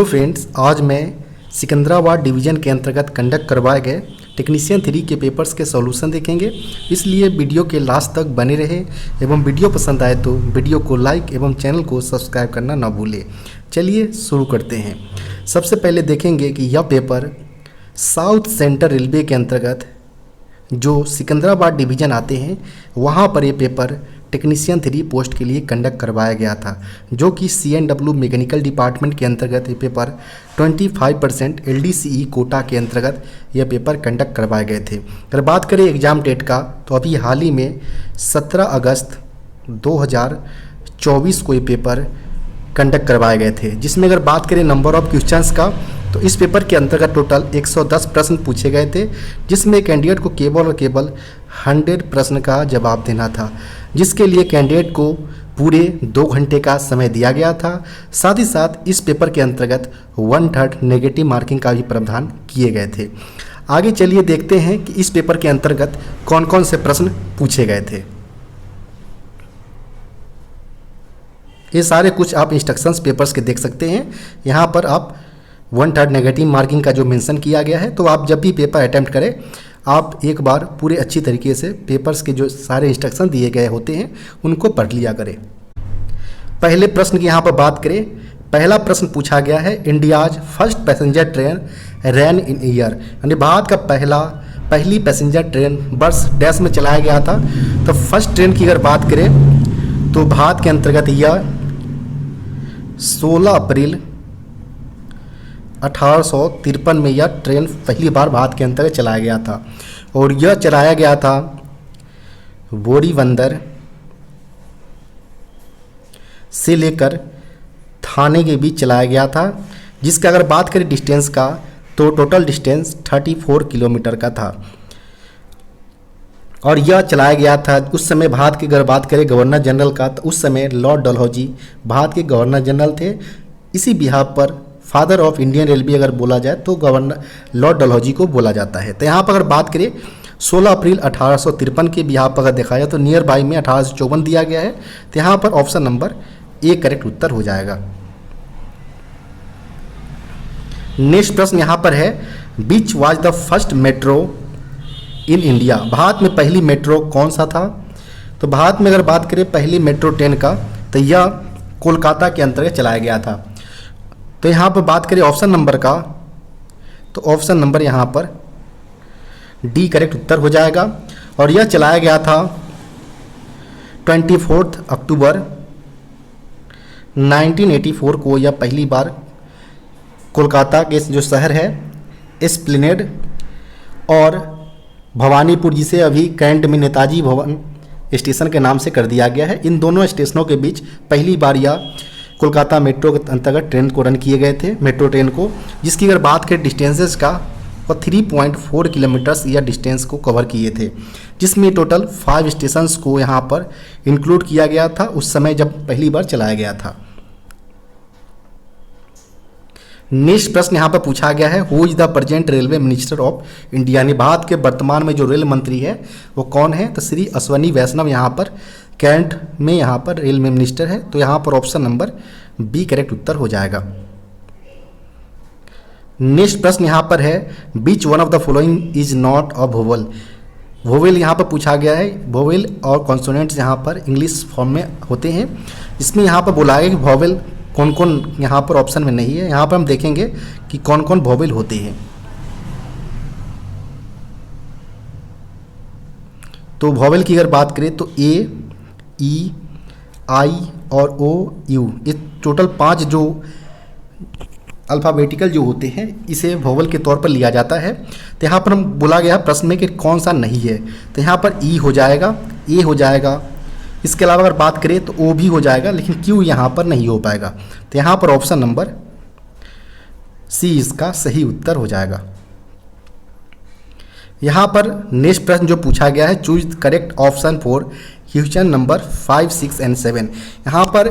तो फ्रेंड्स, आज मैं सिकंदराबाद डिवीज़न के अंतर्गत कंडक्ट करवाए गए टेक्नीशियन 3 के पेपर्स के सॉल्यूशन देखेंगे। इसलिए वीडियो के लास्ट तक बने रहे एवं वीडियो पसंद आए तो वीडियो को लाइक एवं चैनल को सब्सक्राइब करना ना भूलें। चलिए शुरू करते हैं। सबसे पहले देखेंगे कि यह पेपर साउथ सेंट्रल रेलवे के अंतर्गत जो सिकंदराबाद डिवीज़न आते हैं वहाँ पर ये पेपर टेक्नीशियन 3 पोस्ट के लिए कंडक्ट करवाया गया था, जो कि CNW मैकेनिकल डिपार्टमेंट के अंतर्गत ये पेपर 25% LDCE कोटा के अंतर्गत यह पेपर कंडक्ट करवाए गए थे। अगर बात करें एग्ज़ाम डेट का तो अभी हाल ही में 17 अगस्त 2024 को ये पेपर कंडक्ट करवाए गए थे, जिसमें अगर बात करें नंबर ऑफ क्वेश्चंस का तो इस पेपर के अंतर्गत टोटल 110 प्रश्न पूछे गए थे, जिसमें कैंडिडेट को केवल और केवल 100 प्रश्न का जवाब देना था, जिसके लिए कैंडिडेट को पूरे 2 घंटे का समय दिया गया था। साथ ही साथ इस पेपर के अंतर्गत 1/3 नेगेटिव मार्किंग का भी प्रावधान किए गए थे। आगे चलिए देखते हैं कि इस पेपर के अंतर्गत कौन कौन से प्रश्न पूछे गए थे। ये सारे कुछ आप इंस्ट्रक्शंस पेपर्स के देख सकते हैं। यहाँ पर आप 1/3 नेगेटिव मार्किंग का जो मेंशन किया गया है, तो आप जब भी पेपर अटैम्प्ट करें आप एक बार पूरे अच्छी तरीके से पेपर्स के जो सारे इंस्ट्रक्शन दिए गए होते हैं उनको पढ़ लिया करें। पहले प्रश्न की यहाँ पर बात करें, पहला प्रश्न पूछा गया है इंडियाज फर्स्ट पैसेंजर ट्रेन रैन इन ईयर, यानी भारत का पहली पैसेंजर ट्रेन वर्ष डैश में चलाया गया था। तो फर्स्ट ट्रेन की अगर बात करें तो भारत के अंतर्गत यह 16 अप्रैल 1853 में यह ट्रेन पहली बार भारत के अंतर्गत चलाया गया था, और यह चलाया गया था बोरीबंदर से लेकर थाने के बीच चलाया गया था, जिसका अगर बात करें डिस्टेंस का तो टोटल डिस्टेंस 34 किलोमीटर का था। और यह चलाया गया था उस समय भारत की अगर बात करें गवर्नर जनरल का तो उस समय लॉर्ड डलहौजी भारत के गवर्नर जनरल थे। इसी बिहाफ पर फादर ऑफ इंडियन रेलवे अगर बोला जाए तो गवर्नर लॉर्ड डलहौजी को बोला जाता है। तो यहाँ पर अगर बात करें 16 अप्रैल 1853 के बिहाफ पर अगर देखा जाए तो नियर बाई में 1854 दिया गया है। तो यहाँ पर ऑप्शन नंबर ए करेक्ट उत्तर हो जाएगा। नेक्स्ट प्रश्न यहाँ पर है which was the first metro in India, Bharat में पहली मेट्रो कौन सा था। तो भारत में अगर बात करें पहली मेट्रो ट्रेन का तो यह कोलकाता के अंतर्गत चलाया गया था। तो यहाँ पर बात करें ऑप्शन नंबर का तो ऑप्शन नंबर यहाँ पर डी करेक्ट उत्तर हो जाएगा। और यह चलाया गया था 24 अक्टूबर 1984 को। यह पहली बार कोलकाता के जो शहर है एस्प्लेनेड और भवानीपुर, जिसे अभी करंट में नेताजी भवन स्टेशन के नाम से कर दिया गया है, इन दोनों स्टेशनों के बीच पहली बार यह कोलकाता मेट्रो के अंतर्गत ट्रेन को रन किए गए थे, मेट्रो ट्रेन को, जिसकी अगर बात करें डिस्टेंसेस का और 3.4 किलोमीटर्स यह डिस्टेंस को कवर किए थे, जिसमें टोटल 5 स्टेशंस को यहाँ पर इंक्लूड किया गया था उस समय जब पहली बार चलाया गया था। नेक्स्ट प्रश्न यहाँ पर पूछा गया है who is the present railway minister of India, यानी भारत के वर्तमान में जो रेल मंत्री है वो कौन है। तो श्री अश्वनी वैष्णव यहाँ पर करंट में यहाँ पर रेलवे मिनिस्टर है। तो यहाँ पर ऑप्शन नंबर बी करेक्ट उत्तर हो जाएगा। नेक्स्ट प्रश्न यहाँ पर है which one of the following is not a vowel, vowel यहाँ पर पूछा गया है। वोवेल और कॉन्सोनेंट्स यहाँ पर इंग्लिश फॉर्म में होते हैं, इसमें यहाँ पर बोला है कि वोवेल कौन कौन यहाँ पर ऑप्शन में नहीं है। यहाँ पर हम देखेंगे कि कौन कौन वोवेल होते हैं। तो वोवेल की अगर बात करें तो ए, ई, आई और ओ, यू, ये टोटल 5 जो अल्फ़ाबेटिकल जो होते हैं इसे वोवेल के तौर पर लिया जाता है। तो यहाँ पर हम बोला गया प्रश्न में कि कौन सा नहीं है, तो यहाँ पर ई हो जाएगा, ए हो जाएगा, इसके अलावा अगर बात करें तो ओ भी हो जाएगा, लेकिन क्यू यहाँ पर नहीं हो पाएगा। तो यहाँ पर ऑप्शन नंबर सी इसका सही उत्तर हो जाएगा। यहाँ पर नेक्स्ट प्रश्न जो पूछा गया है choose correct option for question number 5, 6 and 7। यहाँ पर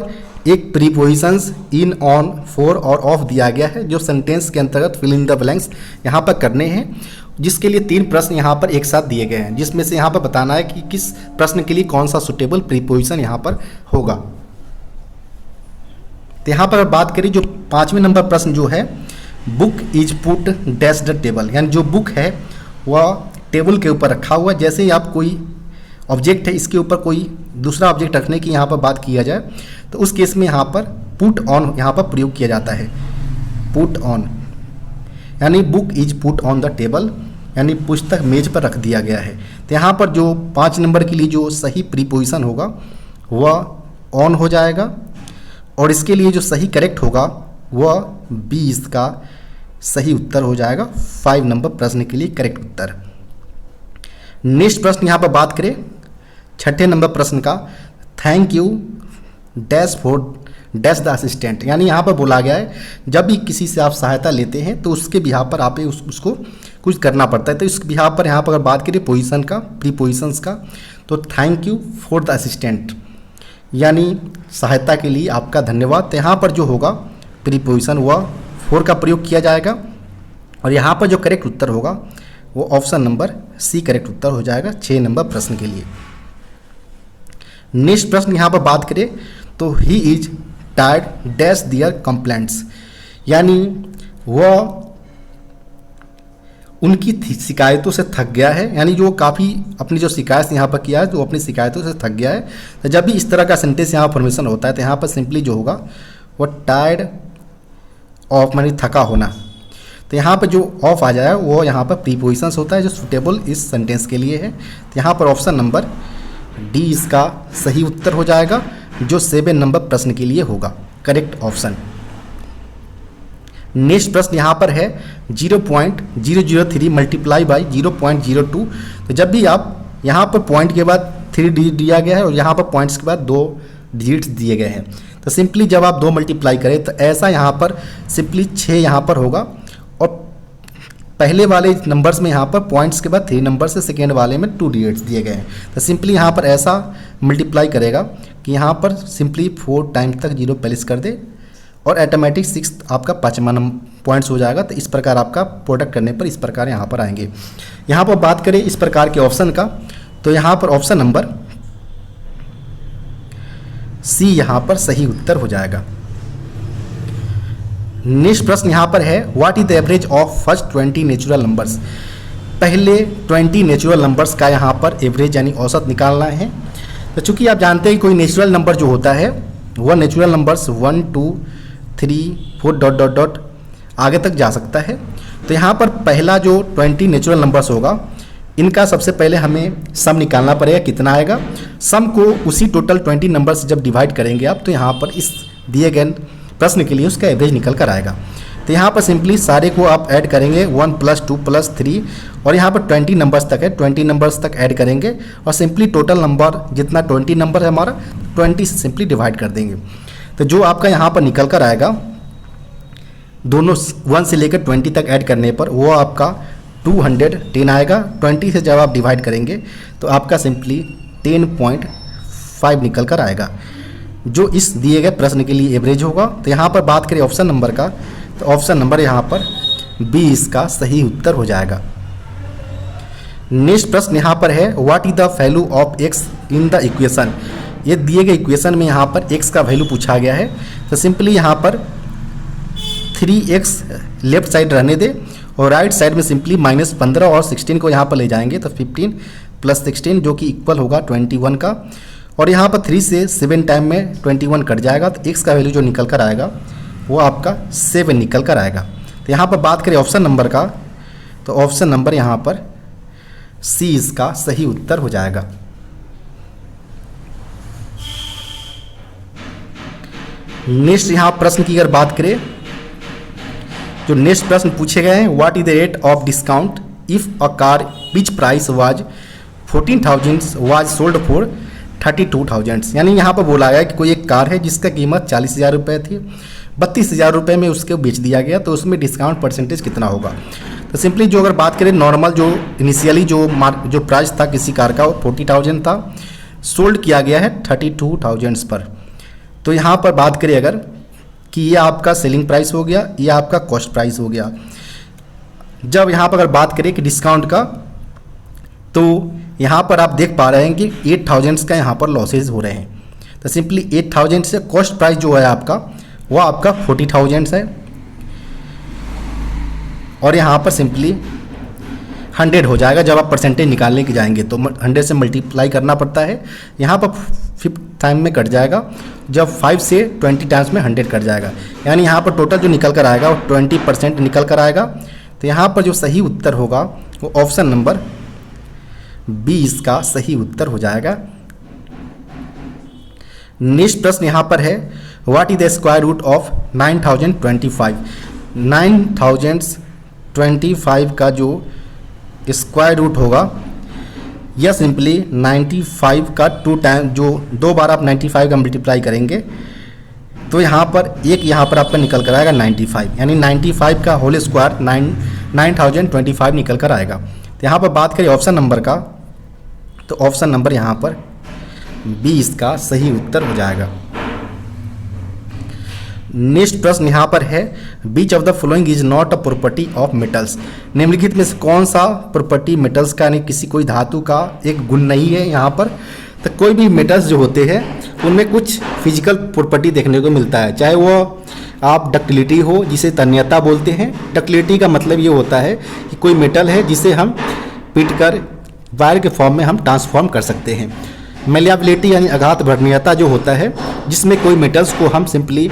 एक प्रीपोजिशंस इन, ऑन, फॉर और ऑफ दिया गया है, जो सेंटेंस के अंतर्गत फिल इन द ब्लैंक्स यहाँ पर करने हैं, जिसके लिए 3 प्रश्न यहाँ पर एक साथ दिए गए हैं, जिसमें से यहाँ पर बताना है कि किस प्रश्न के लिए कौन सा सुटेबल प्रीपोजिशन यहाँ पर होगा। तो यहाँ पर बात करें जो 5वें नंबर प्रश्न जो है, book is put dash the table, यानी जो बुक है वह टेबल के ऊपर रखा हुआ है। जैसे ही आप कोई ऑब्जेक्ट है इसके ऊपर कोई दूसरा ऑब्जेक्ट रखने की यहाँ पर बात किया जाए तो उस केस में यहाँ पर पुट ऑन यहाँ पर प्रयोग किया जाता है। पुट ऑन यानी book is put on the table, यानी पुस्तक मेज पर रख दिया गया है। तो यहाँ पर जो 5 नंबर के लिए जो सही प्रीपोजिशन होगा वह ऑन हो जाएगा, और इसके लिए जो सही करेक्ट होगा वह बी इसका सही उत्तर हो जाएगा। 5 नंबर प्रश्न के लिए करेक्ट उत्तर। नेक्स्ट प्रश्न यहाँ पर बात करें 6ठे नंबर प्रश्न का, thank you dash for dash the assistant, यानी यहाँ पर बोला गया है जब भी किसी से आप सहायता लेते हैं तो उसके बिहाफ पर आप उसको कुछ करना पड़ता है। तो इस बिहाफ पर यहाँ पर अगर बात करें पोजीशन का, प्रीपोजिशंस का, तो thank you for the assistant यानी सहायता के लिए आपका धन्यवाद। तो यहाँ पर जो होगा प्रीपोजिशन वह फॉर का प्रयोग किया जाएगा, और यहाँ पर जो करेक्ट उत्तर होगा वो ऑप्शन नंबर सी करेक्ट उत्तर हो जाएगा 6 नंबर प्रश्न के लिए। नेक्स्ट प्रश्न यहाँ पर बात करें तो he is tired dash their complaints, यानी वह उनकी शिकायतों से थक गया है, यानी जो काफ़ी अपनी जो शिकायत यहाँ पर किया है तो अपनी शिकायतों से थक गया है। तो जब भी इस तरह का सेंटेंस यहाँ फॉर्मेशन होता है तो यहाँ पर सिंपली जो होगा वह टायर्ड ऑफ मानी थका होना। तो यहाँ पर जो ऑफ आ जाए वो यहाँ पर प्रीपोजिशंस होता है जो सुटेबल इस सेंटेंस के लिए है। तो यहाँ पर ऑप्शन नंबर डी इसका सही उत्तर हो जाएगा जो 7 नंबर प्रश्न के लिए होगा करेक्ट ऑप्शन। नेक्स्ट प्रश्न यहाँ पर है 0.003 मल्टीप्लाई बाई 0.02। तो जब भी आप यहाँ पर पॉइंट के बाद 3 डिजिट दिया गया है और यहाँ पर पॉइंट्स के बाद 2 डिजिट्स दिए गए हैं, तो सिंपली जब आप 2 मल्टीप्लाई करें तो ऐसा यहाँ पर सिंपली 6 यहाँ पर होगा, और पहले वाले नंबर्स में यहाँ पर पॉइंट्स के बाद 3 नंबर से सेकेंड वाले में 2 डिजिट्स दिए गए हैं। तो सिंपली यहाँ पर ऐसा मल्टीप्लाई करेगा कि यहाँ पर सिंपली 4 टाइम तक 0 प्लेस कर दे और ऑटोमेटिक 6 आपका 5वां पॉइंट्स हो जाएगा। तो इस प्रकार आपका प्रोडक्ट करने पर इस प्रकार यहाँ पर आएंगे। यहाँ पर बात करें इस प्रकार के ऑप्शन का, तो यहाँ पर ऑप्शन नंबर सी यहाँ पर सही उत्तर हो जाएगा। नेक्स्ट प्रश्न यहाँ पर है what is the average of first 20 natural numbers, पहले 20 नेचुरल नंबर्स का यहाँ पर एवरेज यानी औसत निकालना है। तो चूंकि आप जानते हैं कोई नेचुरल नंबर जो होता है वह natural numbers 1 2 3 4 dot dot dot आगे तक जा सकता है। तो यहाँ पर पहला जो 20 नेचुरल नंबर्स होगा इनका सबसे पहले हमें सम निकालना पड़ेगा, कितना आएगा। सम को उसी टोटल 20 नंबर से जब डिवाइड करेंगे आप तो यहाँ पर इस दिए गए प्रश्न के लिए उसका एवरेज निकल कर आएगा। तो यहाँ पर सिंपली सारे को आप ऐड करेंगे 1 + 2 + 3 और यहाँ पर 20 नंबर्स तक है, 20 नंबर्स तक ऐड करेंगे और सिंपली टोटल नंबर जितना 20 नंबर है हमारा 20 से सिंपली डिवाइड कर देंगे। तो जो आपका यहाँ पर निकल कर आएगा दोनों 1 से लेकर 20 तक ऐड करने पर वो आपका 210 आएगा। 20 से जब आप डिवाइड करेंगे तो आपका सिंपली 10.5 निकल कर आएगा जो इस दिए गए प्रश्न के लिए एवरेज होगा। तो यहाँ पर बात करें ऑप्शन नंबर का, तो ऑप्शन नंबर यहाँ पर बी इसका सही उत्तर हो जाएगा। नेक्स्ट प्रश्न यहाँ पर है what is the value of x in the equation, ये दिए गए इक्वेशन में यहाँ पर x का वैल्यू पूछा गया है। तो सिंपली यहाँ पर 3x लेफ्ट साइड रहने दे और राइट साइड में सिंपली -15 और 16 को यहाँ पर ले जाएंगे तो 15 + 16 जो कि इक्वल होगा 21 का, और यहाँ पर 3 से 7 टाइम में 21 कट जाएगा तो x का वैल्यू जो निकल कर आएगा वो आपका 7 निकल कर आएगा। तो यहाँ पर बात करें ऑप्शन नंबर का, तो ऑप्शन नंबर यहाँ पर सी इसका सही उत्तर हो जाएगा। नेक्स्ट यहाँ प्रश्न की अगर बात करें, जो नेक्स्ट प्रश्न पूछे गए हैं what is the rate of discount if a car which price was 14,000 was sold for 32,000, यानी यहाँ पर बोला गया कि कोई एक कार है जिसका कीमत 40,000 रुपये थी, 32,000 रुपये में उसको बेच दिया गया, तो उसमें डिस्काउंट परसेंटेज कितना होगा। तो सिंपली जो अगर बात करें नॉर्मल जो इनिशियली जो प्राइस था किसी कार का वो 40,000 था, सोल्ड किया गया है 32,000 पर। तो यहाँ पर बात करें अगर कि ये आपका सेलिंग प्राइस हो गया, ये आपका कॉस्ट प्राइस हो गया। जब यहाँ पर अगर बात करें कि डिस्काउंट का, तो यहाँ पर आप देख पा रहे हैं कि 8,000 का यहाँ पर लॉसेज हो रहे हैं। तो सिंपली 8,000 से कॉस्ट प्राइस जो है आपका वो आपका 40,000 है, और यहाँ पर सिंपली 100 हो जाएगा। जब आप परसेंटेज निकालने की जाएंगे तो 100 से मल्टीप्लाई करना पड़ता है। यहाँ पर 5th टाइम में कट जाएगा, जब 5 से 20 टाइम्स में 100 कट जाएगा, यानी यहाँ पर टोटल जो निकल कर आएगा वो 20% निकल कर आएगा। तो यहाँ पर जो सही उत्तर होगा वो ऑप्शन नंबर बी इसका सही उत्तर हो जाएगा। नेक्स्ट प्रश्न यहाँ पर है, what is the square root of 9025। 9025 का जो स्क्वायर रूट होगा, यह सिंपली 95 का 2 टाइम, जो 2 बार आप 95 का मल्टीप्लाई करेंगे तो यहाँ पर यहाँ पर आपका निकल कर आएगा 95, यानी 95 का होल स्क्वायर 9025 निकल कर आएगा। तो यहाँ पर बात करें ऑप्शन नंबर का, तो ऑप्शन नंबर यहाँ पर बी इसका सही उत्तर हो जाएगा। नेक्स्ट प्रश्न यहाँ पर है, which of the following is not a property of metals. निम्नलिखित में से कौन सा प्रॉपर्टी मेटल्स का, यानी किसी कोई धातु का एक गुण नहीं है। यहाँ पर तो कोई भी मेटल्स जो होते हैं उनमें कुछ फिजिकल प्रॉपर्टी देखने को मिलता है, चाहे वो आप डक्टिलिटी हो, जिसे तन्यता बोलते हैं। डक्टिलिटी का मतलब ये होता है कि कोई मेटल है जिसे हम पीट कर वायर के फॉर्म में हम ट्रांसफॉर्म कर सकते हैं। मेलिएबिलिटी यानी आघात भरणीयता जो होता है, जिसमें कोई मेटल्स को हम सिंपली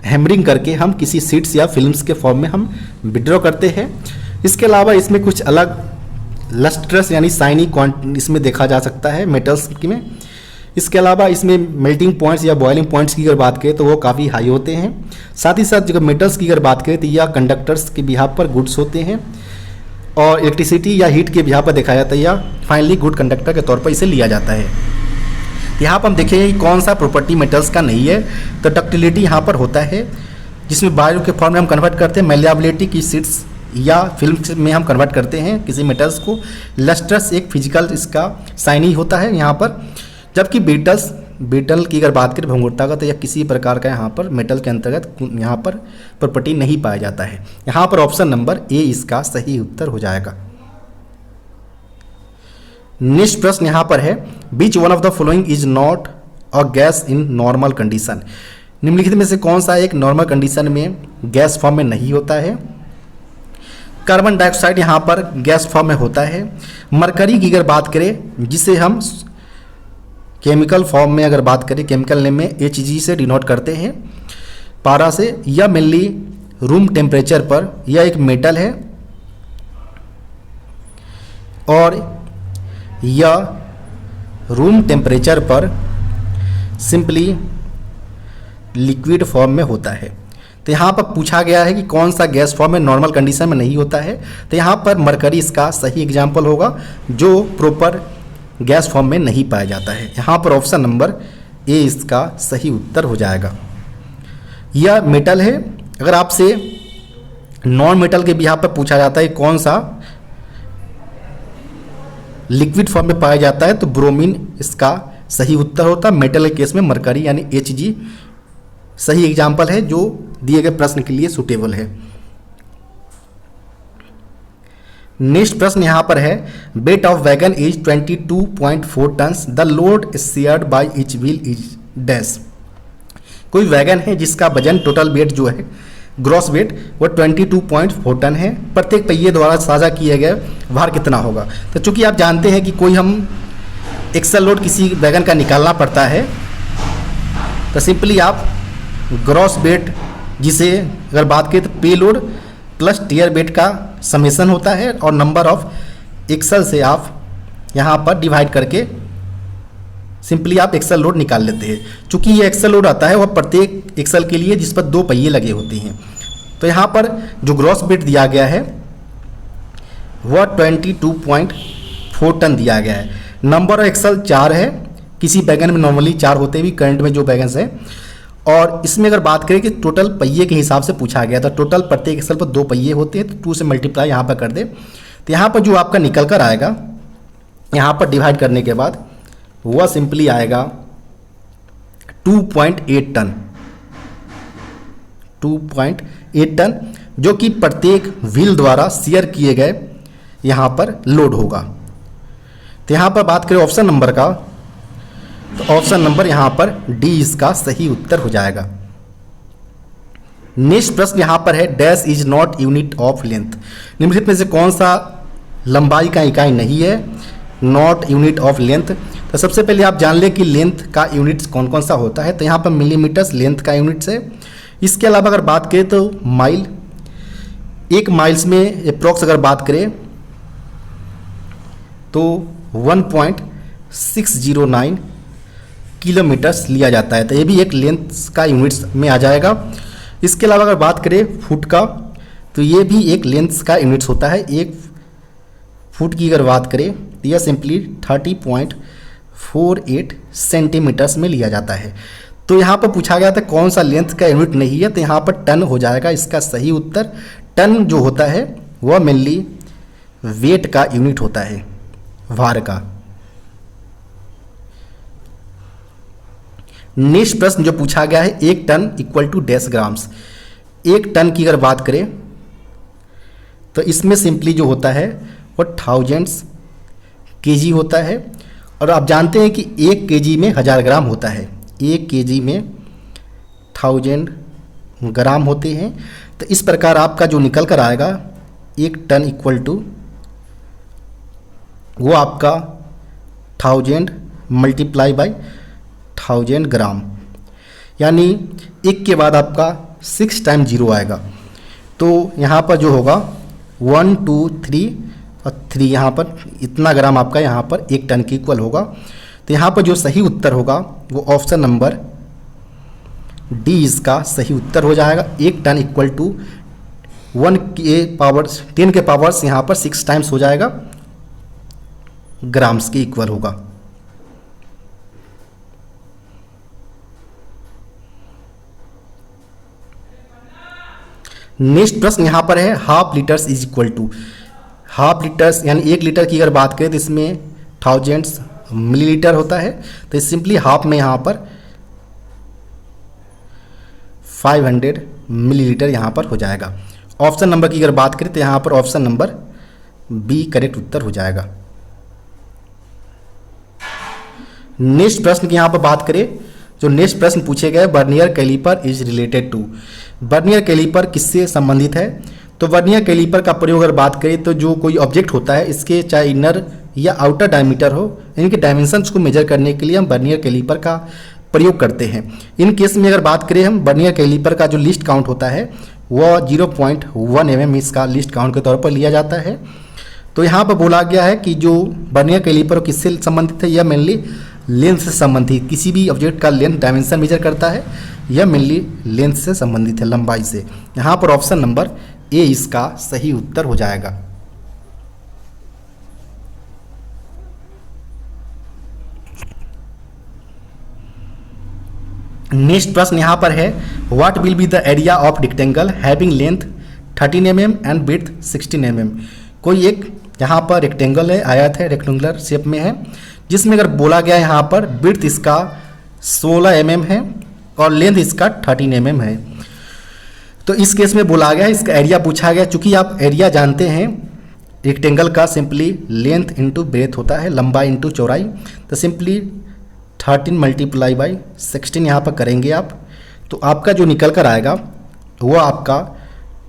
हैमरिंग करके हम किसी सीट्स या फिल्म्स के फॉर्म में हम विड्रॉ करते हैं। इसके अलावा इसमें कुछ अलग लस्ट्रस यानी शाइनी इसमें देखा जा सकता है मेटल्स में। इसके अलावा इसमें मेल्टिंग पॉइंट्स या बॉइलिंग पॉइंट्स की अगर बात करें तो वो काफ़ी हाई होते हैं। साथ ही साथ जब मेटल्स की अगर बात करें तो यह कंडक्टर्स के बिहाफ पर गुड्स होते हैं, और इलेक्ट्रिसिटी या हीट के बिहाफ पर देखा जाता है, या फाइनली गुड कंडक्टर के तौर पर इसे लिया जाता है। यहाँ पर हम देखेंगे कि कौन सा प्रॉपर्टी मेटल्स का नहीं है। तो डक्टिलिटी यहाँ पर होता है, जिसमें वायु के फॉर्म में हम कन्वर्ट करते हैं। मेलिएबिलिटी की सीट्स या फिल्म में हम कन्वर्ट करते हैं किसी मेटल्स को। लस्ट्रस एक फिजिकल इसका शाइनी होता है यहाँ पर। जबकि बीटल की अगर बात करें भंगुरता का, तो यह किसी प्रकार का यहाँ पर मेटल के अंतर्गत यहाँ पर प्रॉपर्टी नहीं पाया जाता है। यहाँ पर ऑप्शन नंबर ए इसका सही उत्तर हो जाएगा। नेक्स्ट प्रश्न यहाँ पर है, which one of the following is not a gas in normal condition. निम्नलिखित में से कौन सा एक नॉर्मल कंडीशन में गैस फॉर्म में नहीं होता है। कार्बन डाइऑक्साइड यहाँ पर गैस फॉर्म में होता है। मरकरी की अगर बात करें, जिसे हम केमिकल फॉर्म में अगर बात करें, केमिकल नेम में Hg से डिनोट करते हैं, पारा से। यह मेनली रूम टेम्परेचर पर यह एक मेटल है, और यह रूम टेम्परेचर पर सिंपली लिक्विड फॉर्म में होता है। तो यहाँ पर पूछा गया है कि कौन सा गैस फॉर्म में नॉर्मल कंडीशन में नहीं होता है। तो यहाँ पर मरकरी इसका सही एग्जाम्पल होगा, जो प्रॉपर गैस फॉर्म में नहीं पाया जाता है। यहाँ पर ऑप्शन नंबर ए इसका सही उत्तर हो जाएगा। यह मेटल है। अगर आपसे नॉन मेटल के बिहाफ पर पूछा जाता है कौन सा लिक्विड फॉर्म में पाया जाता है, तो ब्रोमीन इसका सही उत्तर होता है। मेटल के केस में मरकरी यानी Hg सही एग्जाम्पल है, जो दिए गए प्रश्न के लिए सुटेबल है। नेक्स्ट प्रश्न यहाँ पर है, weight of wagon is 22.4 tons, the load shared by each wheel is dash. कोई वैगन है जिसका वजन टोटल वेट जो है ग्रॉस वेट वो 22.4 टन है। प्रत्येक पहिए द्वारा साझा किए गए भार कितना होगा। तो चूंकि आप जानते हैं कि कोई हम एक्सल लोड किसी वैगन का निकालना पड़ता है, तो सिंपली आप ग्रॉस वेट, जिसे अगर बात करें तो पे लोड प्लस टियर वेट का समेशन होता है, और नंबर ऑफ एक्सल से आप यहाँ पर डिवाइड करके सिंपली आप एक्सल लोड निकाल लेते हैं। चूंकि ये एक्सल लोड आता है वह प्रत्येक एक्सल के लिए जिस पर 2 पहिए लगे होते हैं। तो यहाँ पर जो ग्रॉस वेट दिया गया है वह 22.4 टन दिया गया है। नंबर ऑफ एक्सल 4 है। किसी वैगन में नॉर्मली 4 होते हैं भी, करंट में जो वैगन्स है। और इसमें अगर बात करें कि टोटल पहिए के हिसाब से पूछा गया, तो टोटल प्रत्येक एक्सल पर 2 पहिए होते हैं, तो 2 से मल्टीप्लाई यहाँ पर कर दे। तो यहाँ पर जो आपका निकल कर आएगा, यहाँ पर डिवाइड करने के बाद वह सिंपली आएगा 2.8 टन। 2.8 टन जो कि प्रत्येक व्हील द्वारा शेयर किए गए यहाँ पर लोड होगा। तो यहाँ पर बात करें ऑप्शन नंबर का, तो ऑप्शन नंबर यहाँ पर डी इसका सही उत्तर हो जाएगा। नेक्स्ट प्रश्न यहाँ पर है dash is not unit of length. निम्नलिखित में से कौन सा लंबाई का इकाई नहीं है, नॉट यूनिट ऑफ लेंथ। तो सबसे पहले आप जान लें कि लेंथ का यूनिट्स कौन कौन सा होता है। तो यहाँ पर मिलीमीटर्स लेंथ का यूनिट्स है। इसके अलावा अगर बात करें तो माइल, एक माइल्स में अप्रॉक्स अगर बात करें तो 1.609 किलोमीटर्स लिया जाता है। तो ये भी एक लेंथ का यूनिट्स में आ जाएगा। इसके अलावा अगर बात करें फुट का, तो ये भी एक लेंथ का यूनिट्स होता है। एक फुट की अगर बात करें तो यह सिंपली 30.48 सेंटीमीटर्स में लिया जाता है। तो यहाँ पर पूछा गया था कौन सा लेंथ का यूनिट नहीं है, तो यहाँ पर टन हो जाएगा इसका सही उत्तर। टन जो होता है वह मेनली वेट का यूनिट होता है, भार का। नेक्स्ट प्रश्न जो पूछा गया है, एक ton equal to dash grams. एक टन की अगर बात करें तो इसमें सिंपली जो होता है वो थाउजेंड्स केजी होता है। और आप जानते हैं कि एक केजी में 1000 ग्राम होता है, एक केजी में 1000 ग्राम होते हैं। तो इस प्रकार आपका जो निकल कर आएगा एक टन इक्वल टू वो आपका 1000 मल्टीप्लाई बाई 1000 ग्राम, यानी एक के बाद आपका 6 टाइम 0 आएगा। तो यहाँ पर जो होगा 1 2 3 और 3, यहाँ पर इतना ग्राम आपका यहाँ पर एक टन के इक्वल होगा। तो यहाँ पर जो सही उत्तर होगा वो ऑप्शन नंबर डी इसका सही उत्तर हो जाएगा। एक टन इक्वल टू 10 के पावर्स यहाँ पर 6 टाइम्स हो जाएगा, ग्राम्स के इक्वल होगा। नेक्स्ट प्रश्न यहाँ पर है half litres is equal to. Half litres यानी 1 लीटर की अगर बात करें तो इसमें 1000 मिलीलीटर होता है। तो सिंपली हाफ में यहाँ पर 500 मिलीलीटर यहाँ पर हो जाएगा। ऑप्शन नंबर की अगर बात करें तो यहाँ पर ऑप्शन नंबर बी करेक्ट उत्तर हो जाएगा। नेक्स्ट प्रश्न की यहाँ पर बात करें, जो नेक्स्ट प्रश्न पूछे गए vernier calliper is related to. Vernier calliper किससे संबंधित है? तो वर्नियर कैलिपर का प्रयोग अगर बात करें तो जो कोई ऑब्जेक्ट होता है इसके चाहे इनर या आउटर डायमीटर हो, इनके डायमेंशंस को मेजर करने के लिए हम वर्नियर कैलिपर का प्रयोग करते हैं। इन केस में अगर बात करें हम वर्नियर कैलिपर का जो लिस्ट काउंट होता है वह 0.1 mm इसका लिस्ट काउंट के तौर पर लिया जाता है। तो यहाँ पर बोला गया है कि जो वर्नियर कैलिपर किससे संबंधित है, यह मेनली लेंथ से संबंधित, किसी भी ऑब्जेक्ट का लेंथ डायमेंशन मेजर करता है, यह मेनली लेंथ से संबंधित है, लंबाई से। यहाँ पर ऑप्शन नंबर ए इसका सही उत्तर हो जाएगा। नेक्स्ट प्रश्न यहाँ पर है what will be the area of rectangle having length 13 mm and width 16 mm। कोई एक यहाँ पर रेक्टेंगल है, आयत है, रेक्टेंगुलर शेप में है, जिसमें अगर बोला गया यहाँ पर विड्थ इसका 16 mm है और लेंथ इसका 13 mm है। तो इस केस में बोला गया इसका एरिया पूछा गया। चूंकि आप एरिया जानते हैं रेक्टेंगल का सिंपली लेंथ इंटू ब्रेथ होता है, लंबाई इंटू चौड़ाई। तो सिंपली 13 मल्टीप्लाई बाई 16 यहाँ पर करेंगे आप, तो आपका जो निकल कर आएगा वो आपका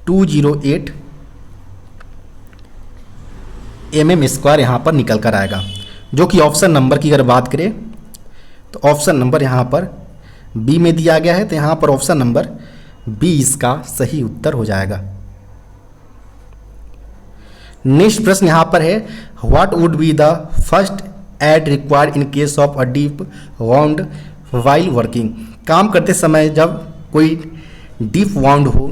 208 mm² यहाँ पर निकल कर आएगा, जो कि ऑप्शन नंबर की अगर बात करें तो ऑप्शन नंबर यहाँ पर बी में दिया गया है। तो यहाँ पर ऑप्शन नंबर बी इसका सही उत्तर हो जाएगा। नेक्स्ट प्रश्न यहाँ पर है what would be the first aid required in case of a deep wound while working. काम करते समय जब कोई डीप वाउंड हो,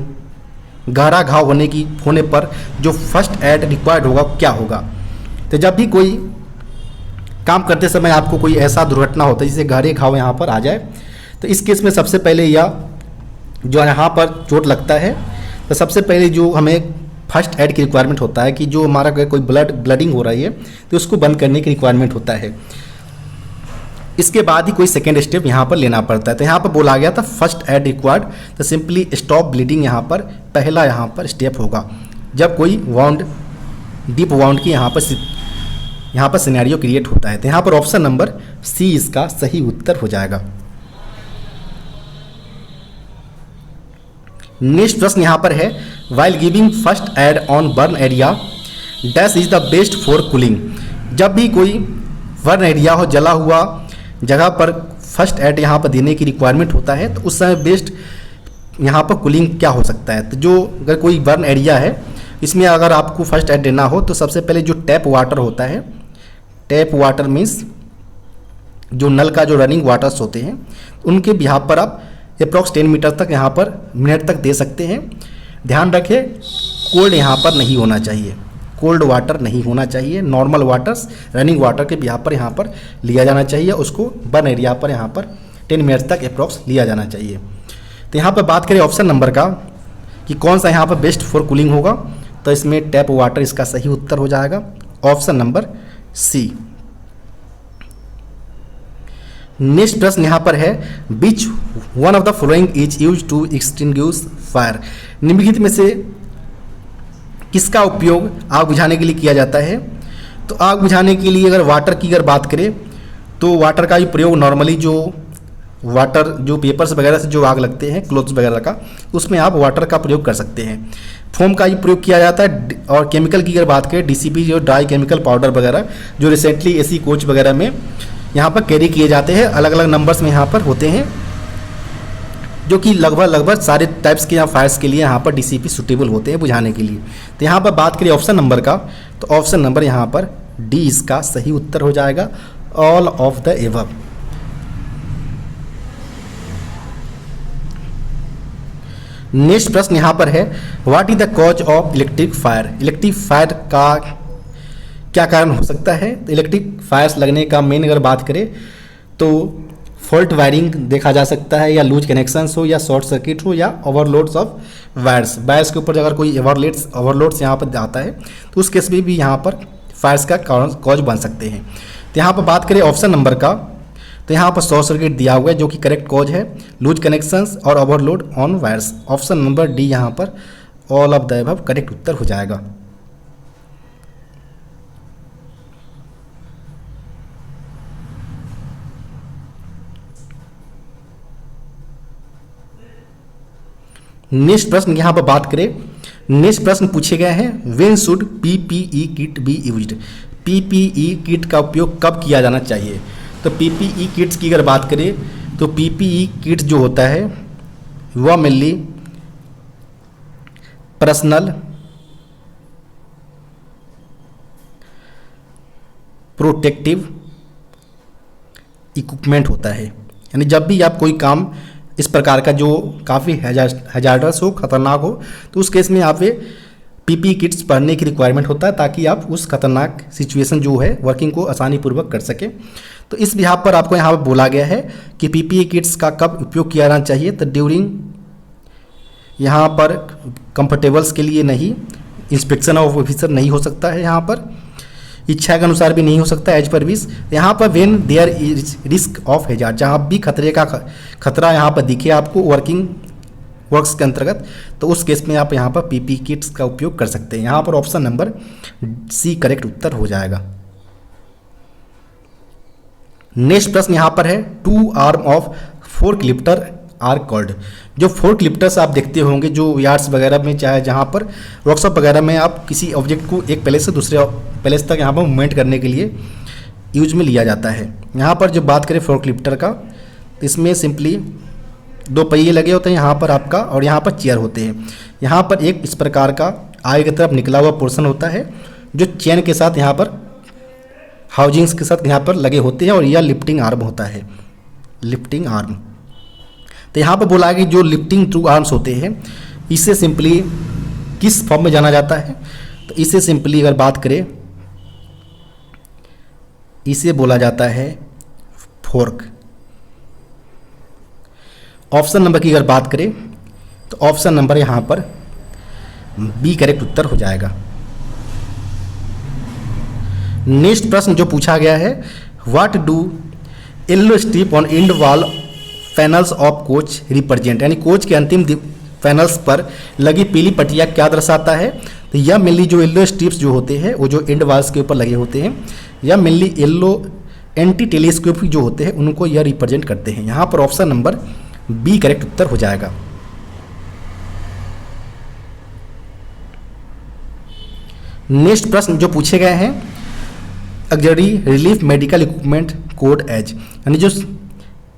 गहरा घाव होने पर जो फर्स्ट एड रिक्वायर्ड होगा क्या होगा? तो जब भी कोई काम करते समय आपको कोई ऐसा दुर्घटना होता है जिससे गहरे घाव यहाँ पर आ जाए, तो इस केस में सबसे पहले यह जो यहाँ पर चोट लगता है, तो सबसे पहले जो हमें फर्स्ट एड की रिक्वायरमेंट होता है कि जो हमारा कोई ब्लडिंग हो रही है तो उसको बंद करने की रिक्वायरमेंट होता है। इसके बाद ही कोई सेकेंड स्टेप यहाँ पर लेना पड़ता है। तो यहाँ पर बोला गया था फर्स्ट एड रिक्वायर्ड, तो सिंपली स्टॉप ब्लीडिंग यहाँ पर पहला यहाँ पर स्टेप होगा जब कोई वाउंड डीप वाउंड की यहाँ पर सिनेरियो क्रिएट होता है। तो यहाँ पर ऑप्शन नंबर सी इसका सही उत्तर हो जाएगा। नेक्स्ट प्रश्न यहाँ पर है, while giving first aid on burn area dash is the best for cooling. जब भी कोई बर्न एरिया हो, जला हुआ जगह पर फर्स्ट एड यहाँ पर देने की रिक्वायरमेंट होता है, तो उस समय बेस्ट यहाँ पर कूलिंग क्या हो सकता है। तो जो अगर कोई बर्न एरिया है, इसमें अगर आपको फर्स्ट एड देना हो तो सबसे पहले जो टैप वाटर होता है, टैप वाटर मीन्स जो नल का जो रनिंग वाटर्स होते हैं, उनके बिहार पर आप अप्रॉक्स 10 मीटर तक यहाँ पर मिनट तक दे सकते हैं। ध्यान रखें, कोल्ड यहाँ पर नहीं होना चाहिए, कोल्ड वाटर नहीं होना चाहिए। नॉर्मल वाटर्स रनिंग वाटर के बिहार पर यहाँ पर लिया जाना चाहिए। उसको बर्न एरिया पर यहाँ पर 10 मिनट तक अप्रॉक्स लिया जाना चाहिए। तो यहाँ पर बात करें ऑप्शन नंबर का कि कौन सा यहाँ पर बेस्ट फॉर कूलिंग होगा, तो इसमें टैप वाटर इसका सही उत्तर हो जाएगा, ऑप्शन नंबर सी। नेक्स्ट प्रश्न यहाँ पर है, which one of the following is use to extinguish fire. निम्नलिखित में से किसका उपयोग आग बुझाने के लिए किया जाता है। तो आग बुझाने के लिए अगर वाटर की अगर बात करें तो वाटर का ही प्रयोग नॉर्मली जो वाटर जो पेपर्स वगैरह से जो आग लगते हैं क्लोथ्स वगैरह का, उसमें आप वाटर का प्रयोग कर सकते हैं। फोम का ही प्रयोग किया जाता है। और केमिकल की अगर बात करें, डीसीपी जो ड्राई केमिकल पाउडर वगैरह जो रिसेंटली एसी कोच वगैरह में यहाँ पर कैरी किए जाते हैं, अलग अलग नंबर्स में यहाँ पर होते हैं, जो कि लगभग सारे टाइप्स के यहाँ फायर्स के लिए यहाँ पर डीसीपी सूटेबल होते हैं बुझाने के लिए। तो यहाँ पर बात करें ऑप्शन नंबर का, तो ऑप्शन नंबर यहाँ पर डी इसका सही उत्तर हो जाएगा, all of the above. Next प्रश्न यहाँ पर है, what is the cause of electric fire. Electric fire का क्या कारण हो सकता है। तो इलेक्ट्रिक फायर्स लगने का मेन अगर बात करें तो फॉल्ट वायरिंग देखा जा सकता है, या लूज कनेक्शंस हो, या शॉर्ट सर्किट हो, या ओवरलोड्स ऑफ वायर्स के ऊपर अगर कोई ओवरलोड्स यहाँ पर आता है तो उस केस में भी यहाँ पर फायर्स का कॉज बन सकते हैं। तो यहाँ पर बात करें ऑप्शन नंबर का, तो यहाँ पर शॉर्ट सर्किट दिया हुआ है जो कि करेक्ट कॉज है, लूज कनेक्शंस और overload on wires. Option number D यहाँ पर all of the above correct उत्तर हो जाएगा। नेक्स्ट प्रश्न यहाँ पर बात करें, नेक्स्ट प्रश्न पूछे गए हैं, when should PPE kit be used. PPE kit का उपयोग कब किया जाना चाहिए। तो पीपीई किट्स की अगर बात करें तो पीपीई किट जो होता है वह मेनली पर्सनल प्रोटेक्टिव इक्विपमेंट होता है। यानी जब भी आप कोई काम इस प्रकार का जो काफ़ी हैजार्डस हो, खतरनाक हो, तो उस केस में आप ये पीपीई किट्स पहनने की रिक्वायरमेंट होता है, ताकि आप उस खतरनाक सिचुएशन जो है वर्किंग को आसानी पूर्वक कर सकें। तो इस बिहाफ पर आपको यहाँ पर बोला गया है कि पीपीई किट्स का कब उपयोग किया जाना चाहिए। तो ड्यूरिंग यहाँ पर कंफर्टेबल्स के लिए नहीं, इंस्पेक्शन ऑफ ऑफिसर नहीं हो सकता है, यहाँ पर इच्छा के अनुसार भी नहीं हो सकता एज पर विश। यहाँ पर when there is risk of hazard, जहाँ भी खतरे का खतरा यहाँ पर दिखे आपको वर्क्स के अंतर्गत, तो उस केस में आप यहाँ पर पीपी किट्स का उपयोग कर सकते हैं। यहाँ पर ऑप्शन नंबर सी करेक्ट उत्तर हो जाएगा। नेक्स्ट प्रश्न यहाँ पर है, two arm of fork lifter are called. जो फोर्क लिफ्टर्स आप देखते होंगे जो यार्ड्स वगैरह में, चाहे जहाँ पर वर्कशॉप वगैरह में आप किसी ऑब्जेक्ट को एक प्लेस से दूसरे प्लेस तक यहाँ पर मूवमेंट करने के लिए यूज में लिया जाता है। यहाँ पर जब बात करें फोर्क लिफ्टर का, तो इसमें सिंपली दो पहिए लगे होते हैं यहाँ पर आपका, और यहाँ पर चेयर होते हैं। यहाँ पर एक इस प्रकार का आगे की तरफ निकला हुआ पोर्शन होता है जो चेन के साथ यहाँ पर हाउजिंग्स के साथ यहाँ पर लगे होते हैं, और यह लिफ्टिंग आर्म होता है, लिफ्टिंग आर्म। तो यहाँ पर बोला है कि जो लिफ्टिंग टू आर्म्स होते हैं, इसे सिंपली किस फॉर्म में जाना जाता है। तो इसे सिंपली अगर बात करें, इसे बोला जाता है फोर्क। ऑप्शन नंबर की अगर बात करें तो ऑप्शन नंबर यहाँ पर बी करेक्ट उत्तर हो जाएगा। नेक्स्ट प्रश्न जो पूछा गया है, what do yellow strip on and wall panels of coach represent. यानी कोच के अंतिम पैनल्स पर लगी पीली पट्टियाँ क्या दर्शाता है। तो यह मेनली जो येलो स्ट्रिप्स जो होते हैं वो जो एंड वॉल्स के ऊपर लगे होते हैं, यह मेनली येलो एंटी टेलीस्कोपिक जो होते हैं उनको यह रिप्रेजेंट करते हैं। यहाँ पर ऑप्शन नंबर बी करेक्ट उत्तर हो जाएगा। नेक्स्ट प्रश्न जो पूछे गए हैं, auxiliary relief medical equipment code as, यानी जो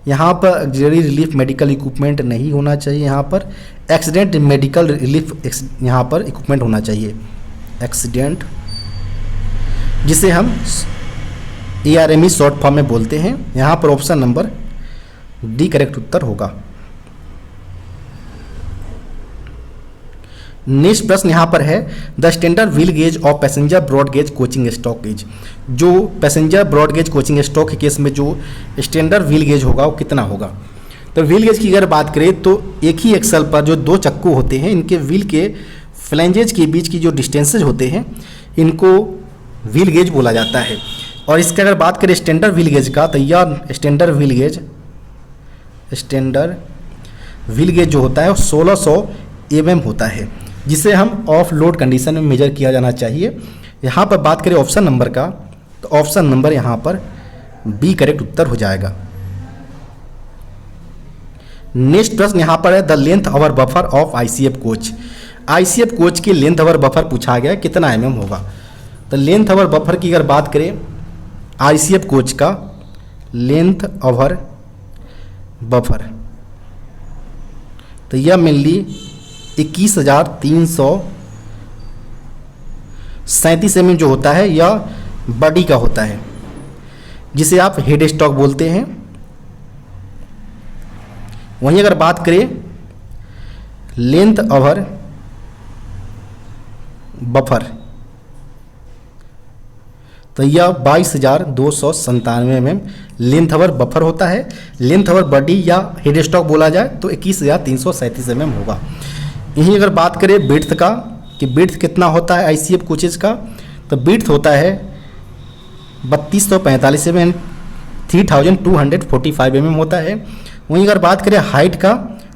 यहाँ पर ऑक्सिलरी रिलीफ मेडिकल इक्विपमेंट नहीं होना चाहिए, यहाँ पर एक्सीडेंट मेडिकल रिलीफ यहाँ पर इक्विपमेंट होना चाहिए, एक्सीडेंट, जिसे हम ARME शॉर्ट फॉर्म में बोलते हैं। यहाँ पर ऑप्शन नंबर डी करेक्ट उत्तर होगा। नेक्स्ट प्रश्न यहाँ पर है, the standard wheel gauge of passenger broad gauge coaching stock gauge, जो passenger broad gauge coaching stock के केस में जो स्टैंडर्ड व्हील गेज होगा वो कितना होगा। तो व्हील गेज की अगर बात करें तो एक ही एक्सल पर जो दो चक्कू होते हैं, इनके व्हील के फ्लैंजेज के बीच की जो डिस्टेंसेज होते हैं, इनको व्हील गेज बोला जाता है। और इसकी अगर बात करें स्टैंडर्ड व्हील गेज का, तो यह स्टैंडर्ड व्हील गेज जो होता है वो 1600 mm होता है, जिसे हम ऑफ लोड कंडीशन में मेजर किया जाना चाहिए। यहाँ पर बात करें ऑप्शन नंबर का, तो ऑप्शन नंबर यहाँ पर बी करेक्ट उत्तर हो जाएगा। नेक्स्ट प्रश्न यहाँ पर है, the length our buffer of ICF coach, ICF coach की लेंथ अवर बफर पूछा गया कितना mm होगा। तो लेंथ अवर बफर की अगर बात करें ICF कोच का लेंथ अवर बफर, तो यह मेनली 21,337 mm जो होता है, यह बॉडी का होता है, जिसे आप हेड स्टॉक बोलते हैं। वहीं अगर बात करें लेंथ अवर बफर, तो यह 22,297 mm लेंथ अवर बफर होता है। लेंथ अवर बॉडी या हेड स्टॉक बोला जाए तो 21,337 mm होगा। यहीं अगर बात करें विड्थ का, कि विड्थ कितना होता है ICF कोचेज का, तो विड्थ होता है 3245 mm, 3245 mm होता है। वहीं अगर बात करें हाइट का,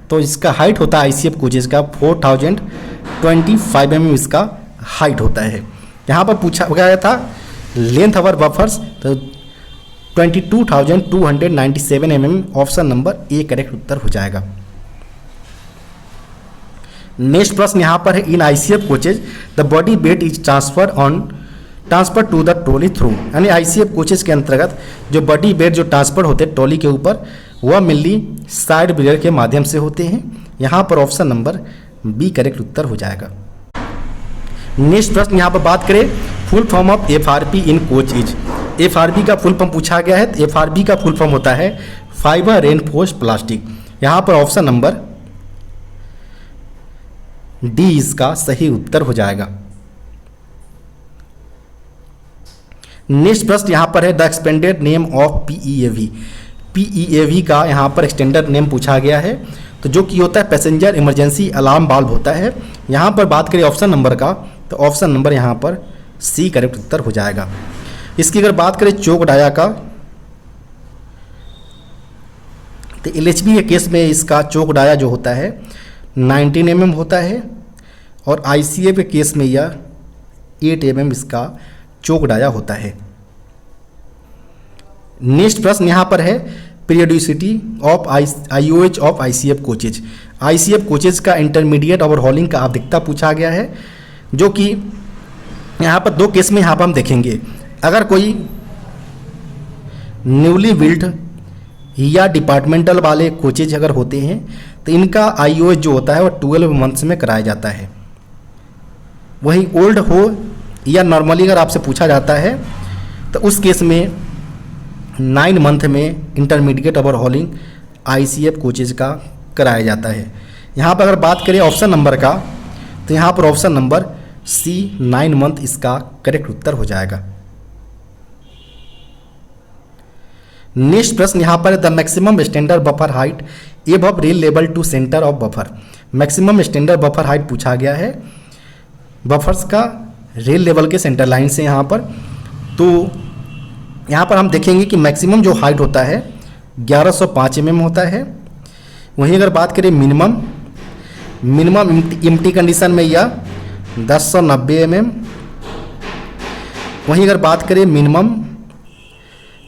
तो इसका हाइट होता है ICF कोचेज का 4025 mm इसका हाइट होता है। यहाँ पर पूछा गया था लेंथ अवर बफर्स, तो 22,297 mm, option number A correct उत्तर हो जाएगा। नेक्स्ट प्रश्न यहाँ पर है, in ICF coaches the body weight is transfer to the trolley through, यानी ICF कोचेज के अंतर्गत जो बॉडी वेट जो ट्रांसफर होते हैं ट्रॉली के ऊपर, वह मेनली साइड ब्रेकर के माध्यम से होते हैं। यहाँ पर ऑप्शन नंबर बी करेक्ट उत्तर हो जाएगा। नेक्स्ट प्रश्न यहाँ पर बात करें, full form of FRP in coach is, FRP का फुल फॉर्म पूछा गया है। तो FRP का फुल फॉर्म होता है फाइबर रेनफोर्स्ड प्लास्टिक। यहाँ पर ऑप्शन नंबर डी इसका सही उत्तर हो जाएगा। नेक्स्ट प्रश्न यहाँ पर है, the expanded name of PEAV का यहाँ पर एक्सटेंडेड नेम पूछा गया है, तो जो कि होता है पैसेंजर इमरजेंसी अलार्म वाल्व होता है। यहाँ पर बात करें ऑप्शन नंबर का, तो ऑप्शन नंबर यहाँ पर सी करेक्ट उत्तर हो जाएगा। इसकी अगर बात करें चोक डाया का, तो LHB के केस में इसका चोक डाया जो होता है 19 mm होता है, और ICF के केस में यह 8 mm इसका चोक डाया होता है। नेक्स्ट प्रश्न यहाँ पर है, periodicity of IOH of ICF coaches, ICF coaches का इंटरमीडिएट ओवरहॉलिंग का आवधिकता पूछा गया है, जो कि यहाँ पर दो केस में यहाँ पर हम देखेंगे। अगर कोई न्यूली बिल्ड या डिपार्टमेंटल वाले कोचेज अगर होते हैं, तो इनका IOH जो होता है वो 12 मंथ्स में कराया जाता है। वहीं ओल्ड हो या नॉर्मली अगर आपसे पूछा जाता है, तो उस केस में 9 मंथ में इंटरमीडिएट ओवरहॉलिंग ICF कोचेज का कराया जाता है। यहाँ पर अगर बात करें ऑप्शन नंबर का, तो यहाँ पर ऑप्शन नंबर सी 9 मंथ इसका करेक्ट उत्तर हो जाएगा। नेक्स्ट प्रश्न यहाँ पर, the maximum standard buffer height above rail level to centre of buffer, maximum standard buffer height पूछा गया है बफर्स का रेल लेवल के सेंटर लाइन से। यहाँ पर तो यहाँ पर हम देखेंगे कि मैक्सिमम जो हाइट होता है 1105 mm होता है। वहीं अगर बात करें मिनिमम एम्प्टी कंडीशन में यह 1090 mm। वहीं अगर बात करें मिनिमम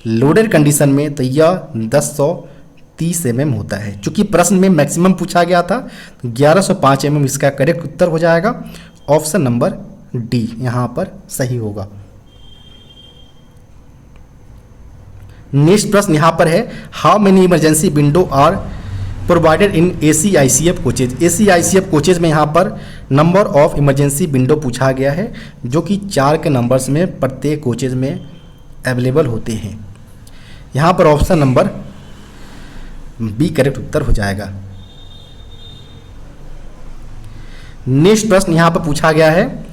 लोडेड कंडीशन में, तो यह 1030 mm होता है। चूँकि प्रश्न में मैक्सिमम पूछा गया था, तो 1105 mm इसका करेक्ट उत्तर हो जाएगा। ऑप्शन नंबर डी यहाँ पर सही होगा। नेक्स्ट प्रश्न यहाँ पर है, how many emergency window are provided in ACICF coaches. ACICF coaches में यहाँ पर नंबर ऑफ इमरजेंसी विंडो पूछा गया है, जो कि 4 के नंबर्स में प्रत्येक कोचेज में अवेलेबल होते हैं। यहाँ पर ऑप्शन नंबर बी करेक्ट उत्तर हो जाएगा। नेक्स्ट प्रश्न यहाँ पर पूछा गया है,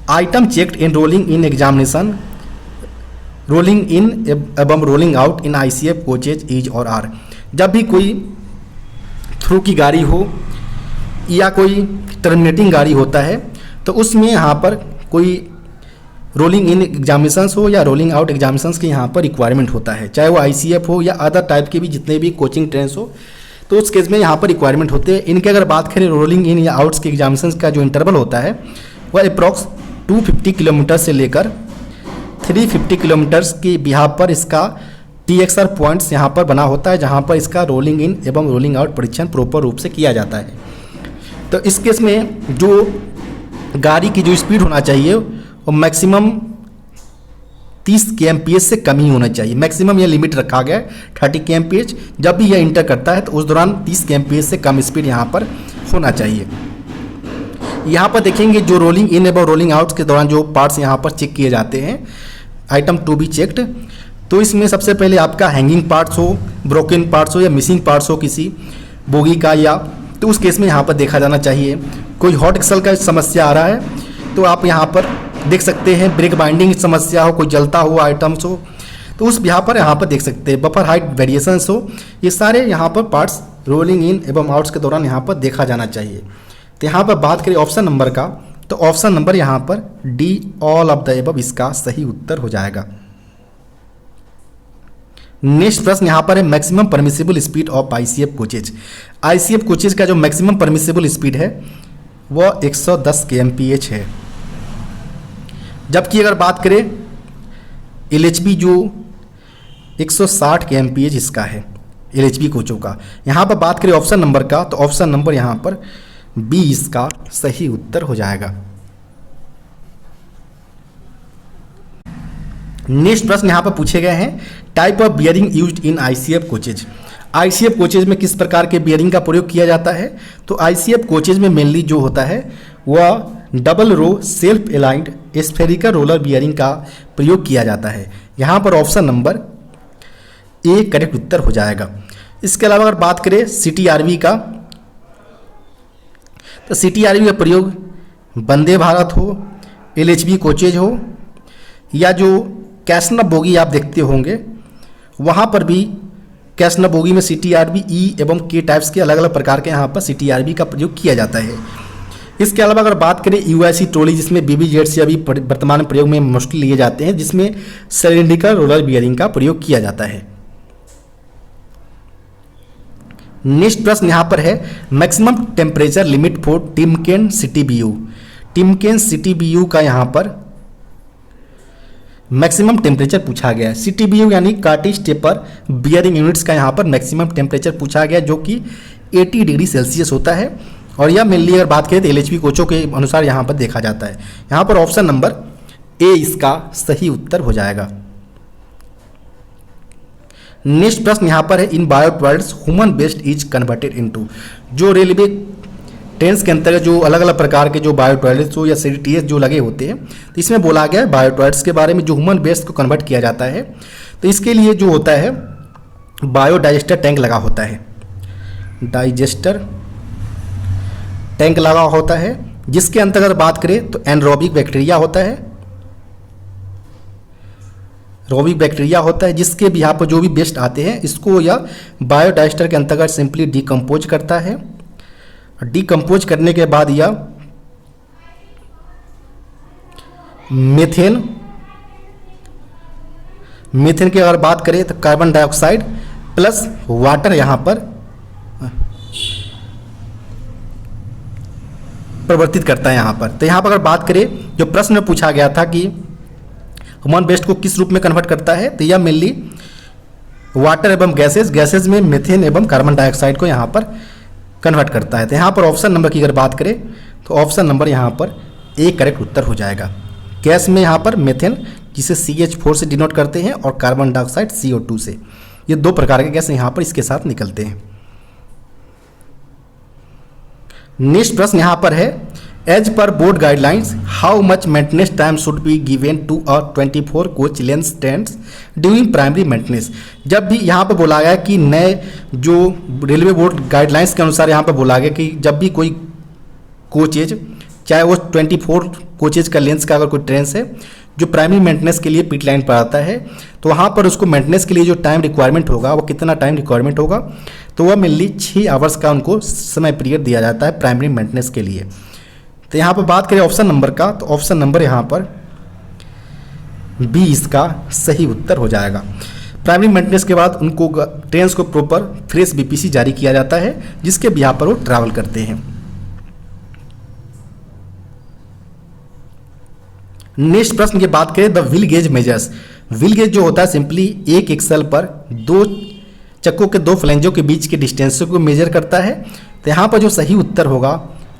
item checked in rolling in examination, rolling in एवं rolling out in ICF coaches is और आर। जब भी कोई थ्रू की गाड़ी हो या कोई टर्मिनेटिंग गाड़ी होता है तो उसमें यहाँ पर कोई रोलिंग इन एग्जामिनेशंस हो या रोलिंग आउट एग्जामिनेशंस के यहाँ पर रिक्वायरमेंट होता है, चाहे वो ICF हो या अदर टाइप के भी जितने भी कोचिंग ट्रेंस हो, तो उस केस में यहाँ पर रिक्वायरमेंट होते हैं। इनके अगर बात करें रोलिंग इन या आउट्स के एग्जामिनेशंस का जो इंटरवल होता है वह अप्रॉक्स 250 किलोमीटर से लेकर 350 किलोमीटर्स की बिहाफ पर इसका TXR पॉइंट्स यहाँ पर बना होता है, जहाँ पर इसका रोलिंग इन एवं रोलिंग आउट परीक्षण प्रॉपर रूप से किया जाता है। तो इस केस में जो गाड़ी की जो स्पीड होना चाहिए वो मैक्सिमम 30 kmph से कम ही होना चाहिए। मैक्सिमम यह लिमिट रखा गया है 30 kmph। जब भी यह इंटर करता है तो उस दौरान 30 kmph से कम स्पीड यहाँ पर होना चाहिए। यहाँ पर देखेंगे जो रोलिंग इन एवं रोलिंग आउट के दौरान जो पार्ट्स यहाँ पर चेक किए जाते हैं, आइटम टू बी चेक्ड, तो इसमें सबसे पहले आपका हैंगिंग पार्ट्स हो, ब्रोकन पार्ट्स हो या मिसिंग पार्ट्स हो किसी बोगी का, या तो उस केस में यहाँ पर देखा जाना चाहिए। कोई हॉट एक्सल का समस्या आ रहा है तो आप यहाँ पर देख सकते हैं, ब्रेक बाइंडिंग समस्या हो, कोई जलता हुआ आइटम्स हो तो उस यहाँ पर देख सकते हैं, बफर हाइट वेरिएशंस हो, ये सारे यहाँ पर पार्ट्स रोलिंग इन एवं आउट्स के दौरान यहाँ पर देखा जाना चाहिए। तो यहाँ पर बात करें ऑप्शन नंबर का, तो ऑप्शन नंबर यहाँ पर D all of the above इसका सही उत्तर हो जाएगा। नेक्स्ट प्रश्न यहाँ पर है, maximum permissible speed of ICF coaches. ICF coaches का जो मैक्सिमम परमिसिबल स्पीड है वह 110 kmph है। जबकि अगर बात करें LHB जो 160 kmph इसका है, LHB कोचों का। यहाँ पर बात करें ऑप्शन नंबर का, तो ऑप्शन नंबर यहाँ पर बी इसका सही उत्तर हो जाएगा। नेक्स्ट प्रश्न यहाँ पर पूछे गए हैं, type of bearing used in ICF coaches. ICF coaches में किस प्रकार के बियरिंग का प्रयोग किया जाता है? तो ICF कोचेज में मेनली जो होता है वह double row self aligned spherical roller bearing का प्रयोग किया जाता है। यहाँ पर ऑप्शन नंबर ए करेक्ट उत्तर हो जाएगा। इसके अलावा अगर बात करें CTRV का, तो CTRV का प्रयोग वंदे भारत हो, LHB कोचेज हो, या जो कैसनव बोगी आप देखते होंगे वहाँ पर भी कैसनव बोगी में CTRV E एवं K टाइप्स के अलग अलग प्रकार के यहाँ पर CTRV का प्रयोग किया जाता है। इसके अलावा अगर बात करें UIC ट्रॉली, जिसमें BBZ से अभी वर्तमान प्रयोग में मोस्टली लिए जाते हैं, जिसमें सिलिंड्रिकल रोलर बियरिंग का प्रयोग किया जाता है। नेक्स्ट प्रश्न यहाँ पर है, maximum temperature limit for Timken CTBU। Timken CTBU का यहाँ पर मैक्सिमम टेम्परेचर पूछा गया है। CTBU यानी कार्टिज टेपर बियरिंग यूनिट्स का यहाँ पर मैक्सिमम टेम्परेचर पूछा गया, जो कि 80 डिग्री सेल्सियस होता है। और यह मेनली अगर बात करें तो LHB कोचों के अनुसार यहाँ पर देखा जाता है। यहाँ पर ऑप्शन नंबर ए इसका सही उत्तर हो जाएगा। नेक्स्ट प्रश्न यहाँ पर है, in bio toilets human waste is converted into. जो रेलवे ट्रेन्स के अंतर्गत जो अलग अलग प्रकार के जो बायो टॉयलेट्स हो या CTS जो लगे होते हैं, तो इसमें बोला गया है बायो टॉयलेट्स के बारे में जो ह्यूमन वेस्ट को कन्वर्ट किया जाता है। तो इसके लिए जो होता है बायो डाइजेस्टर टैंक लगा होता है, डाइजेस्टर टैंक लगा होता है, जिसके अंतर्गत बात करें तो एनरोबिक बैक्टीरिया होता है, रोबिक बैक्टीरिया होता है, जिसके बिहार पर जो भी वेस्ट आते हैं इसको यह बायोडाइजेस्टर के अंतर्गत सिंपली डिकम्पोज करता है। डिकम्पोज करने के बाद यह मीथेन की अगर बात करें तो कार्बन डाइऑक्साइड प्लस वाटर यहाँ पर परिवर्तित करता है यहाँ पर। तो यहाँ पर अगर बात करें, जो प्रश्न में पूछा गया था कि ह्यूमन वेस्ट को किस रूप में कन्वर्ट करता है, तो यह मेनली वाटर एवं गैसेज में मीथेन एवं कार्बन डाइऑक्साइड को यहाँ पर कन्वर्ट करता है। तो यहाँ पर ऑप्शन नंबर की अगर बात करें तो ऑप्शन नंबर यहाँ पर ए करेक्ट उत्तर हो जाएगा। गैस में यहाँ पर मेथेन जिसे CH4 से डिनोट करते हैं और कार्बन डाइऑक्साइड CO2 से, ये दो प्रकार के गैस यहाँ पर इसके साथ निकलते हैं। नेक्स्ट प्रश्न यहाँ पर है, as per board guidelines how much maintenance time should be given to a 24 coach length trains during primary maintenance. जब भी यहाँ पर बोला गया कि नए जो रेलवे बोर्ड गाइडलाइंस के अनुसार यहाँ पर बोला गया कि जब भी कोई कोचेज, चाहे वो 24 कोचेज का लेंस का अगर कोई ट्रेन है जो प्राइमरी मेंटेनेंस के लिए पिट लाइन पर आता है, तो वहाँ पर उसको मेंटेनेंस के लिए जो टाइम रिक्वायरमेंट होगा वो कितना टाइम रिक्वायरमेंट होगा, तो वह मेनली 6 आवर्स का उनको समय पीरियड दिया जाता है प्राइमरी मेंटेनेंस के लिए। तो यहाँ पर बात करें ऑप्शन नंबर का, तो ऑप्शन नंबर यहाँ पर बी इसका सही उत्तर हो जाएगा। प्राइमरी मेंटेनेंस के बाद उनको ट्रेन को प्रॉपर फ्रेश BPC जारी किया जाता है जिसके यहाँ पर वो ट्रैवल करते हैं। नेक्स्ट प्रश्न की बात करें, the wheel gauge measures. Wheel gauge जो होता है सिंपली एक एक्सल पर दो चक्कों के दो फ्लेंजों के बीच के डिस्टेंस को मेजर करता है। तो यहाँ पर जो सही उत्तर होगा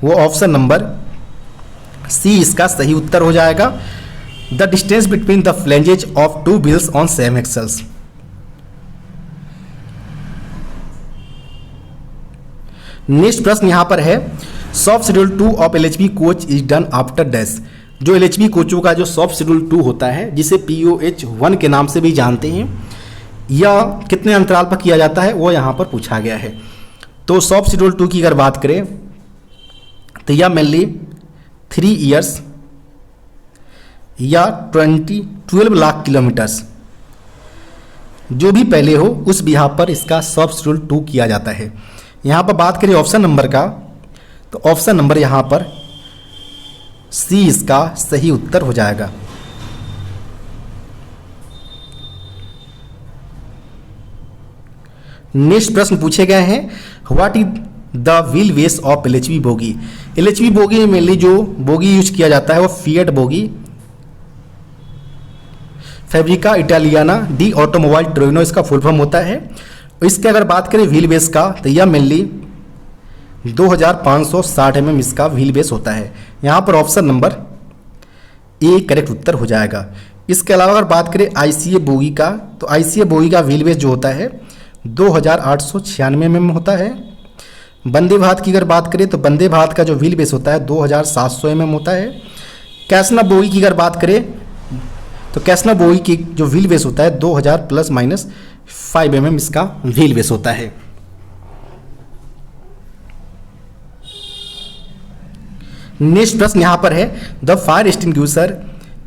वो ऑप्शन नंबर सी इसका सही उत्तर हो जाएगा। The distance between the phalanges of two wheels on same axles. Next प्रश्न यहां पर है, soft schedule 2 of LHB coach is done after dash. जो LHB कोचों का जो सॉफ्ट शेड्यूल 2 होता है जिसे POH1 के नाम से भी जानते हैं, या कितने अंतराल पर किया जाता है वो यहाँ पर पूछा गया है। तो सॉफ्ट शेड्यूल 2 की अगर बात करें तो यह मेनली 3 ईयर्स या 12 लाख किलोमीटर्स जो भी पहले हो उस बिहार पर इसका सॉफ्ट शेड्यूल 2 किया जाता है। यहाँ पर बात करें ऑप्शन नंबर का, तो ऑप्शन नंबर यहाँ पर सी इसका सही उत्तर हो जाएगा। नेक्स्ट प्रश्न पूछे गए हैं, what is the wheel base of LHB bogie. LHB bogie में मेनली जो बोगी यूज किया जाता है वो फिएट बोगी, फैब्रिका इटालियाना डी ऑटोमोबाइल ट्रोइनो इसका फुल फॉर्म होता है। इसके अगर बात करें व्हील बेस का तो यह मेनली 2560 mm इसका व्हील बेस होता है। यहाँ पर ऑप्शन नंबर ए करेक्ट उत्तर हो जाएगा। इसके अलावा अगर बात करें ICA बोगी का, तो ICA बोगी का व्हील बेस जो होता है 2896 mm होता है। वंदे भारत की अगर बात करें तो वंदे भारत का जो व्हील बेस होता है 2700 mm होता है। कैसना बोगी की अगर बात करें तो कैसना बोगी की जो व्हील बेस होता है 2000 ± 5 mm इसका व्हील बेस होता है। नेक्स्ट प्रश्न यहाँ पर है, the fire extinguisher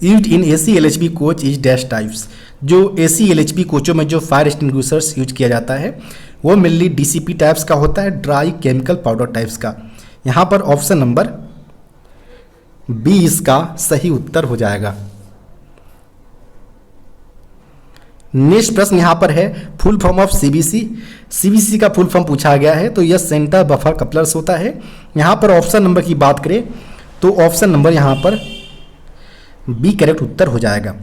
used in AC LHB coach is dash types. जो AC LHB कोचों में जो फायर एक्सटिंग्विशर्स यूज किया जाता है वो मेनली DCP टाइप्स का होता है, ड्राई केमिकल पाउडर टाइप्स का। यहाँ पर ऑप्शन नंबर बी इसका सही उत्तर हो जाएगा। नेक्स्ट प्रश्न यहाँ पर है, फुल फॉर्म ऑफ CBC का फुल फॉर्म पूछा गया है, तो यह सेंटर बफर कपलर्स होता है। यहाँ पर ऑप्शन नंबर की बात करें तो ऑप्शन नंबर यहाँ पर बी करेक्ट उत्तर हो जाएगा।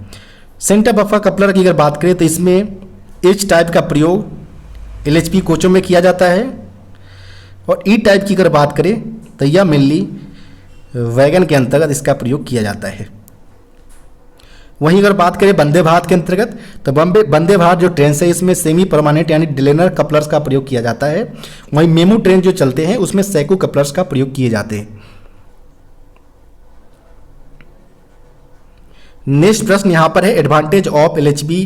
सेंटर बफर कपलर की अगर बात करें तो इसमें H टाइप का प्रयोग LHB कोचों में किया जाता है, और E टाइप की अगर बात करें तो यह मेनली वैगन के अंतर्गत इसका प्रयोग किया जाता है। वहीं अगर बात करें वंदे भारत के अंतर्गत तो वंदे भारत जो ट्रेन है इसमें सेमी परमानेंट यानी डिलेनर कपलर्स का प्रयोग किया जाता है। वहीं मेमू ट्रेन जो चलते हैं उसमें सैको कपलर्स का प्रयोग किए जाते हैं। नेक्स्ट प्रश्न यहाँ पर है, advantage of LHB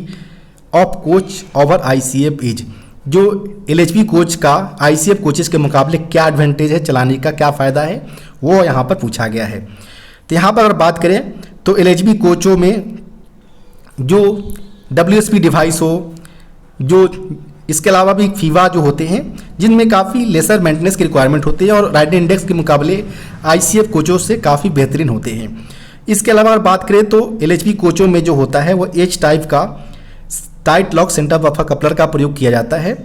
of coach over ICF is. जो LHB कोच का ICF कोचेस के मुकाबले क्या एडवांटेज है, चलाने का क्या फ़ायदा है, वो यहाँ पर पूछा गया है। तो यहाँ पर अगर बात करें तो LHB कोचों में जो WSP डिवाइस हो, जो इसके अलावा भी फीवा जो होते हैं जिनमें काफ़ी लेसर मेंटेनेंस की रिक्वायरमेंट होती है और राइडर इंडेक्स के मुकाबले ICF कोचों से काफ़ी बेहतरीन होते हैं। इसके अलावा अगर बात करें तो LHB कोचों में जो होता है वो H टाइप का tight lock centre buffer coupler का प्रयोग किया जाता है,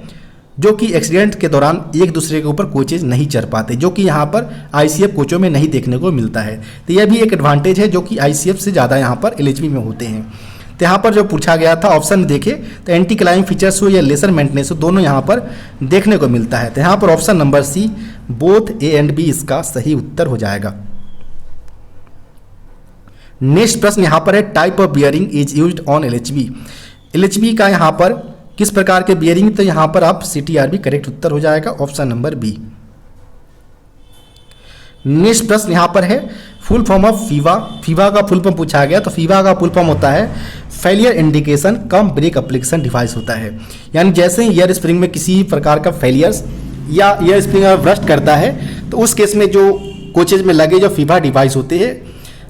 जो कि एक्सीडेंट के दौरान एक दूसरे के ऊपर कोचेज नहीं चढ़ पाते, जो कि यहाँ पर ICF कोचों में नहीं देखने को मिलता है। तो यह भी एक एडवांटेज है जो कि ICF से ज़्यादा यहाँ पर LHB में होते हैं। तो यहाँ पर जो पूछा गया था ऑप्शन देखे तो एंटी क्लाइंग फीचर्स हो या लेसर मेंटेनेंस हो, दोनों यहाँ पर देखने को मिलता है। तो यहाँ पर option number C both A and B इसका सही उत्तर हो जाएगा। नेक्स्ट प्रश्न यहाँ पर है type of bearing is used on LHB. LHB का यहाँ पर किस प्रकार के बियरिंग, तो यहाँ पर आप CTRB करेक्ट उत्तर हो जाएगा, ऑप्शन नंबर बी। नेक्स्ट प्रश्न यहाँ पर है full form of Fever. Fever का फुल फॉर्म पूछा गया, तो फीवा का फुल फॉर्म होता है फेलियर इंडिकेशन कम ब्रेक एप्लीकेशन डिवाइस होता है। यानी जैसे ही एयर स्प्रिंग में किसी प्रकार का फेलियर्स या एयर स्प्रिंग अगर ब्रस्ट करता है तो उस केस में जो कोचेज में लगे जो फीवा डिवाइस होते हैं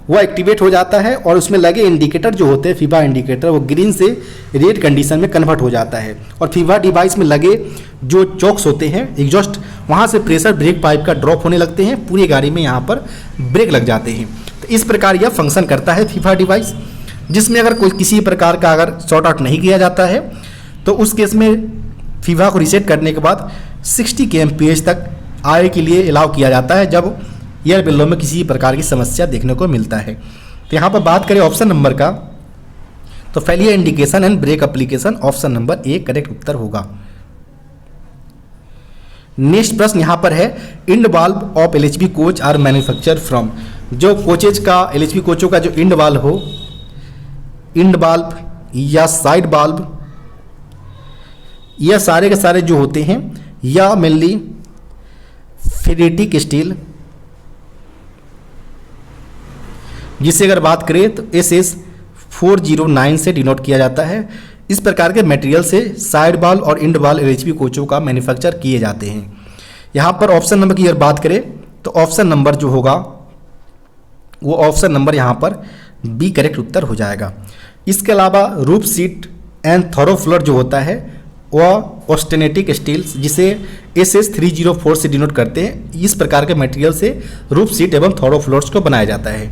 वो एक्टिवेट हो जाता है और उसमें लगे इंडिकेटर जो होते हैं फीवा इंडिकेटर वो ग्रीन से रेड कंडीशन में कन्वर्ट हो जाता है और फीवा डिवाइस में लगे जो चोक्स होते हैं एग्जॉस्ट वहाँ से प्रेशर ब्रेक पाइप का ड्रॉप होने लगते हैं, पूरी गाड़ी में यहाँ पर ब्रेक लग जाते हैं। तो इस प्रकार यह फंक्शन करता है फीवा डिवाइस, जिसमें अगर कोई किसी प्रकार का अगर सॉर्ट आउट नहीं किया जाता है तो उस केस में फीवा को रीसेट करने के बाद 60 kmph तक आए के लिए अलाउ किया जाता है जब एयर बिल्लो में किसी प्रकार की समस्या देखने को मिलता है। तो यहाँ पर बात करें ऑप्शन नंबर का, तो failure indication and brake application option number A correct उत्तर होगा। नेक्स्ट प्रश्न यहाँ पर है end valve of LHB coach are manufacture from. जो कोचेज का एलएचबी कोचों का जो इंड वाल्व हो, इंड वाल्व या साइड वाल्व, यह सारे के सारे जो होते हैं या मेनली फेरेटिक स्टील, जिसे अगर बात करें तो SS409 से डिनोट किया जाता है। इस प्रकार के मटेरियल से साइड वाल्व और इंड वाल्व एलएचबी कोचों का मैन्युफैक्चर किए जाते हैं। यहाँ पर ऑप्शन नंबर की अगर बात करें तो ऑप्शन नंबर जो होगा वो ऑप्शन नंबर यहाँ पर बी करेक्ट उत्तर हो जाएगा। इसके अलावा रूफ सीट एंड थोरोफ्लोर जो होता है वह ऑस्टेनेटिक स्टील्स जिसे SS304 से डिनोट करते हैं, इस प्रकार के मटेरियल से रूफ सीट एवं थोरोफ्लोर्स को बनाया जाता है।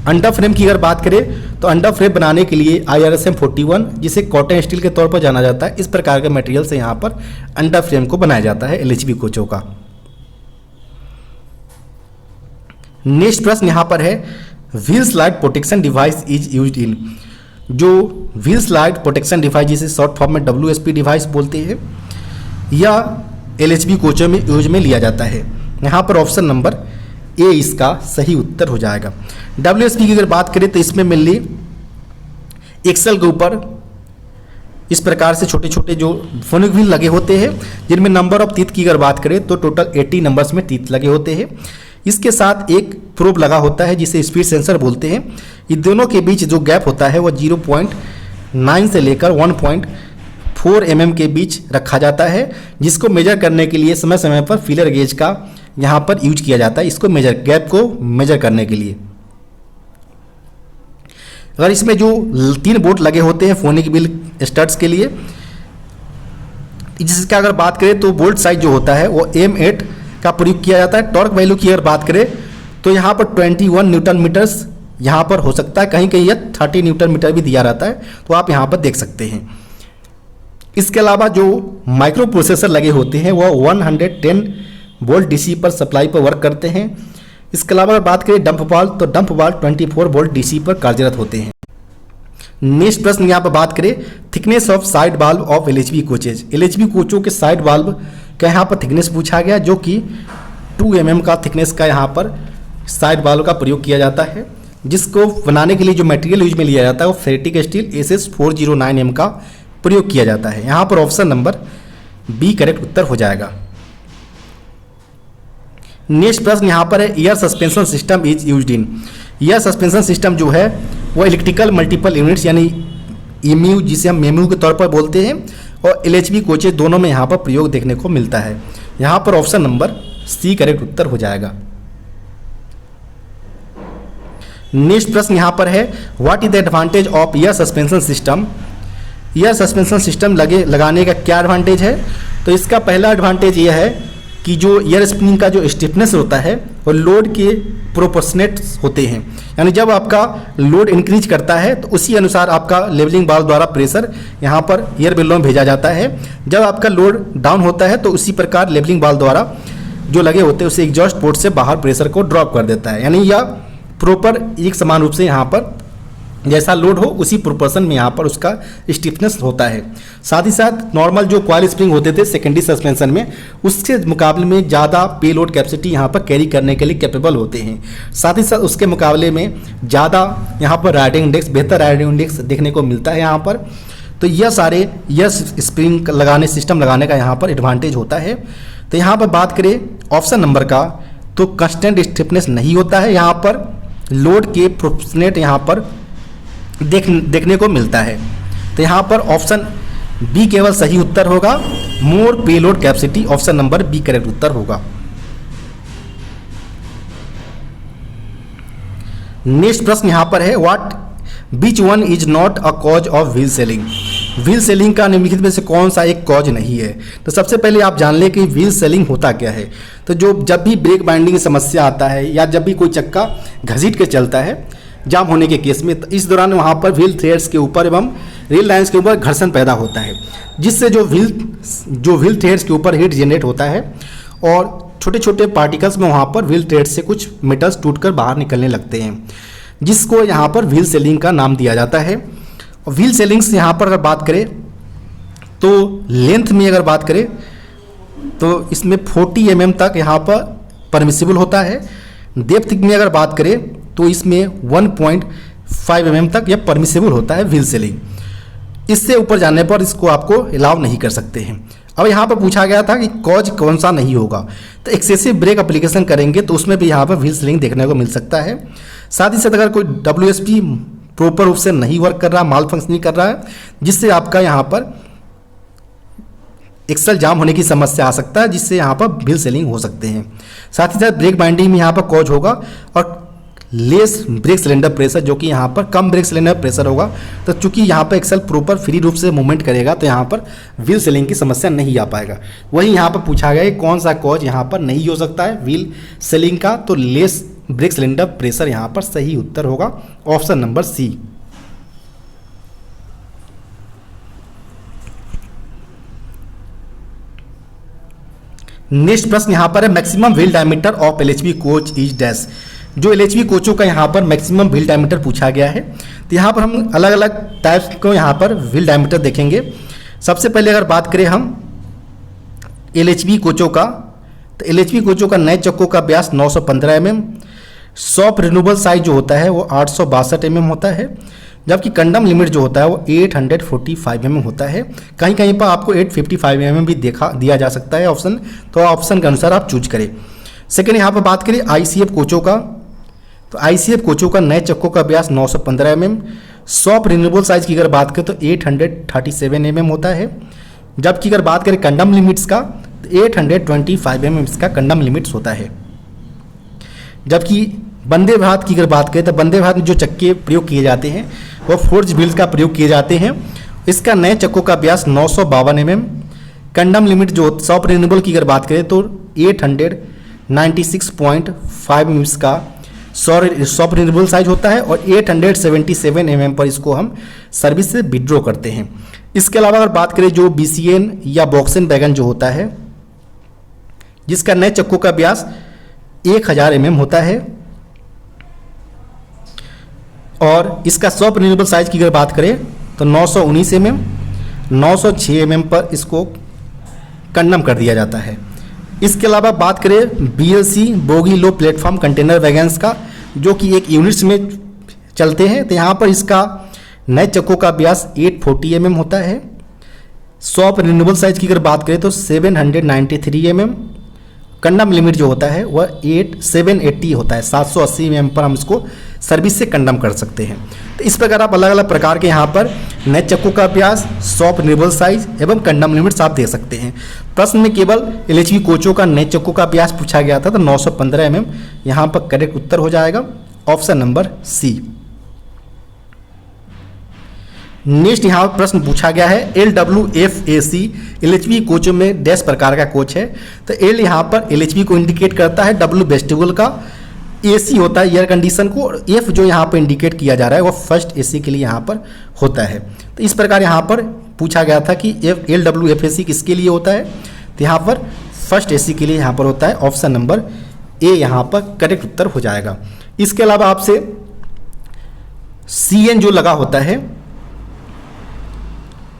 अंडर फ्रेम की अगर बात करें तो अंडर फ्रेम बनाने के लिए IRSM 41 जिसे कॉटन स्टील के तौर पर जाना जाता है, इस प्रकार के मटेरियल से यहाँ पर अंडर फ्रेम को बनाया जाता है एलएचबी कोचों का। नेक्स्ट प्रश्न यहाँ पर है wheel slide protection device is used इन। जो व्हील स्लाइड प्रोटेक्शन डिवाइस जिसे शॉर्ट फॉर्म में WSP डिवाइस बोलते हैं या एलएचबी कोचों में यूज में लिया जाता है। यहाँ पर ऑप्शन नंबर ए इसका सही उत्तर हो जाएगा। WSP की अगर बात करें तो इसमें मेनली एक्सल के ऊपर इस प्रकार से छोटे छोटे जो फोनिक व्हील लगे होते हैं जिनमें नंबर ऑफ टीथ की अगर बात करें तो टोटल 80 नंबर्स में टीथ लगे होते हैं। इसके साथ एक प्रोब लगा होता है जिसे स्पीड सेंसर बोलते हैं। इन दोनों के बीच जो गैप होता है वो 0.9 से लेकर 1.4 mm के बीच रखा जाता है, जिसको मेजर करने के लिए समय समय पर फीलर गेज का यहाँ पर यूज किया जाता है, इसको मेजर गैप को मेजर करने के लिए। अगर इसमें जो 3 बोल्ट लगे होते हैं फोनिक व्हील स्टड्स के लिए, जिसका अगर बात करें तो बोल्ट साइज जो होता है वो M8 का प्रयोग किया जाता है। टॉर्क वैल्यू की अगर बात करें तो यहाँ पर 21 न्यूटन मीटर्स यहाँ पर हो सकता है, कहीं कहीं यह 30 न्यूटन मीटर भी दिया रहता है, तो आप यहाँ पर देख सकते हैं। इसके अलावा जो माइक्रो प्रोसेसर लगे होते हैं वह 110 वोल्ट DC पर सप्लाई पर वर्क करते हैं। इसके अलावा अगर बात करें डंप वाल्व तो डंप वाल्व 24 वोल्ट DC पर कार्यरत होते हैं। नेक्स्ट प्रश्न यहाँ पर बात करें thickness of side valve of LHB coaches. LHB कोचों के साइड वाल्व का यहाँ पर थिकनेस पूछा गया, जो कि 2 mm का थिकनेस का यहाँ पर साइड वाल्व का प्रयोग किया जाता है, जिसको बनाने के लिए जो मटेरियल यूज में लिया जाता है वो फेरेटिक स्टील SS409M का प्रयोग किया जाता है। यहाँ पर ऑप्शन नंबर बी करेक्ट उत्तर हो जाएगा। नेक्स्ट प्रश्न यहाँ पर है air suspension system is used in. Air suspension system जो है वो इलेक्ट्रिकल मल्टीपल यूनिट्स यानी EMU जिसे हम MEMU के तौर पर बोलते हैं और एलएचबी कोचेज दोनों में यहाँ पर प्रयोग देखने को मिलता है। यहाँ पर ऑप्शन नंबर सी करेक्ट उत्तर हो जाएगा। नेक्स्ट प्रश्न यहाँ पर है what is the advantage of air suspension system. Air suspension system लगाने का क्या एडवांटेज है, तो इसका पहला एडवांटेज यह है कि जो एयर स्प्रिंग का जो स्टिफनेस होता है वो लोड के प्रोपोर्शनेट होते हैं, यानी जब आपका लोड इंक्रीज करता है तो उसी अनुसार आपका लेवलिंग वाल्व द्वारा प्रेशर यहाँ पर एयर बेलों में भेजा जाता है। जब आपका लोड डाउन होता है तो उसी प्रकार लेवलिंग वाल्व द्वारा जो लगे होते हैं उसे एग्जॉस्ट पोर्ट से बाहर प्रेशर को ड्रॉप कर देता है, यानी यह प्रॉपर एक समान रूप से यहाँ पर जैसा लोड हो उसी प्रोपोर्शन में यहाँ पर उसका स्टिफनेस होता है। साथ ही साथ नॉर्मल जो कॉइल स्प्रिंग होते थे सेकेंडरी सस्पेंशन में, उसके मुकाबले में ज़्यादा पे लोड कैपेसिटी यहाँ पर कैरी करने के लिए कैपेबल होते हैं। साथ ही साथ उसके मुकाबले में ज़्यादा यहाँ पर राइडिंग इंडेक्स, बेहतर राइडिंग इंडेक्स देखने को मिलता है यहाँ पर। तो यह सारे यह स्प्रिंग लगाने, सिस्टम लगाने का यहाँ पर एडवांटेज होता है। तो यहाँ पर बात करें ऑप्शन नंबर का, तो कंस्टेंट स्टिफनेस नहीं होता है यहाँ पर, लोड के प्रोपोर्शनेट यहाँ पर देखने को मिलता है। तो यहाँ पर ऑप्शन बी केवल सही उत्तर होगा, more payload capacity, option number B correct उत्तर होगा। नेक्स्ट प्रश्न यहाँ पर है, what which one is not a cause of wheel shelling. Wheel shelling का निम्नलिखित में से कौन सा एक कॉज नहीं है। तो सबसे पहले आप जान लें कि व्हील सेलिंग होता क्या है। तो जब भी ब्रेक बाइंडिंग की समस्या आता है या जब भी कोई चक्का घसीट के चलता है जाम होने के केस में, तो इस दौरान वहाँ पर व्हील थ्रेड्स के ऊपर एवं रेल लाइन्स के ऊपर घर्षण पैदा होता है, जिससे जो व्हील थ्रेड्स के ऊपर हीट जनरेट होता है और छोटे छोटे पार्टिकल्स में वहाँ पर व्हील थ्रेड्स से कुछ मेटल्स टूटकर बाहर निकलने लगते हैं, जिसको यहाँ पर व्हील सेलिंग का नाम दिया जाता है। और व्हील सेलिंग्स यहाँ पर अगर बात करें तो लेंथ में अगर बात करें तो इसमें 40 mm तक यहाँ पर परमिसिबल होता है। डेप्थ में अगर बात करें तो इसमें 1.5 mm तक यह परमिसिबल होता है व्हील सेलिंग। इससे ऊपर जाने पर इसको आपको अलाउ नहीं कर सकते हैं। अब यहाँ पर पूछा गया था कि कॉज कौन सा नहीं होगा, तो एक्सेसिव ब्रेक एप्लीकेशन करेंगे तो उसमें भी यहाँ पर व्हील सेलिंग देखने को मिल सकता है। साथ ही साथ अगर कोई WSP प्रॉपर रूप से नहीं वर्क कर रहा, माल फंक्शनिंग कर रहा है, जिससे आपका यहाँ पर एक्सल जाम होने की समस्या आ सकता है, जिससे यहाँ पर व्हील सेलिंग हो सकते हैं। साथ ही साथ ब्रेक बाइंडिंग में यहाँ पर कॉज होगा और लेस ब्रेक सिलेंडर प्रेशर, जो कि यहाँ पर कम ब्रेक सिलेंडर प्रेशर होगा। तो चूंकि यहाँ पर एक्सल प्रॉपर फ्री रूप से मूवमेंट करेगा तो यहाँ पर व्हील सेलिंग की समस्या नहीं आ पाएगा। वही यहाँ पर पूछा गया है कौन सा कॉज यहाँ पर नहीं हो सकता है व्हील सेलिंग का, तो लेस ब्रेक सिलेंडर प्रेशर यहाँ पर सही उत्तर होगा, ऑप्शन नंबर सी। नेक्स्ट प्रश्न यहाँ पर है, maximum wheel diameter of LHB coach is dash. जो LHB कोचों का यहाँ पर मैक्सिमम व्हील डायमीटर पूछा गया है। तो यहाँ पर हम अलग अलग टाइप्स को यहाँ पर व्हील डायमीटर देखेंगे। सबसे पहले अगर बात करें हम LHB कोचों का, तो LHB कोचों का नए चक्कों का व्यास 915 mm, सॉफ्ट रिन्यूएबल साइज जो होता है वो 862 mm होता है, जबकि कंडम लिमिट जो होता है वो 845 mm होता है। कहीं कहीं पर आपको 855 mm भी दिया जा सकता है ऑप्शन, तो ऑप्शन के अनुसार आप चूज करें। सेकेंड यहाँ पर बात करें ICF कोचों का, तो ICF कोचों का नए चक्कों का व्यास 915 mm, सॉफ्ट रिन्यूएबल साइज की अगर बात करें तो 837 mm होता है, जबकि अगर बात करें कंडम लिमिट्स का तो 825 mm इसका कंडम लिमिट्स होता है। जबकि वंदे भारत की अगर बात करें तो वंदे भारत में जो चक्के प्रयोग किए जाते हैं वो फोर्ज व्हील्स का प्रयोग किए जाते हैं। इसका नए चक्कों का व्यास 952 mm, कंडम लिमिट जो सॉफ्ट रिन्यूएबल की अगर बात करें तो 896.5 mm इसका सॉफ्ट रिन्यूएबल साइज होता है और 877 mm पर इसको हम सर्विस से विड्रॉ करते हैं। इसके अलावा अगर बात करें जो BCN या बॉक्सन वैगन जो होता है, जिसका नए चक्कों का व्यास 1000 mm होता है और इसका सॉफ्ट रिन्यूएबल साइज की अगर बात करें तो 919 mm, 906 mm पर इसको कंडम कर दिया जाता है। इसके अलावा बात करें BLC बोगी लो प्लेटफॉर्म कंटेनर वैगन्स का, जो कि एक यूनिट्स में चलते हैं, तो यहाँ पर इसका नए चक्कों का व्यास 840 mm होता है। सॉफ्ट रिन्यूएबल साइज की अगर बात करें तो 793 mm, कंडम लिमिट जो होता है वह 780 होता है, 780 mm पर हम इसको सर्विस से कंडम कर सकते हैं। तो इस प्रकार आप अलग अलग प्रकार के यहाँ पर नए चक्कों का व्यास, सॉफ्ट रिन्यूएबल साइज एवं कंडम लिमिट्स आप दे सकते हैं। प्रश्न में केवल LHB कोचों का नए चक्कों का व्यास पूछा गया था, तो 915 mm यहाँ पर करेक्ट उत्तर हो जाएगा, ऑप्शन नंबर सी। नेक्स्ट यहाँ प्रश्न पूछा गया है, LWFAC LHB कोचों में डैश प्रकार का कोच है। तो L यहाँ पर LHB को इंडिकेट करता है, W वेस्टिबुल का, AC होता है एयर कंडीशन को, और F जो यहाँ पर इंडिकेट किया जा रहा है वो फर्स्ट AC के लिए यहाँ पर होता है। तो इस प्रकार यहाँ पर पूछा गया था कि LWFAC किसके लिए होता है, तो यहाँ पर फर्स्ट AC के लिए यहाँ पर होता है, ऑप्शन नंबर ए यहाँ पर करेक्ट उत्तर हो जाएगा। इसके अलावा आपसे CN जो लगा होता है,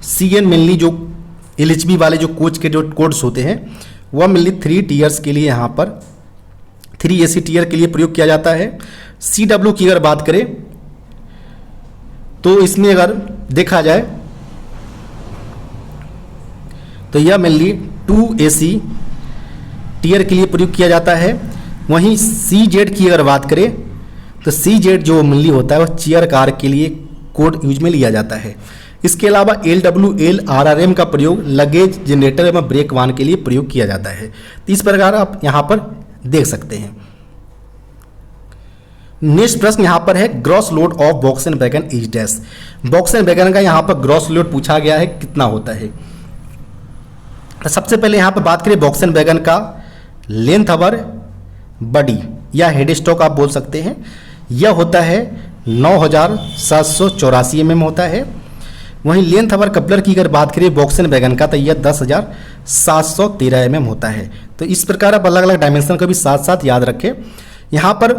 CN मेनली जो LHB वाले जो कोच के जो कोड्स होते हैं वह मेनली 3 टीयर्स के लिए यहाँ पर 3 AC टीयर के लिए प्रयोग किया जाता है। CW की अगर बात करें तो इसमें अगर देखा जाए तो यह मेनली 2 AC टीयर के लिए प्रयोग किया जाता है। वहीं CZ की अगर बात करें तो CZ जो मेनली होता है वह चेयर कार के लिए कोड यूज में लिया जाता है। इसके अलावा LWL RRM का प्रयोग लगेज जनरेटर एवं ब्रेक वाहन के लिए प्रयोग किया जाता है। तो इस प्रकार आप यहाँ पर देख सकते हैं। नेक्स्ट प्रश्न यहाँ पर है gross load of Volkswagen is dash. Volkswagen का यहाँ पर ग्रॉस लोड पूछा गया है कितना होता है। तो सबसे पहले यहाँ पर बात करें वॉक्सवैगन का लेंथ अवर बॉडी या हेड स्टॉक आप बोल सकते हैं, यह होता है 9784 mm होता है। वहीं लेंथ अवर कपलर की अगर बात करें वॉक्सवैगन का तो यह 10,713 mm होता है। तो इस प्रकार आप अलग अलग डायमेंशन को भी साथ साथ याद रखें। यहाँ पर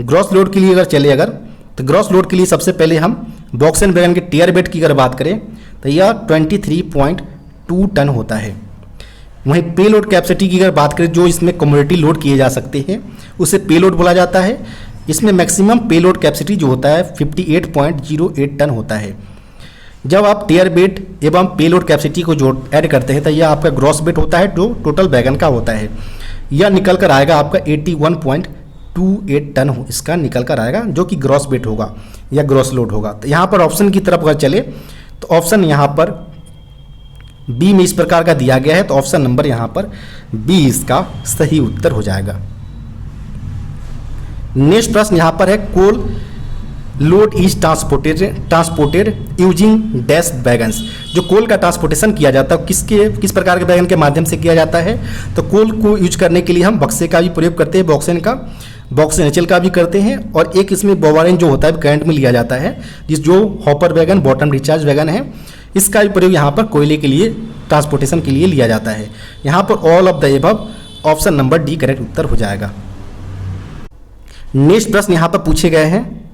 ग्रॉस लोड के लिए अगर चले तो ग्रॉस लोड के लिए सबसे पहले हम वॉक्सवैगन के टियर बेड की अगर बात करें तो यह 23.2 टन होता है। वहीं पे लोड कैपेसिटी की अगर बात करें जो इसमें कमोडिटी लोड किए जा सकते हैं उसे पे लोड बोला जाता है। इसमें मैक्सिमम पे लोड कैपेसिटी जो होता है 58.08 टन होता है। जब आप टियर बेड एवं पे लोड कैपेसिटी को जोड़ ऐड करते हैं तो यह आपका ग्रॉस बेड होता है जो टोटल वैगन का होता है। यह निकल कर आएगा आपका 81.28 टन इसका निकल कर आएगा जो कि ग्रॉस बेड होगा या ग्रॉस लोड होगा। तो यहाँ पर ऑप्शन की तरफ अगर चले तो ऑप्शन यहाँ पर बी में इस प्रकार का दिया गया है। तो ऑप्शन नंबर यहाँ पर बी इसका सही उत्तर हो जाएगा। नेक्स्ट प्रश्न यहाँ पर है coal load is transported using dash wagons. जो कोल का ट्रांसपोर्टेशन किया जाता है किस प्रकार के वैगन के माध्यम से किया जाता है। तो कोल को यूज करने के लिए हम बक्से का भी प्रयोग करते हैं, बॉक्सेन का, बॉक्स एचएल का भी करते हैं, और एक इसमें बोवारेन जो होता है करंट में लिया जाता है जो hopper wagon bottom recharge wagon है, इसका भी प्रयोग यहाँ पर कोयले के लिए ट्रांसपोर्टेशन के लिए लिया जाता है। यहाँ पर all of the above option number D correct उत्तर हो जाएगा। नेक्स्ट प्रश्न यहाँ पर पूछे गए हैं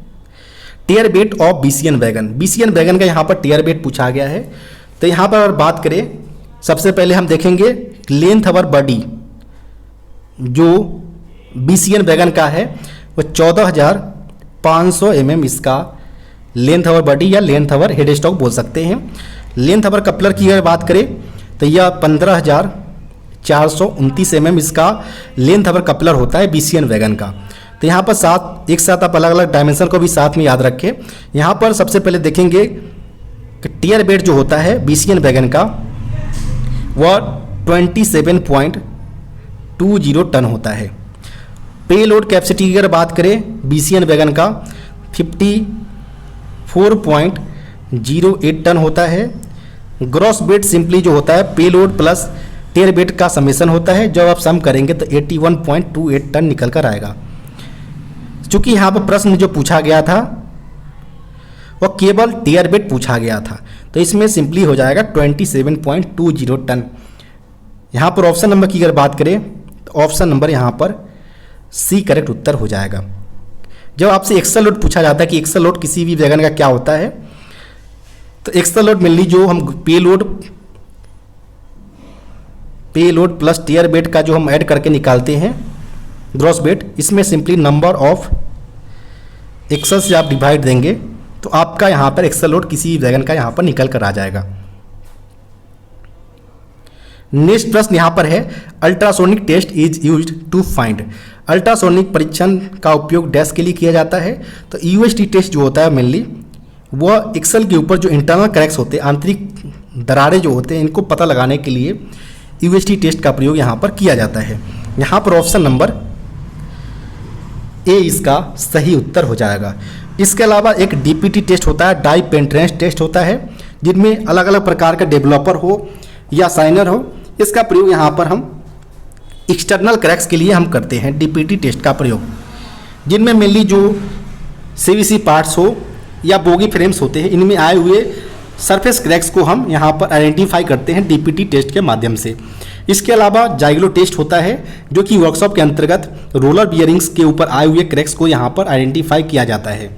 tier bed of BCN wagon. BCN wagon का यहाँ पर टियर बेड पूछा गया है। तो यहाँ पर अगर बात करें सबसे पहले हम देखेंगे लेंथ अवर बॉडी जो BCN वैगन का है वो 14,500 mm इसका लेंथ अवर बॉडी या लेंथ अवर हेड स्टॉक बोल सकते हैं। लेंथ अवर कपलर की अगर बात करें तो यह 15,429 mm इसका लेंथ अवर कपलर होता है BCN वैगन का। तो यहाँ पर एक साथ आप अलग अलग डायमेंशन को भी साथ में याद रखें। यहाँ पर सबसे पहले देखेंगे कि टियर बेड जो होता है BCN वैगन का वह 27.20 टन होता है। पे लोड कैपेसिटी की अगर बात करें BCN वैगन का 54.08 टन होता है। ग्रॉस बेड सिंपली जो होता है पे लोड प्लस टियर बेड का समेसन होता है, जब आप सम करेंगे तो 81.28 टन निकल कर आएगा। चूंकि यहाँ पर प्रश्न जो पूछा गया था वह केवल टियर बेड पूछा गया था तो इसमें सिंपली हो जाएगा 27.20 टन। यहाँ पर ऑप्शन नंबर की अगर बात करें तो ऑप्शन नंबर यहाँ पर सी करेक्ट उत्तर हो जाएगा। जब आपसे एक्सल लोड पूछा जाता है कि एक्सल लोड किसी भी वैगन का क्या होता है तो एक्सल लोड मेनली जो हम पे लोड प्लस टियर बेड का जो हम ऐड करके निकालते हैं ग्रॉस बेड, इसमें सिंपली नंबर ऑफ एक्सल से आप डिवाइड देंगे तो आपका यहाँ पर एक्सल लोड किसी वैगन का यहाँ पर निकल कर आ जाएगा। नेक्स्ट प्रश्न यहाँ पर है ultrasonic test is used to find. Ultrasonic परीक्षण का उपयोग डैश के लिए किया जाता है। तो UST टेस्ट जो होता है मेनली वह एक्सल के ऊपर जो इंटरनल क्रैक्स होते हैं, आंतरिक दरारें जो होते हैं, इनको पता लगाने के लिए UST टेस्ट का प्रयोग यहाँ पर किया जाता है। यहाँ पर ऑप्शन नंबर ए इसका सही उत्तर हो जाएगा। इसके अलावा एक DPT टेस्ट होता है, डाई पेंट्रेंस टेस्ट होता है, जिनमें अलग अलग प्रकार का डेवलपर हो या साइनर हो, इसका प्रयोग यहाँ पर हम एक्सटर्नल क्रैक्स के लिए हम करते हैं DPT टेस्ट का प्रयोग, जिनमें मेनली जो CVC पार्ट्स हो या बोगी फ्रेम्स होते हैं, इनमें आए हुए सरफेस क्रैक्स को हम यहाँ पर आइडेंटिफाई करते हैं DPT टेस्ट के माध्यम से। इसके अलावा जाइग्लो टेस्ट होता है जो कि वर्कशॉप के अंतर्गत रोलर बियरिंग्स के ऊपर आए हुए क्रैक्स को यहाँ पर आइडेंटिफाई किया जाता है।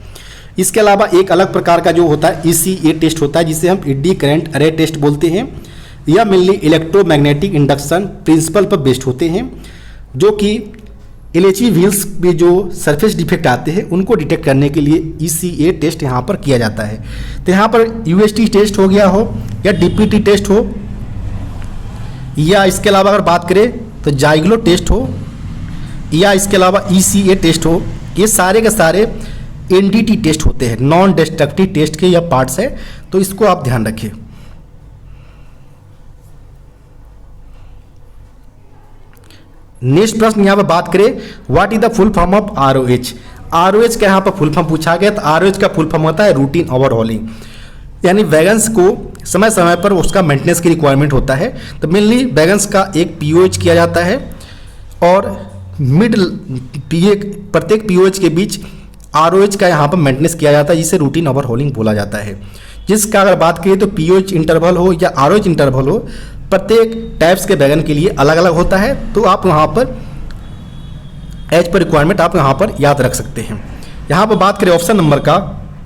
इसके अलावा एक अलग प्रकार का जो होता है ECA टेस्ट होता है, जिसे हम एडी करंट अरे टेस्ट बोलते हैं। यह मेनली इलेक्ट्रोमैग्नेटिक इंडक्शन प्रिंसिपल पर बेस्ड होते हैं, जो कि LHV व्हील्स में जो सरफेस डिफेक्ट आते हैं उनको डिटेक्ट करने के लिए ECA टेस्ट यहाँ पर किया जाता है। तो यहाँ पर UST टेस्ट हो गया हो या DPT टेस्ट हो, या इसके अलावा अगर बात करें तो जाइग्लो टेस्ट हो, या इसके अलावा ECA टेस्ट हो, ये सारे के सारे NDT टेस्ट होते हैं, नॉन डिस्ट्रक्टिव टेस्ट के यह पार्ट्स है, तो इसको आप ध्यान रखिए। नेक्स्ट प्रश्न यहाँ पर बात करें, what is the full form of ROH। ROH का यहाँ पर फुल फॉर्म पूछा गया, तो ROH का फुल फॉर्म होता है रूटीन ओवरहॉलिंग, यानी वैगन्स को समय समय पर उसका मेंटेनेंस की रिक्वायरमेंट होता है। तो मेनली वैगन्स का एक POH किया जाता है और प्रत्येक POH के बीच ROH का यहाँ पर मेंटेनेंस किया जाता है, जिसे रूटीन ओवरहॉलिंग बोला जाता है। जिसका अगर बात करें तो POH इंटरवल हो या ROH इंटरवल हो, प्रत्येक टाइप्स के वैगन के लिए अलग अलग होता है, तो आप वहाँ पर एज पर रिक्वायरमेंट आप यहाँ पर याद रख सकते हैं। यहाँ पर बात करें ऑप्शन नंबर का,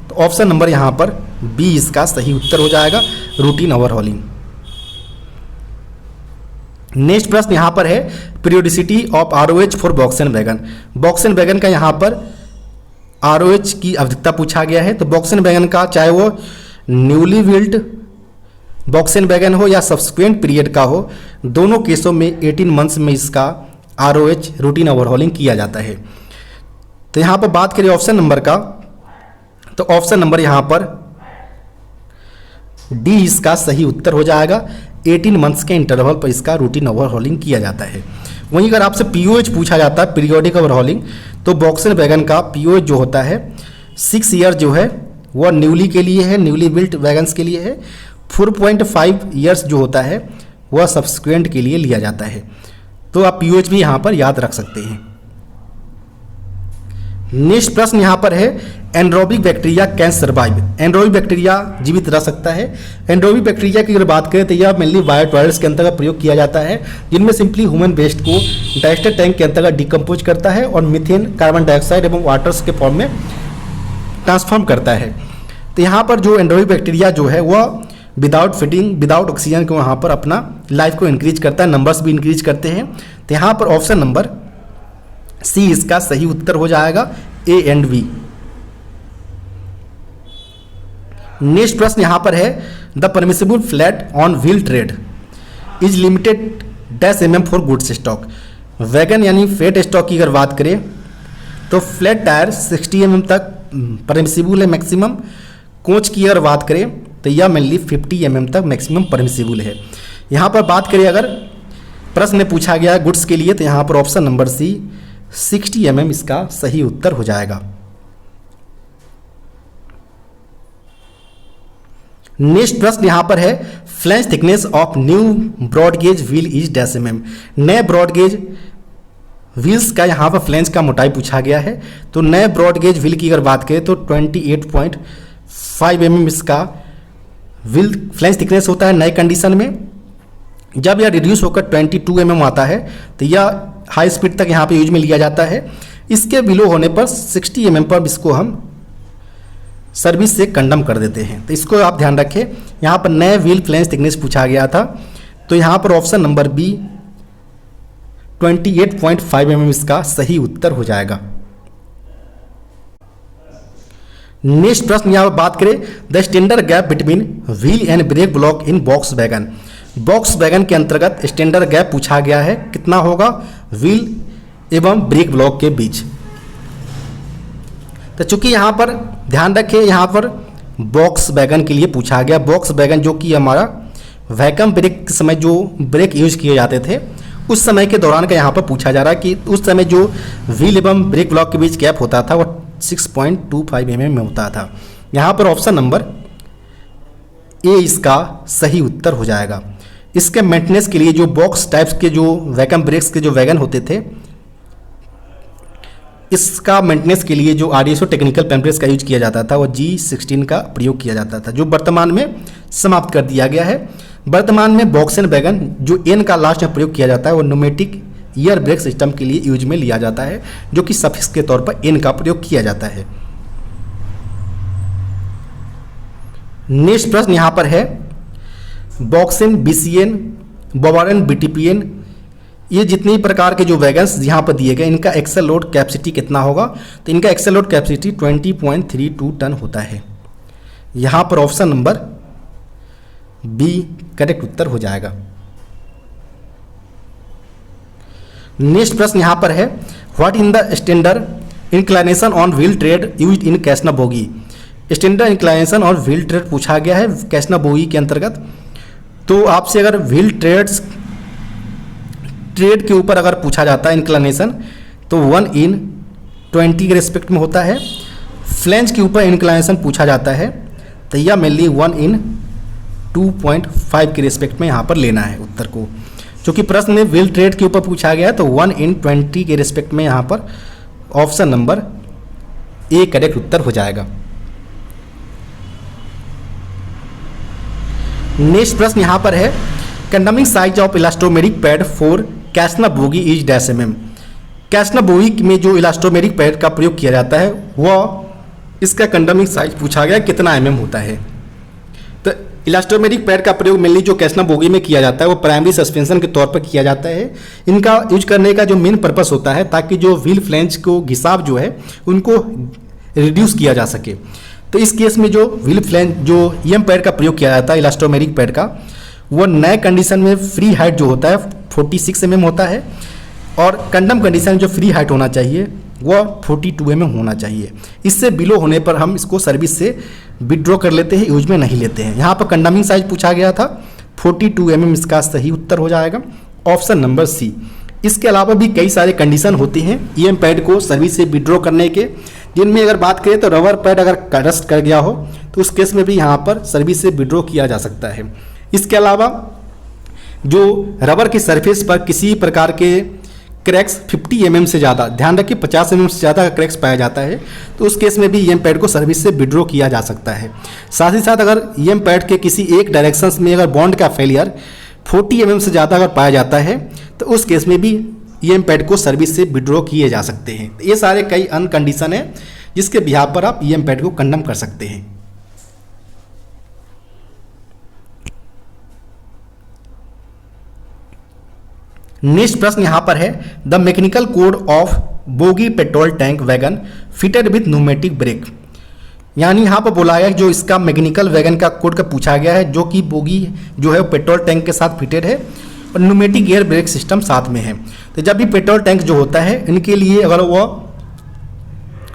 तो ऑप्शन नंबर यहाँ पर B इसका सही उत्तर हो जाएगा, रूटीन ओवरहॉलिंग। नेक्स्ट प्रश्न यहाँ पर है, periodicity of ROH for box and wagon. Box and wagon का यहाँ पर ROH की आवधिकता पूछा गया है। तो बॉक्स एंड वैगन का चाहे वो newly build box and wagon हो या सब्सिक्वेंट पीरियड का हो, दोनों केसों में 18 मंथ्स में इसका ROH रूटीन ओवरहॉलिंग किया जाता है। तो यहाँ पर बात करें ऑप्शन नंबर का, तो ऑप्शन नंबर यहाँ पर D इसका सही उत्तर हो जाएगा, 18 मंथ्स के इंटरवल पर इसका रूटीन ओवरहॉलिंग किया जाता है। वहीं अगर आपसे POH पूछा जाता है, पीरियोडिक ओवरहॉलिंग, तो बॉक्स एंड वैगन का POH जो होता है 6 ईयर जो है वह न्यूली के लिए है, न्यूली बिल्ट वैगन्स के लिए है। 4.5 ईयर्स जो होता है वह सब्सिक्वेंट के लिए लिया जाता है। तो आप POH भी यहाँ पर याद रख सकते हैं। नेक्स्ट प्रश्न यहाँ पर है, एंड्रोबिक बैक्टीरिया कैन सर्वाइव। एंड्रोबिक बैक्टीरिया जीवित रह सकता है। एंड्रोबिक बैक्टीरिया की अगर बात करें तो यह मेनली बायोटॉयलेट्स के अंतर्गत प्रयोग किया जाता है, जिनमें सिंपली ह्यूमन वेस्ट को डाइजेस्टर टैंक के अंतर्गत डिकम्पोज करता है और मीथेन, कार्बन डाइऑक्साइड एवं वाटर्स के फॉर्म में ट्रांसफॉर्म करता है। तो यहाँ पर जो एंड्रोबिक बैक्टीरिया जो है वह विदाउट फीडिंग, विदाउट ऑक्सीजन को वहाँ पर अपना लाइफ को इंक्रीज करता है, नंबर्स भी इंक्रीज करते हैं। तो यहाँ पर ऑप्शन नंबर C इसका सही उत्तर हो जाएगा, A एंड B। नेक्स्ट प्रश्न यहाँ पर है, the permissible flat on wheel trade is limited dash mm for goods stock. Wagon यानी फ्रेट स्टॉक की अगर बात करें तो फ्लैट टायर 60 mm तक परमिसिबल है मैक्सिमम। कोच की अगर बात करें तो यह मेनली 50 mm तक मैक्सिमम परमिसिबल है। यहाँ पर बात करें अगर प्रश्न में पूछा गया है गुड्स के लिए, तो यहाँ पर ऑप्शन नंबर C 60 mm इसका सही उत्तर हो जाएगा। नेक्स्ट प्रश्न यहाँ पर है, flange thickness of new broad gauge wheel is dash mm। नए ब्रॉड गेज व्हील्स का यहाँ पर फ्लैंज का मोटाई पूछा गया है। तो नए ब्रॉड गेज व्हील की अगर बात करें तो 28.5 mm इसका व्हील फ्लैंज थिकनेस होता है नए कंडीशन में। जब यह रिड्यूस होकर 22 mm आता है तो यह हाई स्पीड तक यहाँ पे यूज में लिया जाता है। इसके बिलो होने पर 60 mm पर इसको हम सर्विस से कंडम कर देते हैं। तो इसको आप ध्यान रखें, यहाँ पर नए व्हील फ्लैंज थिकनेस पूछा गया था। तो यहाँ पर ऑप्शन नंबर B 28.5 mm इसका सही उत्तर हो जाएगा। नेक्स्ट प्रश्न यहाँ पर बात करें, the standard gap between wheel and brake block in box wagon. Box wagon के अंतर्गत स्टैंडर्ड गैप पूछा गया है, कितना होगा व्हील एवं ब्रेक ब्लॉक के बीच। तो चूंकि यहाँ पर ध्यान रखें, यहाँ पर बॉक्स वैगन के लिए पूछा गया। बॉक्स वैगन जो कि हमारा वैकम ब्रेक के समय जो ब्रेक यूज किए जाते थे उस समय के दौरान का यहाँ पर पूछा जा रहा है कि उस समय जो व्हील एवं ब्रेक ब्लॉक के बीच गैप होता था वह 6.25 mm में होता था। यहाँ पर ऑप्शन नंबर A इसका सही उत्तर हो जाएगा। इसके मेंटेनेंस के लिए जो बॉक्स टाइप्स के जो वैकम ब्रेक्स के जो वैगन होते थे, इसका मेंटेनेंस के लिए जो RDSO टेक्निकल पैम्पलेट्स का यूज किया जाता था वह G16 का प्रयोग किया जाता था, जो वर्तमान में समाप्त कर दिया गया है। वर्तमान में बॉक्स एंड वैगन जो N का लास्ट में प्रयोग किया जाता है वो न्यूमेटिक ईयर ब्रेक सिस्टम के लिए यूज में लिया जाता है, जो कि सफिक्स के तौर पर N का प्रयोग किया जाता है। नेक्स्ट प्रश्न यहाँ पर है बॉक्सेन, बीसीएन, बोवारन, बीटीपीएन, ये जितने प्रकार के जो वैगन्स यहाँ पर दिए गए इनका एक्सेल लोड कैपेसिटी कितना होगा? तो इनका एक्सेल लोड कैपेसिटी 20.32 टन होता है। यहाँ पर ऑप्शन नंबर बी करेक्ट उत्तर हो जाएगा। नेक्स्ट प्रश्न यहाँ पर है what in the standard inclination on wheel tread used in Casnub bogie. Standard inclination और व्हील ट्रेड पूछा गया है कैसना बोगी के अंतर्गत। तो आपसे अगर व्हील ट्रेड के ऊपर अगर पूछा जाता है इंक्लाइनेशन तो 1/20 के रिस्पेक्ट में होता है। फ्लेंज के ऊपर इंक्लाइनेशन पूछा जाता है तो यह मेनली 1/2.5 के रिस्पेक्ट में यहाँ पर लेना है उत्तर को। क्योंकि प्रश्न में व्हील ट्रेड के ऊपर पूछा गया है तो 1/20 के रिस्पेक्ट में यहाँ पर ऑप्शन नंबर ए करेक्ट उत्तर हो जाएगा। नेक्स्ट प्रश्न यहाँ पर है condemning size of elastomeric pad for Casnub bogie is dash mm। Casnub bogie में जो इलास्टोमेरिक पैड का प्रयोग किया जाता है वह इसका कंडमिंग साइज पूछा गया कितना mm होता है। तो इलास्टोमेरिक पैड का प्रयोग मेनली जो कैसना बोगी में किया जाता है वो प्राइमरी सस्पेंशन के तौर पर किया जाता है। इनका यूज करने का जो मेन पर्पस होता है ताकि जो व्हील फ्लेंज को घिसाव जो है उनको रिड्यूस किया जा सके। तो इस केस में जो व्हील फ्लेंज जो ईएम पैड का प्रयोग किया जाता है इलास्टोमेरिक पैड का वो नए कंडीशन में फ्री हाइट जो होता है 46 mm होता है और कंडम कंडीशन जो फ्री हाइट होना चाहिए वह 42 mm होना चाहिए। इससे बिलो होने पर हम इसको सर्विस से विड्रॉ कर लेते हैं, यूज में नहीं लेते हैं। यहाँ पर कंडमिंग साइज पूछा गया था 42 mm इसका सही उत्तर हो जाएगा ऑप्शन नंबर सी। इसके अलावा भी कई सारे कंडीशन होते हैं ईएम पैड को सर्विस से विड्रॉ करने के, जिनमें अगर बात करें तो रबर पैड अगर रस्ट कर गया हो तो उस केस में भी यहाँ पर सर्विस से विड्रॉ किया जा सकता है। इसके अलावा जो रबर की सरफेस पर किसी प्रकार के क्रैक्स 50 mm से ज़्यादा, ध्यान रखिए 50 mm से ज़्यादा का क्रैक्स पाया जाता है तो उस केस में भी ईएम पैड को सर्विस से विड्रॉ किया जा सकता है। साथ ही साथ अगर ईएम पैड के किसी एक डायरेक्शन में अगर बॉन्ड का फेलियर 40 mm से ज़्यादा अगर पाया जाता है तो उस केस में भी ईएम पैड को सर्विस से विड्रॉ किए जा सकते हैं। ये सारे कई अन्य कंडीशन है जिसके बिहाफ पर आप ईएम पैड को कंडम कर सकते हैं। नेक्स्ट प्रश्न यहाँ पर है the mechanical code of bogie petrol tank wagon fitted with pneumatic brake. यानी यहाँ पर बोला गया जो इसका मैकेनिकल वैगन का कोड का पूछा गया है जो कि बोगी जो है वो पेट्रोल टैंक के साथ फिटेड है और न्यूमेटिक एयर ब्रेक सिस्टम साथ में है। तो जब भी पेट्रोल टैंक जो होता है इनके लिए अगर वो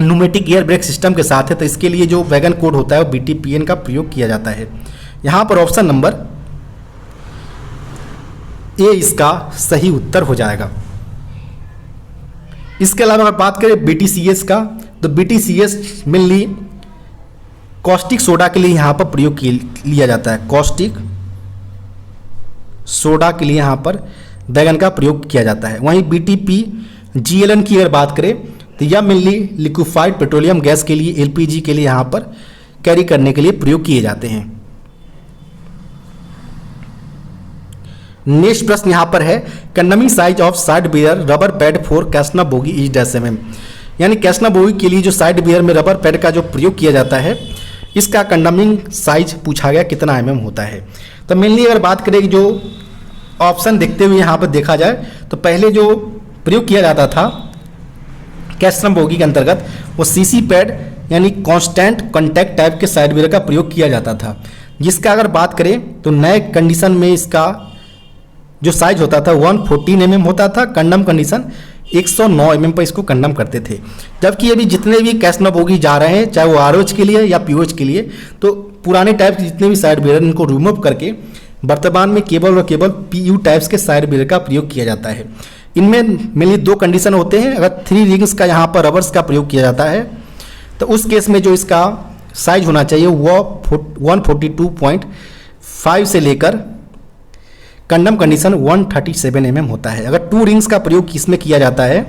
न्यूमेटिक एयर ब्रेक सिस्टम के साथ है तो इसके लिए जो वैगन कोड होता है वो BTPN का प्रयोग किया जाता है। यहाँ पर ऑप्शन नंबर ए इसका सही उत्तर हो जाएगा। इसके अलावा अगर बात करें BTCS का तो BTCS मेनली कॉस्टिक सोडा के लिए यहाँ पर प्रयोग लिया जाता है। कॉस्टिक सोडा के लिए यहाँ पर वैगन का प्रयोग किया जाता है। वहीं BTPGLN की अगर बात करें तो यह मेनली लिक्विफाइड पेट्रोलियम गैस के लिए LPG के लिए यहाँ पर कैरी करने के लिए प्रयोग किए जाते हैं। नेक्स्ट प्रश्न यहाँ पर है condemning size of side bearer rubber pad for Casnub bogie is dash mm। यानी कैसना बोगी के लिए जो साइड बियर में रबर पैड का जो प्रयोग किया जाता है इसका कंडमिंग साइज पूछा गया कितना mm होता है। तो मेनली अगर बात करें जो ऑप्शन देखते हुए यहाँ पर देखा जाए तो पहले जो प्रयोग किया जाता था कैसना बोगी के अंतर्गत वो CC पैड यानी कांस्टेंट कॉन्टैक्ट टाइप के साइड बियर का प्रयोग किया जाता था, जिसका अगर बात करें तो नए कंडीशन में इसका जो साइज होता था 114 mm होता था। कंडम कंडीशन 109 mm पर इसको कंडम करते थे। जबकि अभी जितने भी कैसना बोगी जा रहे हैं चाहे वो ROH के लिए या POH के लिए तो पुराने टाइप के जितने भी साइड बियर इनको रिमूव करके वर्तमान में केबल और केबल PU टाइप्स के साइड बियर का प्रयोग किया जाता है। इनमें मेनली दो कंडीशन होते हैं। अगर 3 रिंग्स का यहाँ पर रबर्स का प्रयोग किया जाता है तो उस केस में जो इसका साइज होना चाहिए वो 142.5 से लेकर कंडम कंडीशन 137 mm होता है। अगर 2 रिंग्स का प्रयोग इसमें किया जाता है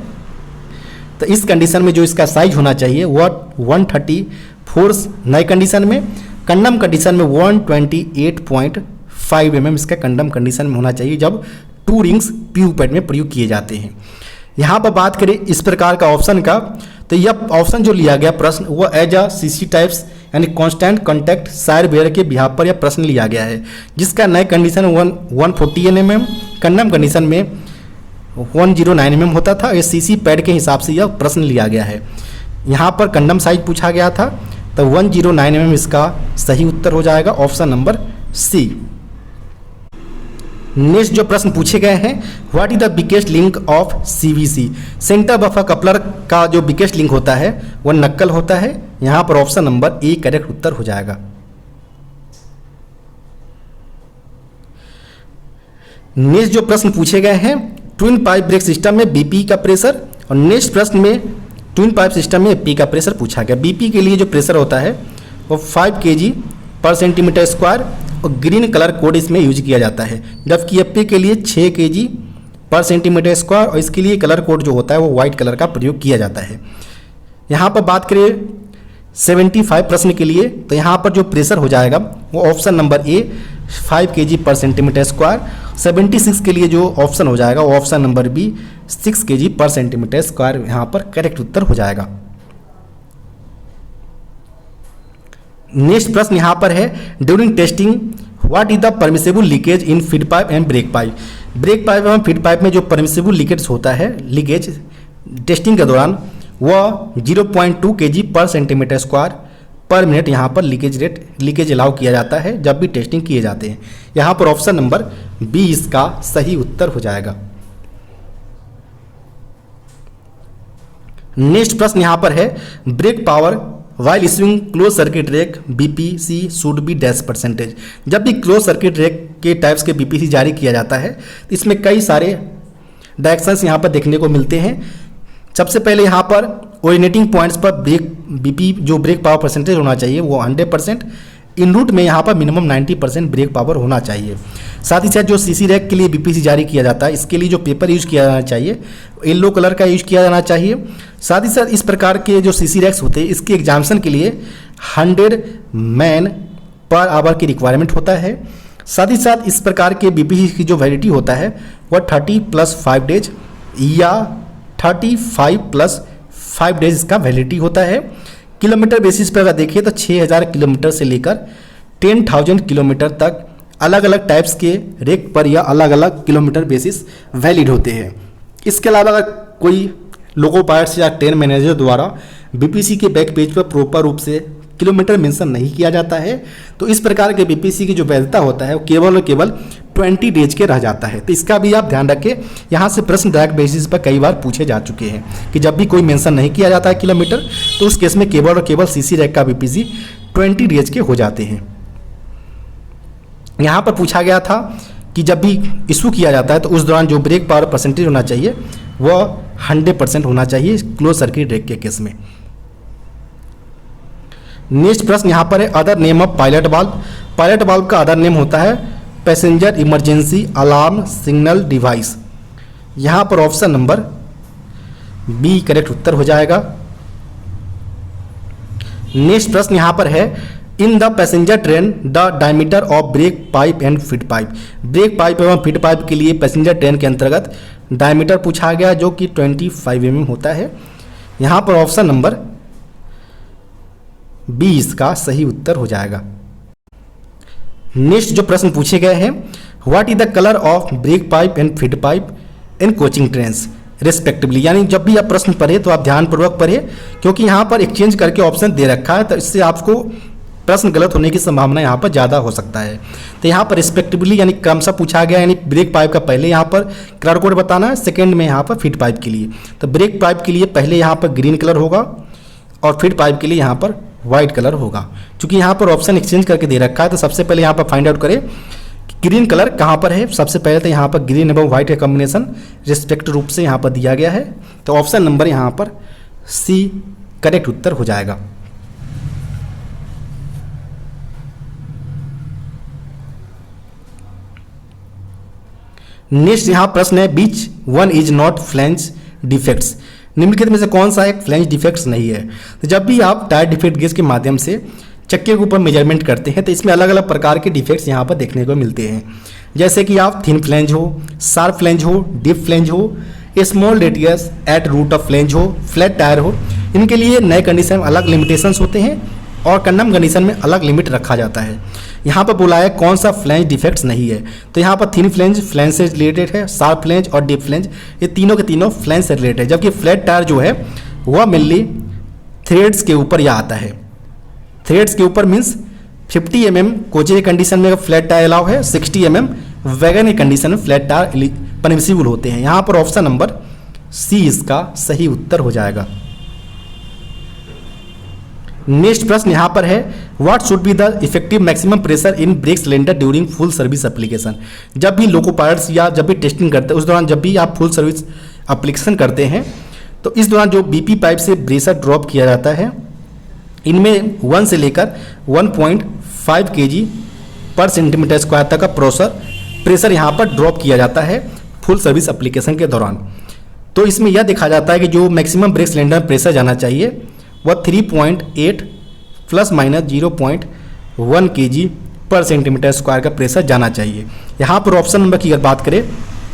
तो इस कंडीशन में जो इसका साइज होना चाहिए वो 134 नए कंडीशन में, कंडम कंडीशन में 128.5 mm इसका कंडम कंडीशन में होना चाहिए जब 2 रिंग्स PU पैड में प्रयोग किए जाते हैं। यहाँ पर बात करें इस प्रकार का ऑप्शन का तो यह ऑप्शन जो लिया गया प्रश्न वो एज अ CC टाइप्स यानी कांस्टेंट कांटेक्ट साइड बेयर के बिहाफ पर यह प्रश्न लिया गया है, जिसका नए कंडीशन 140 mm, कंडम कंडीशन में 109 mm होता था। ये सीसी पैड के हिसाब से यह प्रश्न लिया गया है। यहाँ पर कंडम साइज पूछा गया था, तो 109 mm इसका सही उत्तर हो जाएगा, ऑप्शन नंबर सी। नेक्स्ट जो प्रश्न पूछे गए हैं, what is the biggest link of CVC. Centre buffer coupler का जो बिगेस्ट लिंक होता है वह नक्कल होता है। यहाँ पर ऑप्शन नंबर ए करेक्ट उत्तर हो जाएगा। नेक्स्ट जो प्रश्न पूछे गए हैं, ट्विन पाइप ब्रेक सिस्टम में बीपी का प्रेशर, और नेक्स्ट प्रश्न में ट्विन पाइप सिस्टम में एपी का प्रेशर पूछा गया। बीपी के लिए जो प्रेशर होता है वो 5 kg पर सेंटीमीटर स्क्वायर और ग्रीन कलर कोड इसमें यूज किया जाता है, जबकि एपी के लिए 6 kg पर सेंटीमीटर स्क्वायर और इसके लिए कलर कोड जो होता है वो वाइट कलर का प्रयोग किया जाता है। यहाँ पर बात करें 75 प्रश्न के लिए, तो यहाँ पर जो प्रेशर हो जाएगा वो ऑप्शन नंबर ए 5 kg पर सेंटीमीटर स्क्वायर। 76 के लिए जो ऑप्शन हो जाएगा वो ऑप्शन नंबर बी 6 kg पर सेंटीमीटर स्क्वायर यहाँ पर करेक्ट उत्तर हो जाएगा। नेक्स्ट प्रश्न यहाँ पर है, during testing what is the permissible leakage in feed pipe and break pipe. Break pipe एवं फीड पाइप में जो परमिसेबल लीकेज होता है, लीकेज टेस्टिंग के दौरान वह 0.2 kg पर सेंटीमीटर स्क्वायर पर मिनट यहाँ पर लीकेज अलाउ किया जाता है जब भी टेस्टिंग किए जाते हैं। यहाँ पर ऑप्शन नंबर बी इसका सही उत्तर हो जाएगा। नेक्स्ट प्रश्न यहाँ पर है, brake power while issuing close circuit rake BPC should be dash percentage. जब भी क्लोज सर्किट रेक के टाइप्स के बीपीसी जारी किया जाता है तो इसमें कई सारे डायरेक्शंस यहाँ पर देखने को मिलते हैं। सबसे पहले यहाँ पर ओरिजिनेटिंग पॉइंट्स पर बीपी जो ब्रेक पावर परसेंटेज होना चाहिए वो 100%, इन रूट में यहाँ पर मिनिमम 90% ब्रेक पावर होना चाहिए। साथ ही साथ जो सीसी रैक के लिए बीपीसी जारी किया जाता है, इसके लिए जो पेपर यूज किया जाना चाहिए येलो कलर का यूज किया जाना चाहिए। साथ ही साथ इस प्रकार के जो सीसी रैक्स होते हैं इसके एग्जामिनेशन के लिए 100 मैन पर आवर की रिक्वायरमेंट होता है। साथ ही साथ इस प्रकार के बीपीसी की जो वैलिडिटी होता है वह 30+5 डेज या 35+5 डेज इसका वैलिडिटी होता है। किलोमीटर बेसिस पर अगर देखिए तो 6000 किलोमीटर से लेकर 10,000 किलोमीटर तक अलग अलग टाइप्स के रेक पर या अलग अलग किलोमीटर बेसिस वैलिड होते हैं। इसके अलावा अगर कोई लोको पायलट्स या ट्रेन मैनेजर द्वारा बीपीसी के बैक पेज पर प्रॉपर रूप से किलोमीटर मेंशन नहीं किया जाता है तो इस प्रकार के बीपीसी की जो वैधता होता है वो केवल और केवल 20 डेज के रह जाता है। तो इसका भी आप ध्यान रखें। यहाँ से प्रश्न डायरेक्ट बेसिस पर कई बार पूछे जा चुके हैं कि जब भी कोई मेंशन नहीं किया जाता है किलोमीटर तो उस केस में केवल और केवल सीसी रैक का बीपीसी 20 डेज के हो जाते हैं। यहाँ पर पूछा गया था कि जब भी इशू किया जाता है तो उस दौरान जो ब्रेक पावर परसेंटेज होना चाहिए वह 100% होना चाहिए क्लोज सर्किट रेक के केस में। नेक्स्ट प्रश्न यहाँ पर है, other name of pilot valve. Pilot valve का अदर नेम होता है passenger emergency alarm signal device. यहाँ पर ऑप्शन नंबर बी करेक्ट उत्तर हो जाएगा। नेक्स्ट प्रश्न यहाँ पर है, in the passenger train the diameter of break pipe and feed pipe. Break pipe एवं फीड पाइप के लिए पैसेंजर ट्रेन के अंतर्गत डायमीटर पूछा गया जो कि 25 mm होता है। यहाँ पर ऑप्शन नंबर बी इसका सही उत्तर हो जाएगा। नेक्स्ट जो प्रश्न पूछे गए हैं, what is the colour of break pipe and feed pipe in coaching trains respectively. यानी जब भी आप प्रश्न पढ़े तो आप ध्यानपूर्वक पढ़े क्योंकि यहाँ पर एक्सचेंज करके ऑप्शन दे रखा है तो इससे आपको प्रश्न गलत होने की संभावना यहाँ पर ज़्यादा हो सकता है। तो यहाँ पर रिस्पेक्टिवली यानी क्रमशः पूछा गया, यानी ब्रेक पाइप का पहले यहाँ पर कलर कोड बताना है, सेकेंड में यहाँ पर फीड पाइप के लिए। तो ब्रेक पाइप के लिए पहले यहाँ पर ग्रीन कलर होगा और फीड पाइप के लिए यहाँ पर वाइट कलर होगा। क्योंकि यहाँ पर ऑप्शन एक्सचेंज करके दे रखा है तो सबसे पहले यहाँ पर फाइंड आउट करें कि ग्रीन कलर कहाँ पर है। सबसे पहले तो यहाँ पर ग्रीन एवं व्हाइट का कॉम्बिनेशन रिस्पेक्ट रूप से यहाँ पर दिया गया है। तो ऑप्शन नंबर यहाँ पर सी करेक्ट उत्तर हो जाएगा। नेक्स्ट यहाँ प्रश्न है, which one is not flange defects. निम्नलिखित में से कौन सा एक फ्लैंज डिफेक्ट्स नहीं है। तो जब भी आप टायर डिफेक्ट गेज के माध्यम से चक्के के ऊपर मेजरमेंट करते हैं तो इसमें अलग अलग प्रकार के डिफेक्ट्स यहाँ पर देखने को मिलते हैं, जैसे कि आप थिन फ्लैंज हो, शार्प फ्लैंज हो, डीप फ्लैंज हो, small radius at root of flange हो, फ्लैट टायर हो। इनके लिए नए कंडीशन अलग लिमिटेशंस होते हैं और कंडम कंडीशन में अलग लिमिट रखा जाता है। यहाँ पर बोला है कौन सा फ्लैंज डिफेक्ट्स नहीं है, तो यहाँ पर थिन फ्लैंज फ्लैंज से रिलेटेड है, शार्प फ्लैंज और डीप फ्लैंज ये तीनों के तीनों फ्लैंज से रिलेटेड है। जबकि फ्लैट टायर जो है वह मेनली थ्रेड्स के ऊपर यह आता है। थ्रेड्स के ऊपर मीन्स 50 mm कोचे के कंडीशन में फ्लैट टायर अलाउ है, 60 mm वैगन की कंडीशन में फ्लैट टायर परमिसिबल होते हैं। यहाँ पर ऑप्शन नंबर सी इसका सही उत्तर हो जाएगा। नेक्स्ट प्रश्न यहाँ पर है what should be the effective maximum pressure in brake cylinder during full service application. जब भी लोको पायलट्स या जब भी टेस्टिंग करते हैं उस दौरान जब भी आप फुल सर्विस एप्लीकेशन करते हैं तो इस दौरान जो बीपी पाइप से प्रेशर ड्रॉप किया जाता है इनमें 1 से लेकर 1.5 kg पर सेंटीमीटर स्क्वायर तक का प्रेशर यहाँ पर ड्रॉप किया जाता है फुल सर्विस एप्लीकेशन के दौरान। तो इसमें यह देखा जाता है कि जो मैक्सिमम ब्रेक सिलेंडर में प्रेशर जाना चाहिए वह 3.8 प्लस माइनस 0.1 kg पर सेंटीमीटर स्क्वायर का प्रेशर जाना चाहिए। यहाँ पर ऑप्शन नंबर की अगर बात करें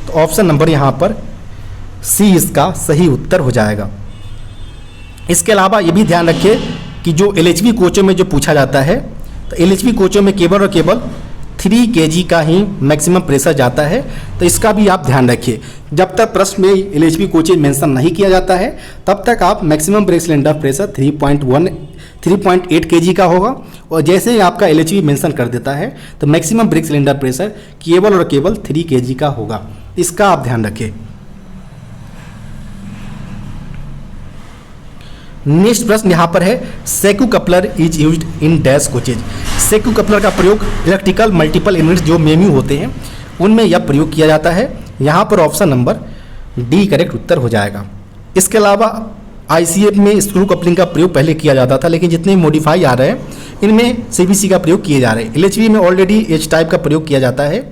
तो ऑप्शन नंबर यहाँ पर सी इसका सही उत्तर हो जाएगा। इसके अलावा ये भी ध्यान रखिए कि जो LHV कोचों में जो पूछा जाता है तो LHV कोचों में केवल और केवल 3 kg का ही मैक्सिमम प्रेशर जाता है, तो इसका भी आप ध्यान रखिए। जब तक प्रश्न में LHV कोचेज मेंशन नहीं किया जाता है तब तक आप maximum brake cylinder pressure 3.8 kg का होगा, और जैसे ही आपका LHV मेंशन कर देता है तो मैक्सिमम ब्रेक सिलेंडर प्रेशर केवल और केवल 3 kg का होगा। इसका आप ध्यान रखें। नेक्स्ट प्रश्न यहाँ पर है Schaku coupler is used in dash coaches. Schaku coupler का प्रयोग इलेक्ट्रिकल मल्टीपल यूनिट्स जो मेम्यू होते हैं उनमें यह प्रयोग किया जाता है। यहाँ पर ऑप्शन नंबर डी करेक्ट उत्तर हो जाएगा। इसके अलावा ICF में स्क्रू कपलिंग का प्रयोग पहले किया जाता था, लेकिन जितने मॉडिफाई आ रहे हैं इनमें CVC का प्रयोग किए जा रहे हैं। LHV में ऑलरेडी H टाइप का प्रयोग किया जाता है।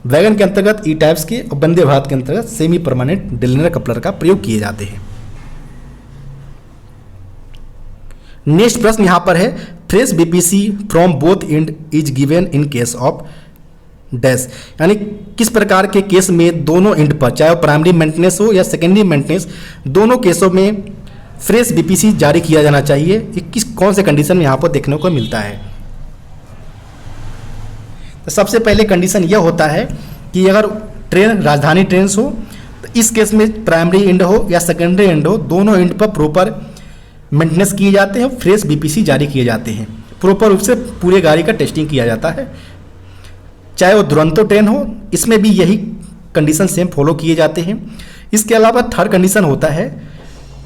वैगन के अंतर्गत E टाइप्स के और वंदे भारत के अंतर्गत सेमी परमानेंट डिलिनर कपलर का प्रयोग किए जाते हैं। नेक्स्ट प्रश्न यहाँ पर है fresh BPC from both and is given in case of dash, यानी किस प्रकार के केस में दोनों एंड पर चाहे वो प्राइमरी मेंटेनेंस हो या सेकेंडरी मेंटेनेंस दोनों केसों में फ्रेश BPC जारी किया जाना चाहिए। ये कौन से कंडीशन में यहाँ पर देखने को मिलता है। तो सबसे पहले कंडीशन यह होता है कि अगर ट्रेन राजधानी ट्रेन हो तो इस केस में प्राइमरी एंड हो या सेकेंडरी एंड हो दोनों एंड पर प्रॉपर मेंटेनेंस किए जाते हैं, फ्रेश BPC जारी किए जाते हैं, प्रॉपर रूप से पूरे गाड़ी का टेस्टिंग किया जाता है। चाहे वो दुरंतो ट्रेन हो इसमें भी यही कंडीशन सेम फॉलो किए जाते हैं। इसके अलावा थर्ड कंडीशन होता है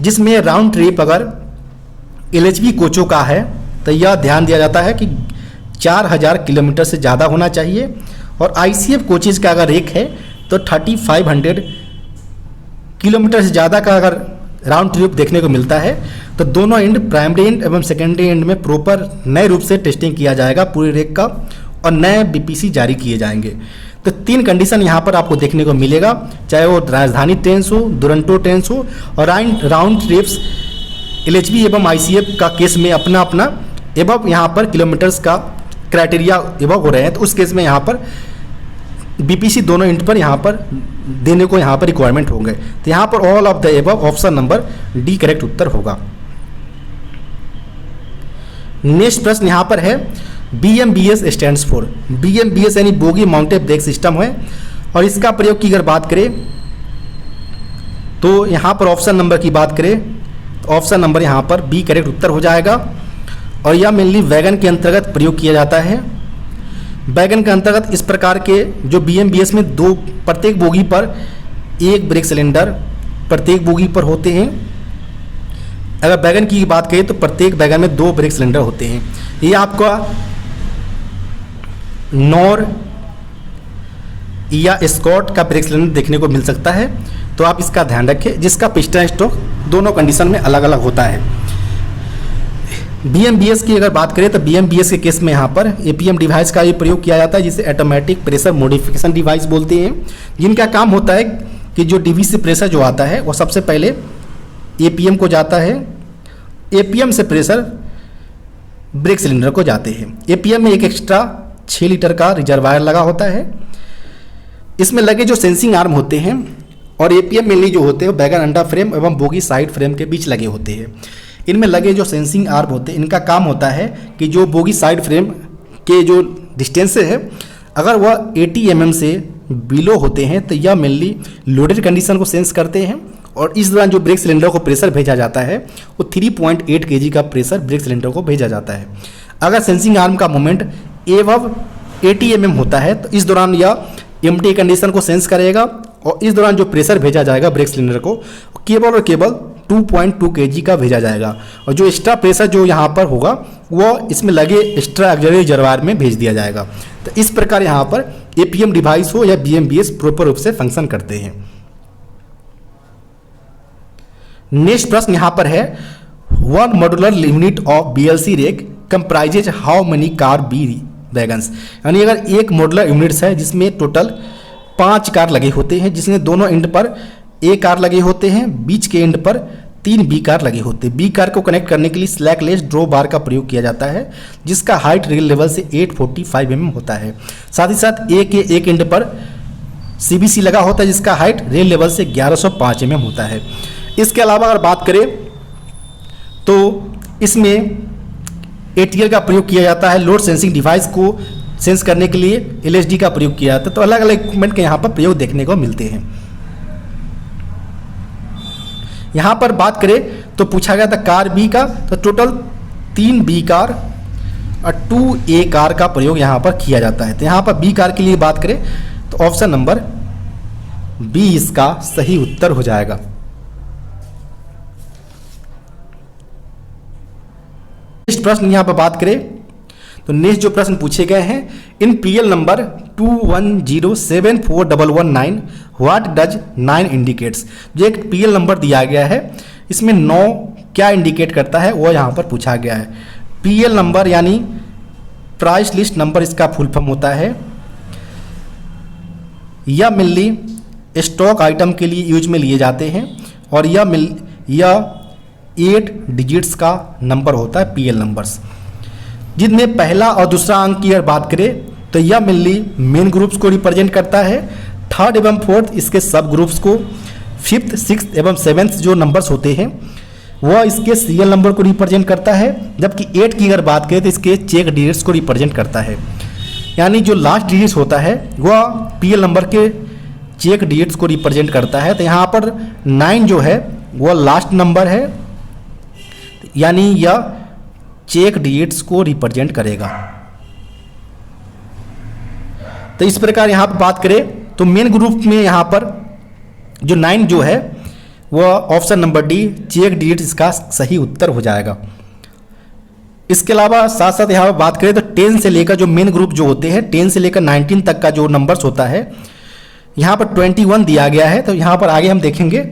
जिसमें राउंड ट्रिप अगर LHV कोचों का है तो यह ध्यान दिया जाता है कि 4000 किलोमीटर से ज़्यादा होना चाहिए, और ICF कोचेज का अगर रेक है तो 3500 किलोमीटर से ज़्यादा का अगर राउंड ट्रिप देखने को मिलता है तो दोनों एंड प्राइमरी एंड एवं सेकेंडरी एंड में प्रॉपर नए रूप से टेस्टिंग किया जाएगा पूरे रेक का, और नए BPC जारी किए जाएंगे। तो 3 कंडीशन यहाँ पर आपको देखने को मिलेगा, चाहे वो राजधानी ट्रेन हो, दुरंतो ट्रेन हो, और राउंड ट्रिप्स LHV एवं ICF का केस में अपना अपना एवं यहाँ पर किलोमीटर्स का क्राइटेरिया एवं हो रहे हैं, तो उस केस में यहाँ पर BPC दोनों एंड पर यहाँ पर देने को यहाँ पर रिक्वायरमेंट होंगे। तो यहाँ पर all of the above option number D correct उत्तर होगा। नेक्स्ट प्रश्न यहाँ पर है BMBS स्टैंड्स फॉर। BMBS यानी बोगी माउंटेड ब्रेक सिस्टम है, और इसका प्रयोग की अगर बात करें तो यहाँ पर ऑप्शन नंबर की बात करें तो ऑप्शन नंबर यहाँ पर बी करेक्ट उत्तर हो जाएगा। और यह मेनली वैगन के अंतर्गत प्रयोग किया जाता है। वैगन के अंतर्गत इस प्रकार के जो BMBS में प्रत्येक बोगी पर एक ब्रेक सिलेंडर प्रत्येक बोगी पर होते हैं। अगर वैगन की बात करें तो प्रत्येक वैगन में 2 ब्रेक सिलेंडर होते हैं। ये आपका नॉर या स्कॉट का ब्रेक सिलेंडर देखने को मिल सकता है, तो आप इसका ध्यान रखें, जिसका पिस्टन स्ट्रोक दोनों कंडीशन में अलग अलग होता है। BMBS की अगर बात करें तो BMBS के केस में यहाँ पर APM डिवाइस का ये प्रयोग किया जाता है, जिसे ऑटोमेटिक प्रेशर मॉडिफिकेशन डिवाइस बोलते हैं, जिनका काम होता है कि जो DVC प्रेशर जो आता है वो सबसे पहले APM को जाता है, APM से प्रेशर ब्रेक सिलेंडर को जाते हैं। APM में एक एक्स्ट्रा 6 लीटर का रिजर्वायर लगा होता है। इसमें लगे जो सेंसिंग आर्म होते हैं और APM मेनली जो होते हैं वैगन अंडर फ्रेम एवं बोगी साइड फ्रेम के बीच लगे होते हैं। इनमें लगे जो सेंसिंग आर्म होते हैं, इनका काम होता है कि जो बोगी साइड फ्रेम के जो डिस्टेंस है, अगर वह 80 mm से बिलो होते हैं तो यह मेनली लोडेड कंडीशन को सेंस करते हैं, और इस दौरान जो ब्रेक सिलेंडर को प्रेशर भेजा जाता है वो 3.8 kg का प्रेशर ब्रेक सिलेंडर को भेजा जाता है। अगर सेंसिंग आर्म का मोमेंट एबव 80 mm होता है तो इस दौरान यह एम्प्टी कंडीशन को सेंस करेगा, और इस दौरान जो प्रेशर भेजा जाएगा ब्रेक सिलेंडर को केवल और केवल 2.2 kg का भेजा जाएगा, और जो एक्स्ट्रा प्रेशर जो यहाँ पर होगा वो इसमें लगे एक्स्ट्रा ऑक्सिलरी रिजर्वायर में भेज दिया जाएगा। तो इस प्रकार यहाँ पर APM डिवाइस हो या BMBS प्रॉपर रूप से फंक्शन करते हैं। नेक्स्ट प्रश्न यहाँ पर है, one modular unit of BLC rake comprises how many car B wagons. यानी अगर एक मॉड्यूलर यूनिट्स है जिसमें टोटल 5 कार लगे होते हैं, जिसमें दोनों एंड पर A कार लगे होते हैं, बीच के एंड पर 3 B कार लगे होते हैं। B कार को कनेक्ट करने के लिए स्लैकलेस ड्रॉ बार का प्रयोग किया जाता है, जिसका हाइट रेल लेवल से 845 mm होता है। साथ ही साथ A के एक एंड पर CBC लगा होता है, जिसका हाइट रेल लेवल से 1105 mm होता है। इसके अलावा अगर बात करें तो इसमें ATL का प्रयोग किया जाता है, लोड सेंसिंग डिवाइस को सेंस करने के लिए LSD का प्रयोग किया जाता है। तो अलग अलग इक्विपमेंट के यहाँ पर प्रयोग देखने को मिलते हैं। यहाँ पर बात करें तो पूछा गया था कार B का, तो टोटल 3 B कार और 2 A कार का प्रयोग यहाँ पर किया जाता है। तो यहाँ पर B कार के लिए बात करें तो ऑप्शन नंबर B इसका सही उत्तर हो जाएगा। नेक्स्ट प्रश्न यहाँ पर बात करें तो नेक्स्ट जो प्रश्न पूछे गए हैं, इन PL number 210741119 what does 9 indicates. जो एक PL नंबर दिया गया है इसमें 9 क्या इंडिकेट करता है वो यहाँ पर पूछा गया है। PL नंबर यानी प्राइस लिस्ट नंबर, इसका फुल फॉर्म होता है। यह मेनली स्टॉक आइटम के लिए यूज में लिए जाते हैं, और यह 8 डिजिट्स का नंबर होता है PL नंबर्स, जिनमें पहला और दूसरा अंक की अगर बात करें तो यह मेनली मेन ग्रुप्स को रिप्रेजेंट करता है, थर्ड एवं फोर्थ इसके सब ग्रुप्स को, फिफ्थ सिक्स्थ एवं सेवेंथ जो नंबर्स होते हैं वह इसके सीरियल नंबर को रिप्रेजेंट करता है, जबकि 8 की अगर बात करें तो इसके चेक डिजिट्स को रिप्रेजेंट करता है। यानी जो लास्ट डिजिट्स होता है वह PL नंबर के चेक डिजिट्स को रिप्रेजेंट करता है। तो यहाँ पर 9 जो है वह लास्ट नंबर है, यानी यह चेक डिजिट्स को रिप्रेजेंट करेगा। तो इस प्रकार यहाँ पर बात करें तो मेन ग्रुप में यहाँ पर जो 9 जो है वह option number D check digits इसका सही उत्तर हो जाएगा। इसके अलावा साथ साथ यहाँ पर बात करें तो 10 से लेकर जो मेन ग्रुप जो होते हैं 10 से लेकर 19 तक का जो नंबर्स होता है, यहाँ पर 21 दिया गया है। तो यहाँ पर आगे हम देखेंगे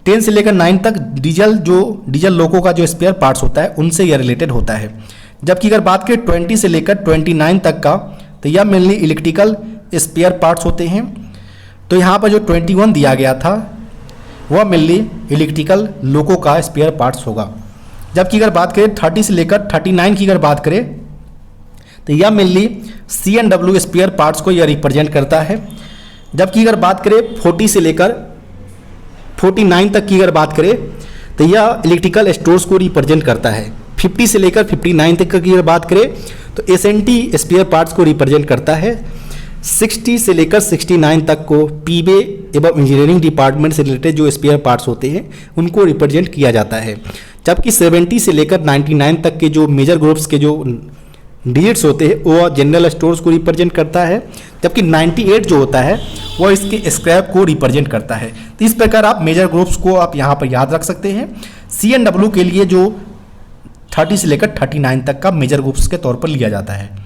10 से लेकर 9 तक डीजल लोको का जो स्पेयर पार्ट्स होता है उनसे यह रिलेटेड होता है। जबकि अगर बात करें 20 से लेकर 29 तक का तो यह मेनली इलेक्ट्रिकल स्पेयर पार्ट्स होते हैं। तो यहाँ पर जो 21 दिया गया था वह मेनली इलेक्ट्रिकल लोको का स्पेयर पार्ट्स होगा। जबकि अगर बात करें 30 से लेकर 39 की अगर बात करें तो यह मेनली C&W स्पेयर पार्ट्स को यह रिप्रेजेंट करता है। जबकि अगर बात करें 40 से लेकर 49 तक की अगर बात करें तो यह इलेक्ट्रिकल स्टोर्स को रिप्रेजेंट करता है। 50 से लेकर 59 तक की अगर बात करें तो S&T स्पेयर पार्ट्स को रिप्रेजेंट करता है। 60 से लेकर 69 तक को पीबे एवं इंजीनियरिंग डिपार्टमेंट से रिलेटेड जो स्पेयर पार्ट्स होते हैं उनको रिप्रेजेंट किया जाता है। जबकि 70 से लेकर 99 तक के जो मेजर ग्रुप्स के जो डिजिट्स होते हैं वो जनरल स्टोर्स को रिप्रेजेंट करता है। जबकि 98 जो होता है वो इसके स्क्रैप को रिप्रेजेंट करता है। तो इस प्रकार आप मेजर ग्रुप्स को आप यहाँ पर याद रख सकते हैं। C&W के लिए जो 30 से लेकर 39 तक का मेजर ग्रुप्स के तौर पर लिया जाता है।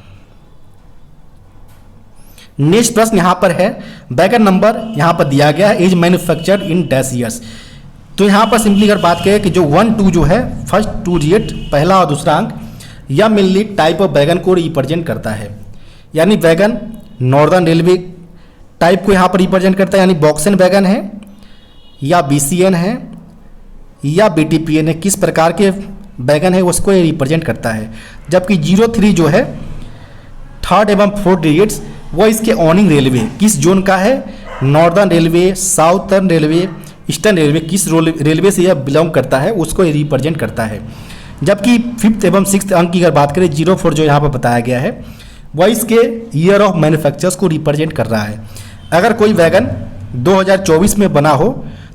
नेक्स्ट प्रश्न यहाँ पर है वैगन नंबर यहाँ पर दिया गया है is manufactured in dash years. तो यहाँ पर सिंपली अगर बात करें कि जो 1 2 जो है फर्स्ट 2 डिजिट पहला और दूसरा अंक यह मेनली टाइप ऑफ वैगन को रिप्रेजेंट करता है। यानी वैगन नॉर्दर्न रेलवे टाइप को यहाँ पर रिप्रेजेंट करता है, यानी बॉक्सन वैगन है या BCN है या BTPN है, किस प्रकार के वैगन है उसको ये रिप्रेजेंट करता है। जबकि 03 जो है थर्ड एवं फोर्थ डिजिट्स वो इसके ऑनिंग रेलवे किस जोन का है, northern railway, southern railway, eastern railway किस रेलवे से यह बिलोंग करता है उसको रिप्रेजेंट करता है। जबकि 5th एवं 6th अंक की अगर बात करें 04 जो यहाँ पर बताया गया है वह इसके ईयर ऑफ मैन्युफैक्चर्स को रिप्रेजेंट कर रहा है। अगर कोई वैगन 2024 में बना हो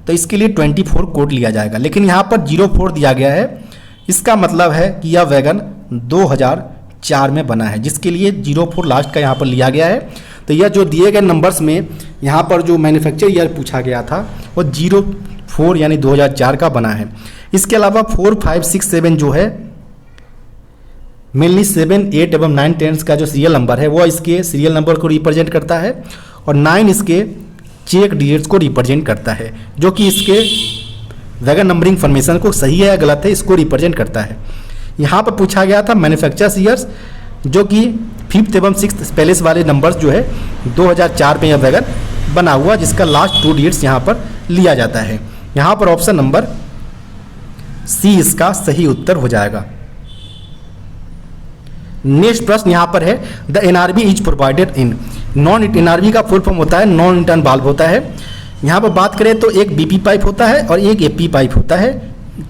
तो इसके लिए 24 कोड लिया जाएगा, लेकिन यहाँ पर 04 दिया गया है, इसका मतलब है कि यह वैगन 2004 में बना है, जिसके लिए 04 लास्ट का यहाँ पर लिया गया है। तो यह जो दिए गए नंबर्स में यहाँ पर जो मैन्युफैक्चर ईयर पूछा गया था वो 04 यानी 2004 का बना है। इसके अलावा 4, 5, 6, 7 जो है मेनली 7, 8 एवं 9, 10 का जो सीरियल नंबर है वो इसके सीरियल नंबर को रिप्रेजेंट करता है और 9 इसके चेक डिजिट्स को रिप्रेजेंट करता है, जो कि इसके वैगन नंबरिंग फॉर्मेशन को सही है या गलत है इसको रिप्रेजेंट करता है। यहाँ पर पूछा गया था मैन्युफैक्चर्स ईयर्स, जो कि 5th एवं 6th पहले वाले नंबर्स जो है 2004 में यह वैगन बना हुआ, जिसका लास्ट 2 डिजिट्स यहाँ पर लिया जाता है। यहाँ पर ऑप्शन नंबर सी इसका सही उत्तर हो जाएगा। नेक्स्ट प्रश्न यहाँ पर है the NRB is provided in. Non NRB का फुल फॉर्म होता है नॉन रिटर्न वाल्व होता है। यहाँ पर बात करें तो एक बीपी पाइप होता है और एक एपी पाइप होता है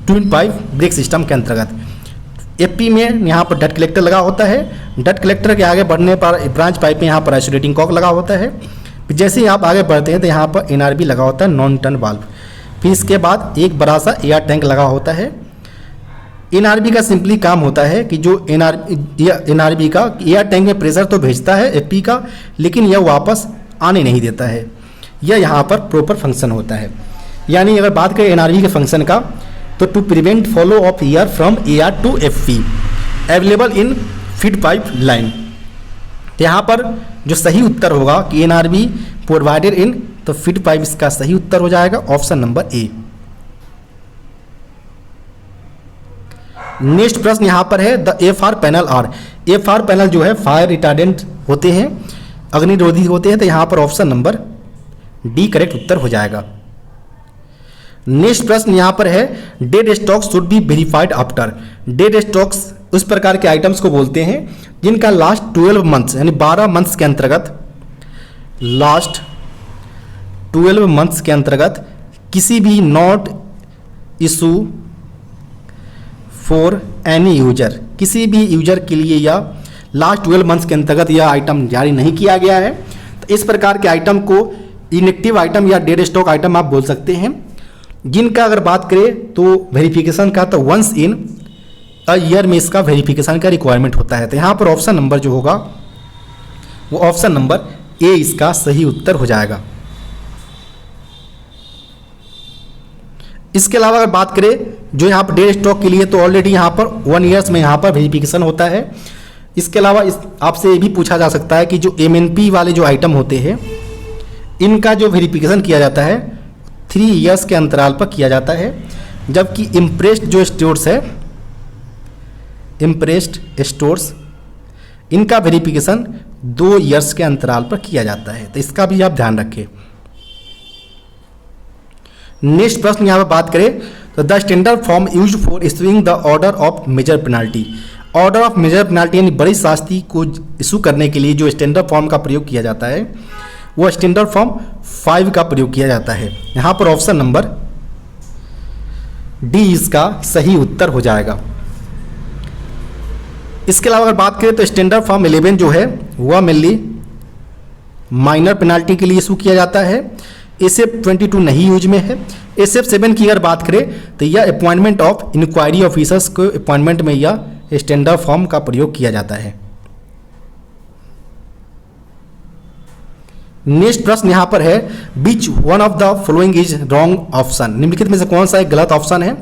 ट्विन पाइप ब्रेक सिस्टम के अंतर्गत। एपी में यहाँ पर डट कलेक्टर लगा होता है, डट कलेक्टर के आगे बढ़ने पर ब्रांच पाइप में यहाँ पर आइसोलेटिंग कॉक लगा होता है। जैसे ही आप आगे बढ़ते हैं तो यहाँ पर एनआरबी लगा होता है नॉन रिटर्न वाल्व। फिर इसके बाद एक बड़ा सा एयर टैंक लगा होता है। एनआरबी का सिंपली काम होता है कि जो एनआरबी का एयर टैंक में प्रेशर तो भेजता है एपी का, लेकिन यह वापस आने नहीं देता है। यह यहाँ पर प्रॉपर फंक्शन होता है। यानी अगर बात करें एनआरबी के फंक्शन का तो to prevent follow of air from air to FP available in feed pipe line. तो यहाँ पर जो सही उत्तर होगा कि एनआरबी प्रोवाइडेड इन, तो फीड पाइप इसका सही उत्तर हो जाएगा ऑप्शन नंबर ए। नेक्स्ट प्रश्न यहाँ पर है the FR panel are. FR panel जो है फायर रिटार्डेंट होते हैं, अग्निरोधी होते हैं, तो यहाँ पर ऑप्शन नंबर डी करेक्ट उत्तर हो जाएगा। नेक्स्ट प्रश्न यहाँ पर है dead stocks should be verified after. Dead stocks उस प्रकार के आइटम्स को बोलते हैं जिनका लास्ट 12 मंथ्स यानी 12 मंथ्स के अंतर्गत, लास्ट 12 मंथ्स के अंतर्गत किसी भी not issue for any user, किसी भी यूजर के लिए या लास्ट 12 मंथ्स के अंतर्गत यह आइटम जारी नहीं किया गया है, तो इस प्रकार के आइटम को इनएक्टिव आइटम या डेड स्टॉक आइटम आप बोल सकते हैं। जिनका अगर बात करें तो वेरिफिकेशन का तो वंस इन अ ईयर में इसका वेरिफिकेशन का रिक्वायरमेंट होता है। तो यहाँ पर ऑप्शन नंबर जो होगा वो ऑप्शन नंबर ए इसका सही उत्तर हो जाएगा। इसके अलावा अगर बात करें जो यहाँ पर डेड स्टॉक के लिए तो ऑलरेडी यहाँ पर 1 ईयर्स में यहाँ पर वेरिफिकेशन होता है। इसके अलावा आपसे ये भी पूछा जा सकता है कि जो एमएनपी वाले जो आइटम होते हैं इनका जो वेरिफिकेशन किया जाता है 3 ईयर्स के अंतराल पर किया जाता है, जबकि इम्प्रेस्ड जो स्टोर्स है, इम्प्रेस्ड स्टोर्स, इनका वेरिफिकेशन 2 ईयर्स के अंतराल पर किया जाता है। तो इसका भी आप ध्यान रखें। नेक्स्ट प्रश्न यहाँ पर बात करें तो the standard form use for issuing the order of major penalty. Order of major penalty यानी बड़ी शास्ति को इशू करने के लिए जो स्टैंडर्ड फॉर्म का प्रयोग किया जाता है वो स्टैंडर्ड फॉर्म 5 का प्रयोग किया जाता है। यहाँ पर ऑप्शन नंबर डी इसका सही उत्तर हो जाएगा। इसके अलावा अगर बात करें तो स्टैंडर्ड फॉर्म 11 जो है वह मेनली माइनर पेनाल्टी के लिए इशू किया जाता है। एसएफ 22 नहीं यूज में है। एसएफ 7 की अगर बात करें तो यह अपॉइंटमेंट ऑफ इंक्वायरी ऑफिसर्स को अपॉइंटमेंट में यह स्टैंडर्ड फॉर्म का प्रयोग किया जाता है। नेक्स्ट प्रश्न यहाँ पर है which one of the following is wrong option. निम्नलिखित में से कौन सा एक गलत ऑप्शन है।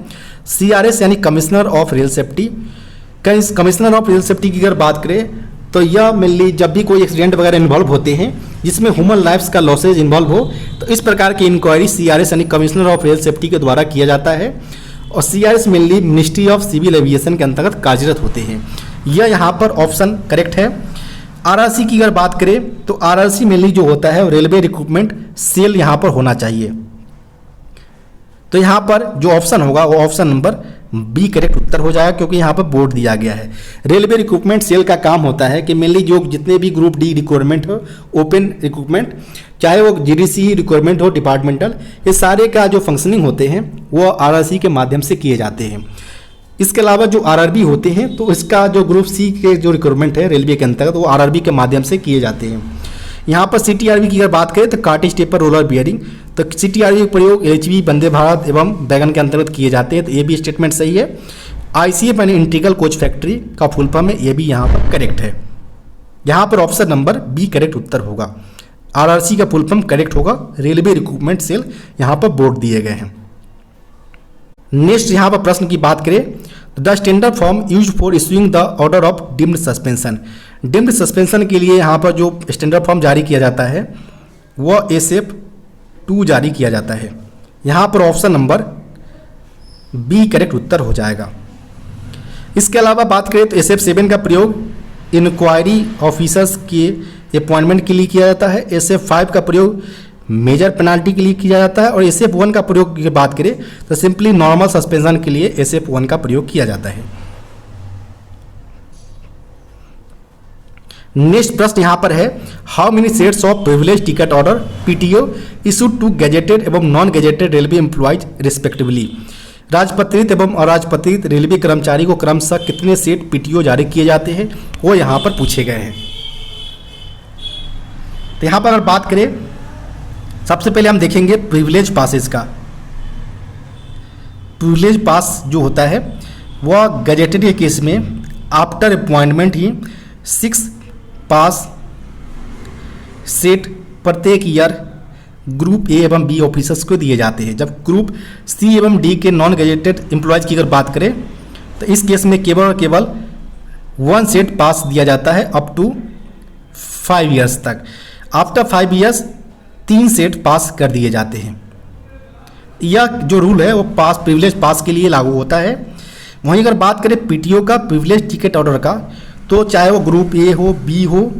सीआरएस यानी commissioner of rail safety. Commissioner of rail safety की अगर बात करें तो यह मेनली जब भी कोई एक्सीडेंट वगैरह इन्वॉल्व होते हैं जिसमें ह्यूमन लाइफ्स का लॉसेज इन्वॉल्व हो तो इस प्रकार की इंक्वायरी सीआरएस यानी कमिश्नर ऑफ रेल सेफ्टी के द्वारा किया जाता है। और CRS mainly ministry of civil aviation के अंतर्गत कार्यरत होते हैं। यह यहाँ पर ऑप्शन करेक्ट है। आरआरसी की अगर बात करें तो आरआरसी मेनली जो होता है रेलवे रिक्रूटमेंट सेल यहाँ पर होना चाहिए। तो यहाँ पर जो ऑप्शन होगा वो ऑप्शन नंबर बी करेक्ट उत्तर हो जाएगा, क्योंकि यहाँ पर बोर्ड दिया गया है। रेलवे रिक्रूटमेंट सेल का काम होता है कि मेनली जो जितने भी ग्रुप डी रिक्वायरमेंट हो, ओपन रिक्रूटमेंट, चाहे वो जीडीसी रिक्वायरमेंट हो, डिपार्टमेंटल, ये सारे का जो फंक्शनिंग होते हैं वो आरआरसी के माध्यम से किए जाते हैं। इसके अलावा जो आरआरबी होते हैं तो इसका जो ग्रुप सी के जो रिक्वायरमेंट है रेलवे के अंतर्गत वो आरआरबी के माध्यम से किए जाते हैं। यहाँ पर सीटीआरबी की अगर बात करें तो कार्टिज टेपर रोलर बियरिंग, तो सीटीआरबी का प्रयोग एलएचबी, वंदे भारत एवं वैगन के अंतर्गत किए जाते हैं, तो ये भी स्टेटमेंट सही है। आईसीएफ यानी इंटीग्रल कोच फैक्ट्री का फुल फॉर्म है, ये भी यहाँ पर करेक्ट है। यहाँ पर ऑप्शन नंबर बी करेक्ट उत्तर होगा। आरआरसी का फुल फॉर्म करेक्ट होगा, रेलवे रिक्रूटमेंट सेल, यहाँ पर बोर्ड दिए गए हैं। नेक्स्ट यहाँ पर प्रश्न की बात करें तो the standard form use for issuing the order of deemed suspension. Deemed suspension के लिए यहाँ पर जो स्टैंडर्ड फॉर्म जारी किया जाता है वह SF 2 जारी किया जाता है। यहाँ पर ऑप्शन नंबर बी करेक्ट उत्तर हो जाएगा। इसके अलावा बात करें तो SF 7 का प्रयोग इंक्वायरी ऑफिसर्स के अपॉइंटमेंट के लिए किया जाता है। SF 5 का प्रयोग मेजर पेनाल्टी के लिए किया जाता है, और SF 1 का प्रयोग की बात करें तो सिंपली नॉर्मल सस्पेंशन के लिए SF 1 का प्रयोग किया जाता है। नेक्स्ट प्रश्न यहाँ पर है how many sets of privilege ticket order PTO issued to gazetted एवं non gazetted railway employees respectively. राजपत्रित एवं अराजपत्रित रेलवे कर्मचारी को क्रमशः कितने सेट PTO जारी किए जाते हैं वो यहाँ पर पूछे गए हैं। तो यहाँ पर अगर बात करें सबसे पहले हम देखेंगे प्रिविलेज पासेस का। प्रिविलेज पास जो होता है वह गैजेटेड के केस में आफ्टर अपॉइंटमेंट ही 6 पास सेट प्रत्येक ईयर ग्रुप ए एवं बी ऑफिसर्स को दिए जाते हैं। जब ग्रुप सी एवं डी के नॉन गैजेटेड एम्प्लॉयज की अगर बात करें तो इस केस में केवल और केवल 1 सेट पास दिया जाता है अप टू 5 ईयर्स तक। आफ्टर 5 ईयर्स 3 सेट पास कर दिए जाते हैं। यह जो रूल है वो पास प्रिविलेज पास के लिए लागू होता है। वहीं अगर बात करें PTO का प्रिविलेज टिकट ऑर्डर का, तो चाहे वो ग्रुप ए हो, बी हो,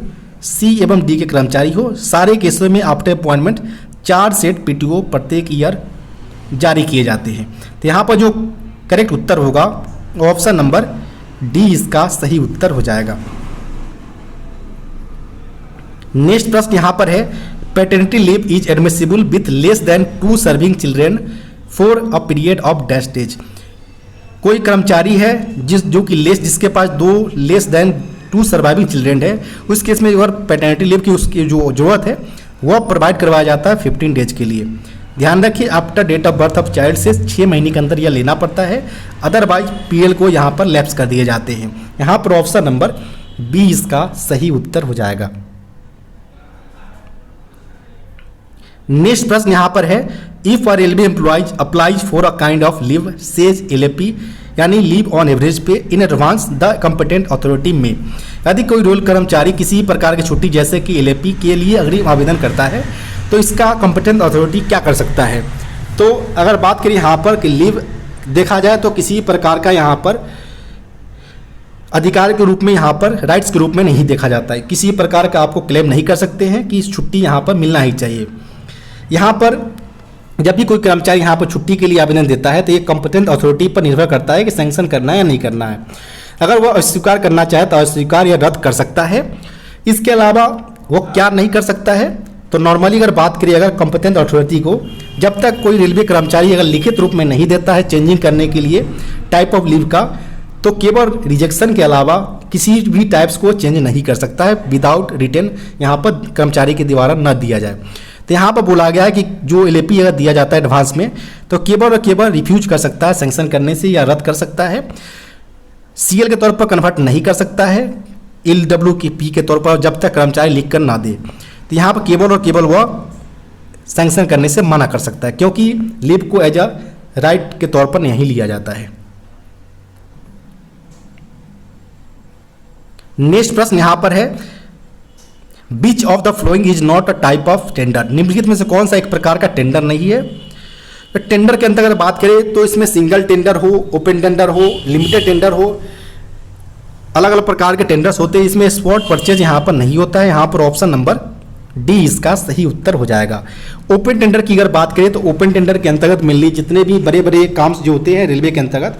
सी एवं डी के कर्मचारी हो, सारे केसों में आफ्टर अपॉइंटमेंट 4 सेट PTO प्रत्येक ईयर जारी किए जाते हैं। तो यहाँ पर जो करेक्ट उत्तर होगा ऑप्शन नंबर डी इसका सही उत्तर हो जाएगा। नेक्स्ट प्रश्न यहाँ पर है paternity leave is admissible with less than 2 serving children for a period of dash age. कोई कर्मचारी है जो कि जिसके पास 2 लेस देन 2 सर्वाइविंग चिल्ड्रेन है, उस केस में अगर पैटर्निटी लीव की उसकी जो जरूरत है वह प्रोवाइड करवाया जाता है 15 डेज के लिए। ध्यान रखिए after date of birth of child से 6 महीने के अंदर यह लेना पड़ता है, अदरवाइज PL को यहाँ पर लैप्स कर दिए जाते हैं। यहाँ पर ऑप्शन नंबर बी इसका सही उत्तर हो जाएगा। नेक्स्ट प्रश्न यहाँ पर है if a railway employees applies for a kind of leave says LAP यानी लीव ऑन एवरेज पे in advance the competent authority में। यदि कोई रेल कर्मचारी किसी प्रकार की छुट्टी जैसे कि LAP के लिए अग्रिम आवेदन करता है तो इसका कंपिटेंट अथॉरिटी क्या कर सकता है। तो अगर बात करें यहाँ पर कि लीव देखा जाए तो किसी प्रकार का यहाँ पर अधिकार के रूप में, यहाँ पर राइट्स के रूप में नहीं देखा जाता है। किसी प्रकार का आपको क्लेम नहीं कर सकते हैं कि इस छुट्टी यहाँ पर मिलना ही चाहिए। यहाँ पर जब भी कोई कर्मचारी यहाँ पर छुट्टी के लिए आवेदन देता है तो ये कंपिटेंट अथॉरिटी पर निर्भर करता है कि सैंक्शन करना है या नहीं करना है। अगर वो अस्वीकार करना चाहे तो अस्वीकार या रद्द कर सकता है। इसके अलावा वो क्या नहीं कर सकता है, तो नॉर्मली अगर बात करिए अगर कंपिटेंट अथॉरिटी को जब तक कोई रेलवे कर्मचारी अगर लिखित रूप में नहीं देता है चेंजिंग करने के लिए टाइप ऑफ लीव का, तो केवल रिजेक्शन के अलावा किसी भी टाइप्स को चेंज नहीं कर सकता है विदाउट रिटर्न यहाँ पर कर्मचारी के द्वारा न दिया जाए। तो यहाँ पर बोला गया है कि जो LAP अगर दिया जाता है एडवांस में तो केवल और केवल रिफ्यूज कर सकता है सैंक्शन करने से या रद्द कर सकता है। CL के तौर पर कन्वर्ट नहीं कर सकता है LWP के तौर पर जब तक कर्मचारी लिख कर ना दे। तो यहाँ पर केवल और केवल वह सैंक्शन करने से मना कर सकता है क्योंकि लीव को एज अ राइट के तौर पर नहीं लिया जाता है। नेक्स्ट प्रश्न यहाँ पर है Which of the following is not a type of tender? निम्नलिखित में से कौन सा एक प्रकार का टेंडर नहीं है। तो टेंडर के अंतर्गत बात करें तो इसमें सिंगल टेंडर हो, ओपन टेंडर हो, लिमिटेड टेंडर हो, अलग अलग प्रकार के टेंडर्स होते हैं। इसमें स्पॉट परचेज यहाँ पर नहीं होता है। यहाँ पर ऑप्शन नंबर डी इसका सही उत्तर हो जाएगा। ओपन टेंडर की अगर बात करें तो ओपन टेंडर के अंतर्गत मेनली जितने भी बड़े बड़े काम्स जो होते हैं रेलवे के अंतर्गत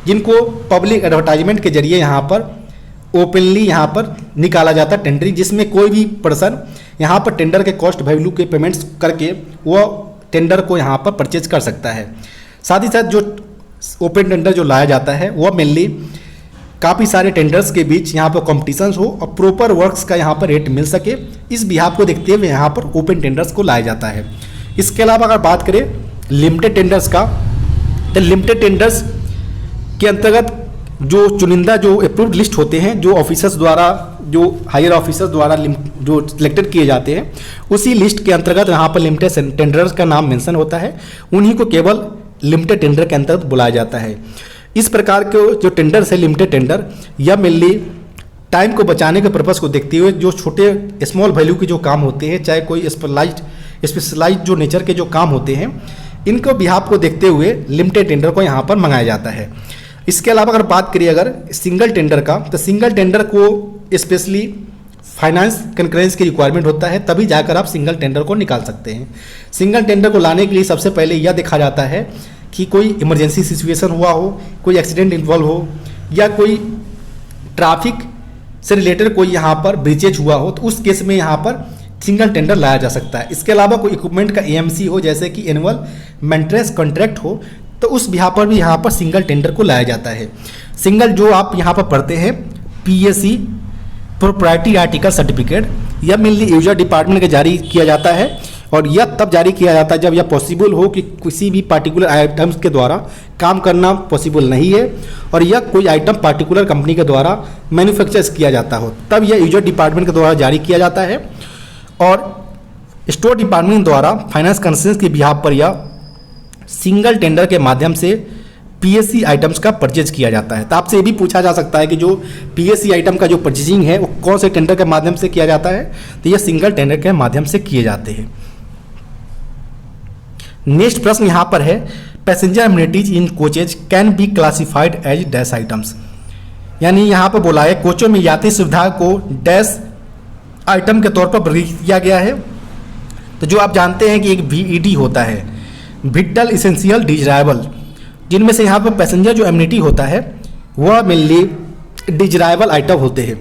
जिनको पब्लिक एडवर्टाइजमेंट के जरिए यहाँ पर ओपनली यहाँ पर निकाला जाता है टेंडरिंग, जिसमें कोई भी पर्सन यहाँ पर टेंडर के कॉस्ट वैल्यू के पेमेंट्स करके वो टेंडर को यहाँ पर परचेज कर सकता है। साथ ही साथ जो ओपन टेंडर जो लाया जाता है वह मेनली काफ़ी सारे टेंडर्स के बीच यहाँ पर कॉम्पिटिशन्स हो और प्रॉपर वर्क्स का यहाँ पर रेट मिल सके, इस बिहाफ को देखते हुए यहाँ पर ओपन टेंडर्स को लाया जाता है। इसके अलावा अगर बात करें लिमिटेड टेंडर्स का, तो लिमिटेड टेंडर्स के अंतर्गत जो चुनिंदा जो अप्रूव्ड लिस्ट होते हैं, जो ऑफिसर्स द्वारा, जो हायर ऑफिसर्स द्वारा जो सिलेक्टेड किए जाते हैं, उसी लिस्ट के अंतर्गत यहाँ पर लिमिटेड टेंडर्स का नाम मेंशन होता है, उन्हीं को केवल लिमिटेड टेंडर के अंतर्गत बुलाया जाता है। इस प्रकार के जो टेंडर्स है लिमिटेड टेंडर, यह मेनली टाइम को बचाने के पर्पज़ को देखते हुए जो छोटे स्मॉल वैल्यू के जो काम होते हैं, चाहे कोई स्पेशलाइज्ड जो नेचर के जो काम होते हैं, इनको बिहाफ को देखते हुए लिमिटेड टेंडर को यहाँ पर मंगाया जाता है। इसके अलावा अगर बात करिए अगर सिंगल टेंडर का, तो सिंगल टेंडर को स्पेशली फाइनेंस कंकरेंस की रिक्वायरमेंट होता है, तभी जाकर आप सिंगल टेंडर को निकाल सकते हैं। सिंगल टेंडर को लाने के लिए सबसे पहले यह देखा जाता है कि कोई इमरजेंसी सिचुएशन हुआ हो, कोई एक्सीडेंट इन्वॉल्व हो, या कोई ट्रैफिक से रिलेटेड कोई यहाँ पर ब्रीचेज हुआ हो, तो उस केस में यहाँ पर सिंगल टेंडर लाया जा सकता है। इसके अलावा कोई इक्विपमेंट का एएमसी हो, जैसे कि एनुअल मेंटेनेंस कॉन्ट्रैक्ट हो, तो उस बिहाफ पर भी यहाँ पर सिंगल टेंडर को लाया जाता है। सिंगल जो आप यहाँ पर पढ़ते हैं पीएसी प्रोप्राइटरी आर्टिकल सर्टिफिकेट, यह मेनली यूजर डिपार्टमेंट के जारी किया जाता है, और यह तब जारी किया जाता है जब यह पॉसिबल हो कि किसी भी पार्टिकुलर आइटम्स के द्वारा काम करना पॉसिबल नहीं है, और यह कोई आइटम पार्टिकुलर कंपनी के द्वारा मैन्युफैक्चर किया जाता हो, तब यह यूजर डिपार्टमेंट के द्वारा जारी किया जाता है। और स्टोर डिपार्टमेंट द्वारा फाइनेंस कंसर्न्स के बिहाफ पर यह सिंगल टेंडर के माध्यम से पीएससी आइटम्स का परचेज किया जाता है। तो आपसे ये भी पूछा जा सकता है कि जो पीएससी आइटम का जो परचेजिंग है वो कौन से टेंडर के माध्यम से किया जाता है, तो यह सिंगल टेंडर के माध्यम से किए जाते हैं। नेक्स्ट प्रश्न यहाँ पर है, passenger amenities in coaches can be classified as dash items, यानी यहाँ पर बोला है कोचों में यात्री सुविधा को डैश आइटम के तौर पर वर्गीकृत किया गया है। तो जो आप जानते हैं कि एक VED होता है, विटल इसेंशियल डिजायरेबल, जिनमें से यहाँ पर पैसेंजर जो एमिनिटी होता है वह मेनली डिजायरेबल आइटम होते हैं,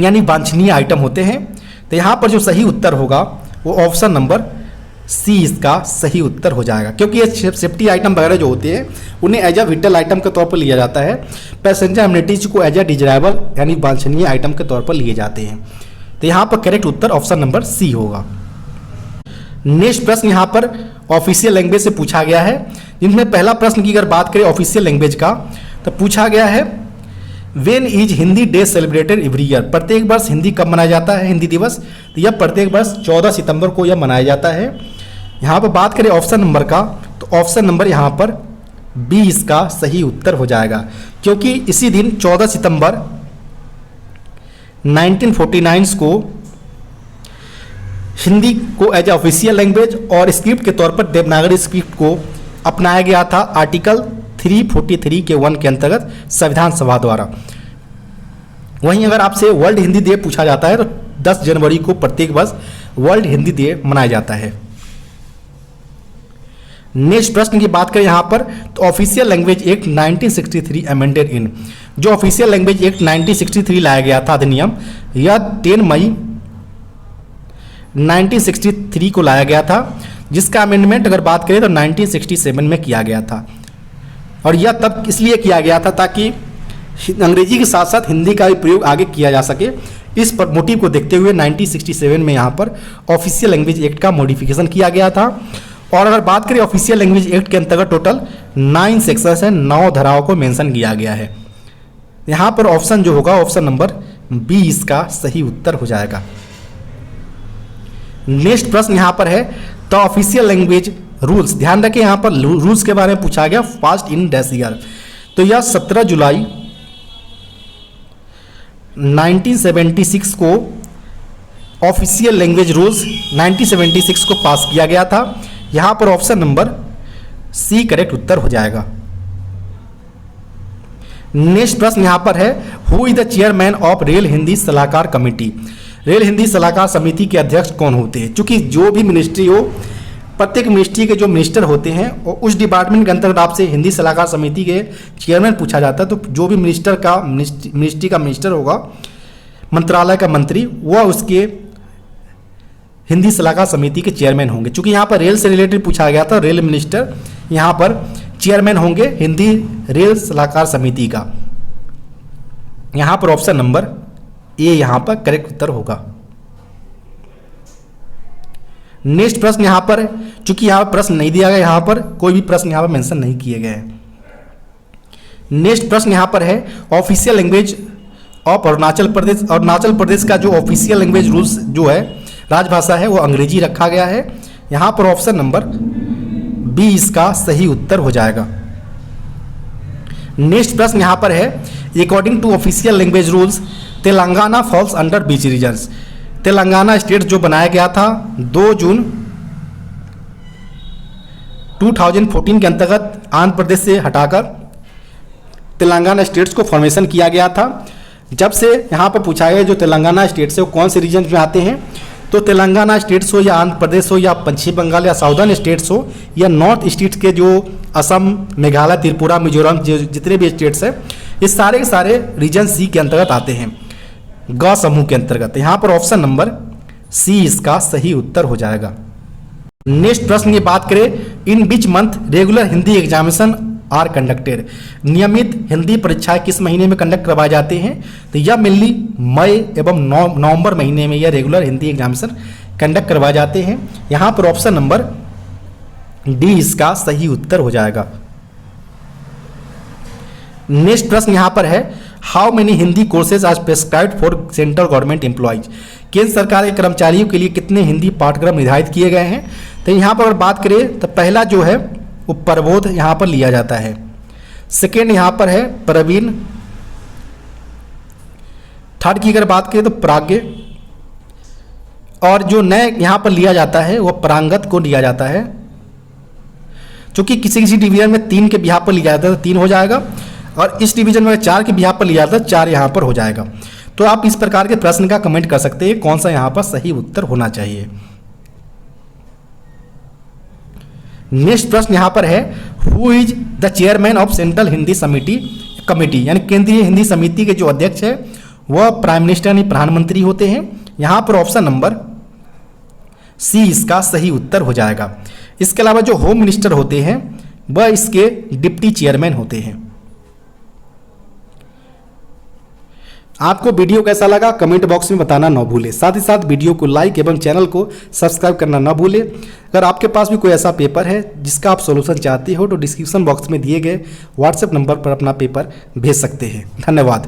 यानी वांछनीय आइटम होते हैं। तो यहाँ पर जो सही उत्तर होगा वो ऑप्शन नंबर सी इसका सही उत्तर हो जाएगा, क्योंकि ये सेफ्टी आइटम वगैरह जो होते हैं उन्हें एज अ विटल आइटम के तौर पर लिया जाता है, पैसेंजर एमिनिटीज को एज अ डिजायरेबल यानी वांछनीय आइटम के तौर पर लिए जाते हैं। तो यहाँ पर करेक्ट उत्तर ऑप्शन नंबर सी होगा। नेक्स्ट प्रश्न यहाँ पर ऑफिशियल लैंग्वेज से पूछा गया है, जिनमें पहला प्रश्न की अगर बात करें ऑफिशियल लैंग्वेज का, तो पूछा गया है when is Hindi day celebrated every year, प्रत्येक वर्ष हिंदी कब मनाया जाता है हिंदी दिवस, तो यह प्रत्येक वर्ष 14 सितंबर को यह मनाया जाता है। यहाँ पर बात करें ऑप्शन नंबर का, तो ऑप्शन नंबर यहाँ पर बी इसका सही उत्तर हो जाएगा, क्योंकि इसी दिन 14 सितंबर 1949 को हिंदी को एज ऑफिशियल लैंग्वेज और स्क्रिप्ट के तौर पर देवनागरी स्क्रिप्ट को अपनाया गया था आर्टिकल 343 के 1 के अंतर्गत संविधान सभा द्वारा। वहीं अगर आपसे वर्ल्ड हिंदी डे पूछा जाता है तो 10 जनवरी को प्रत्येक वर्ष वर्ल्ड हिंदी डे मनाया जाता है। नेक्स्ट प्रश्न की बात करें यहाँ पर, तो official language act 1963 amended in, जो ऑफिशियल लैंग्वेज एक्ट 1963 लाया गया था अधिनियम, यह 10 मई 1963 को लाया गया था, जिसका अमेंडमेंट अगर बात करें तो 1967 में किया गया था। और यह तब इसलिए किया गया था ताकि अंग्रेजी के साथ साथ हिंदी का भी प्रयोग आगे किया जा सके। इस पर मोटिव को देखते हुए 1967 में यहाँ पर ऑफिशियल लैंग्वेज एक्ट का मॉडिफिकेशन किया गया था। और अगर बात करें ऑफिशियल लैंग्वेज एक्ट के अंतर्गत टोटल 9 सेक्शंस हैं, 9 धाराओं को मेंशन किया गया है। यहाँ पर ऑप्शन जो होगा ऑप्शन नंबर बी इसका सही उत्तर हो जाएगा। नेक्स्ट प्रश्न यहाँ पर है, द ऑफिशियल लैंग्वेज रूल्स, ध्यान रखें यहाँ पर रूल्स के बारे में पूछा गया फास्ट इन डैश ईयर, तो यह 17 जुलाई 1976 को ऑफिशियल लैंग्वेज रूल्स 1976 को पास किया गया था। यहाँ पर ऑप्शन नंबर सी करेक्ट उत्तर हो जाएगा। नेक्स्ट प्रश्न यहाँ पर है, who is the chairman of rail Hindi सलाहकार कमेटी, रेल हिंदी सलाहकार समिति के अध्यक्ष कौन होते हैं। चूंकि जो भी मिनिस्ट्री हो प्रत्येक मिनिस्ट्री के जो मिनिस्टर होते हैं और उस डिपार्टमेंट के अंतर्गत आपसे हिंदी सलाहकार समिति के चेयरमैन पूछा जाता है। तो जो भी मिनिस्ट्री का मिनिस्टर होगा, मंत्रालय का मंत्री, वह उसके हिंदी सलाहकार समिति के चेयरमैन होंगे। चूंकि यहाँ पर रेल से रिलेटेड पूछा गया था, रेल मिनिस्टर यहाँ पर चेयरमैन होंगे हिंदी रेल सलाहकार समिति का। यहाँ पर ऑप्शन नंबर ए यहाँ पर करेक्ट उत्तर होगा। नेक्स्ट प्रश्न यहाँ पर, चूंकि यहाँ पर प्रश्न नहीं दिया गया, यहाँ पर कोई भी प्रश्न यहाँ पर मेंशन नहीं किए गए हैं। नेक्स्ट प्रश्न यहाँ पर है official language of Arunachal Pradesh. Arunachal Pradesh का जो ऑफिशियल लैंग्वेज रूल्स जो है, राजभाषा है, वो अंग्रेजी रखा गया है। यहाँ पर ऑप्शन नंबर बी इसका सही उत्तर हो जाएगा। नेक्स्ट प्रश्न यहाँ पर है according to official language rules Telangana falls under which regions. Telangana state जो बनाया गया था 2 जून 2014 के अंतर्गत आंध्र प्रदेश से हटाकर तेलंगाना स्टेट्स को फॉर्मेशन किया गया था। जब से यहाँ पर पूछा गया जो तेलंगाना स्टेट्स है वो कौन से रीजन में आते हैं, तो तेलंगाना स्टेट्स हो या आंध्र प्रदेश हो या पश्चिम बंगाल या साउदर्न स्टेट्स हो या नॉर्थ स्टेट्स के जो असम, मेघालय, त्रिपुरा, मिजोरम जितने भी स्टेट्स हैं, ये सारे के सारे रीजन सी के अंतर्गत आते हैं, ग समूह के अंतर्गत। यहाँ पर ऑप्शन नंबर सी इसका सही उत्तर हो जाएगा। नेक्स्ट प्रश्न की बात करें, in which month regular Hindi examination are conducted. नियमित हिंदी परीक्षाएं किस महीने में कंडक्ट करवाए जाते हैं, तो यह मेनली मई एवं नवंबर महीने में यह रेगुलर हिंदी एग्जामिनेशन कंडक्ट करवाए जाते हैं। यहाँ पर ऑप्शन नंबर डी इसका सही उत्तर हो जाएगा। नेक्स्ट प्रश्न यहाँ पर है how many Hindi courses are prescribed for central government employees. केंद्र सरकार के कर्मचारियों के लिए कितने हिंदी पाठ्यक्रम निर्धारित किए गए हैं, तो यहाँ पर अगर बात करें तो पहला जो है वो प्रबोध यहाँ पर लिया जाता है। सेकेंड यहाँ पर है प्रवीण। थर्ड की अगर बात करें तो प्राज्ञ, और जो नए यहाँ पर लिया जाता है वो प्रांगत को लिया जाता है। चूंकि किसी किसी डिवीजन में 3 के बिहार पर लिया जाता है तो 3 हो जाएगा, और इस डिवीजन में 4 के बिहार पर लिया जाता है 4 यहाँ पर हो जाएगा। तो आप इस प्रकार के प्रश्न का कमेंट कर सकते हैं कौन सा यहाँ पर सही उत्तर होना चाहिए। नेक्स्ट प्रश्न यहाँ पर है who is the chairman of central Hindi committee, यानी केंद्रीय हिंदी समिति के जो अध्यक्ष है वह प्राइम मिनिस्टर यानी प्रधानमंत्री होते हैं। यहाँ पर ऑप्शन नंबर सी इसका सही उत्तर हो जाएगा। इसके अलावा जो होम मिनिस्टर होते हैं वह इसके डिप्टी चेयरमैन होते हैं। आपको वीडियो कैसा लगा कमेंट बॉक्स में बताना न भूलें। साथ ही साथ वीडियो को लाइक एवं चैनल को सब्सक्राइब करना न भूलें। अगर आपके पास भी कोई ऐसा पेपर है जिसका आप सॉल्यूशन चाहते हो तो डिस्क्रिप्शन बॉक्स में दिए गए व्हाट्सएप नंबर पर अपना पेपर भेज सकते हैं। धन्यवाद।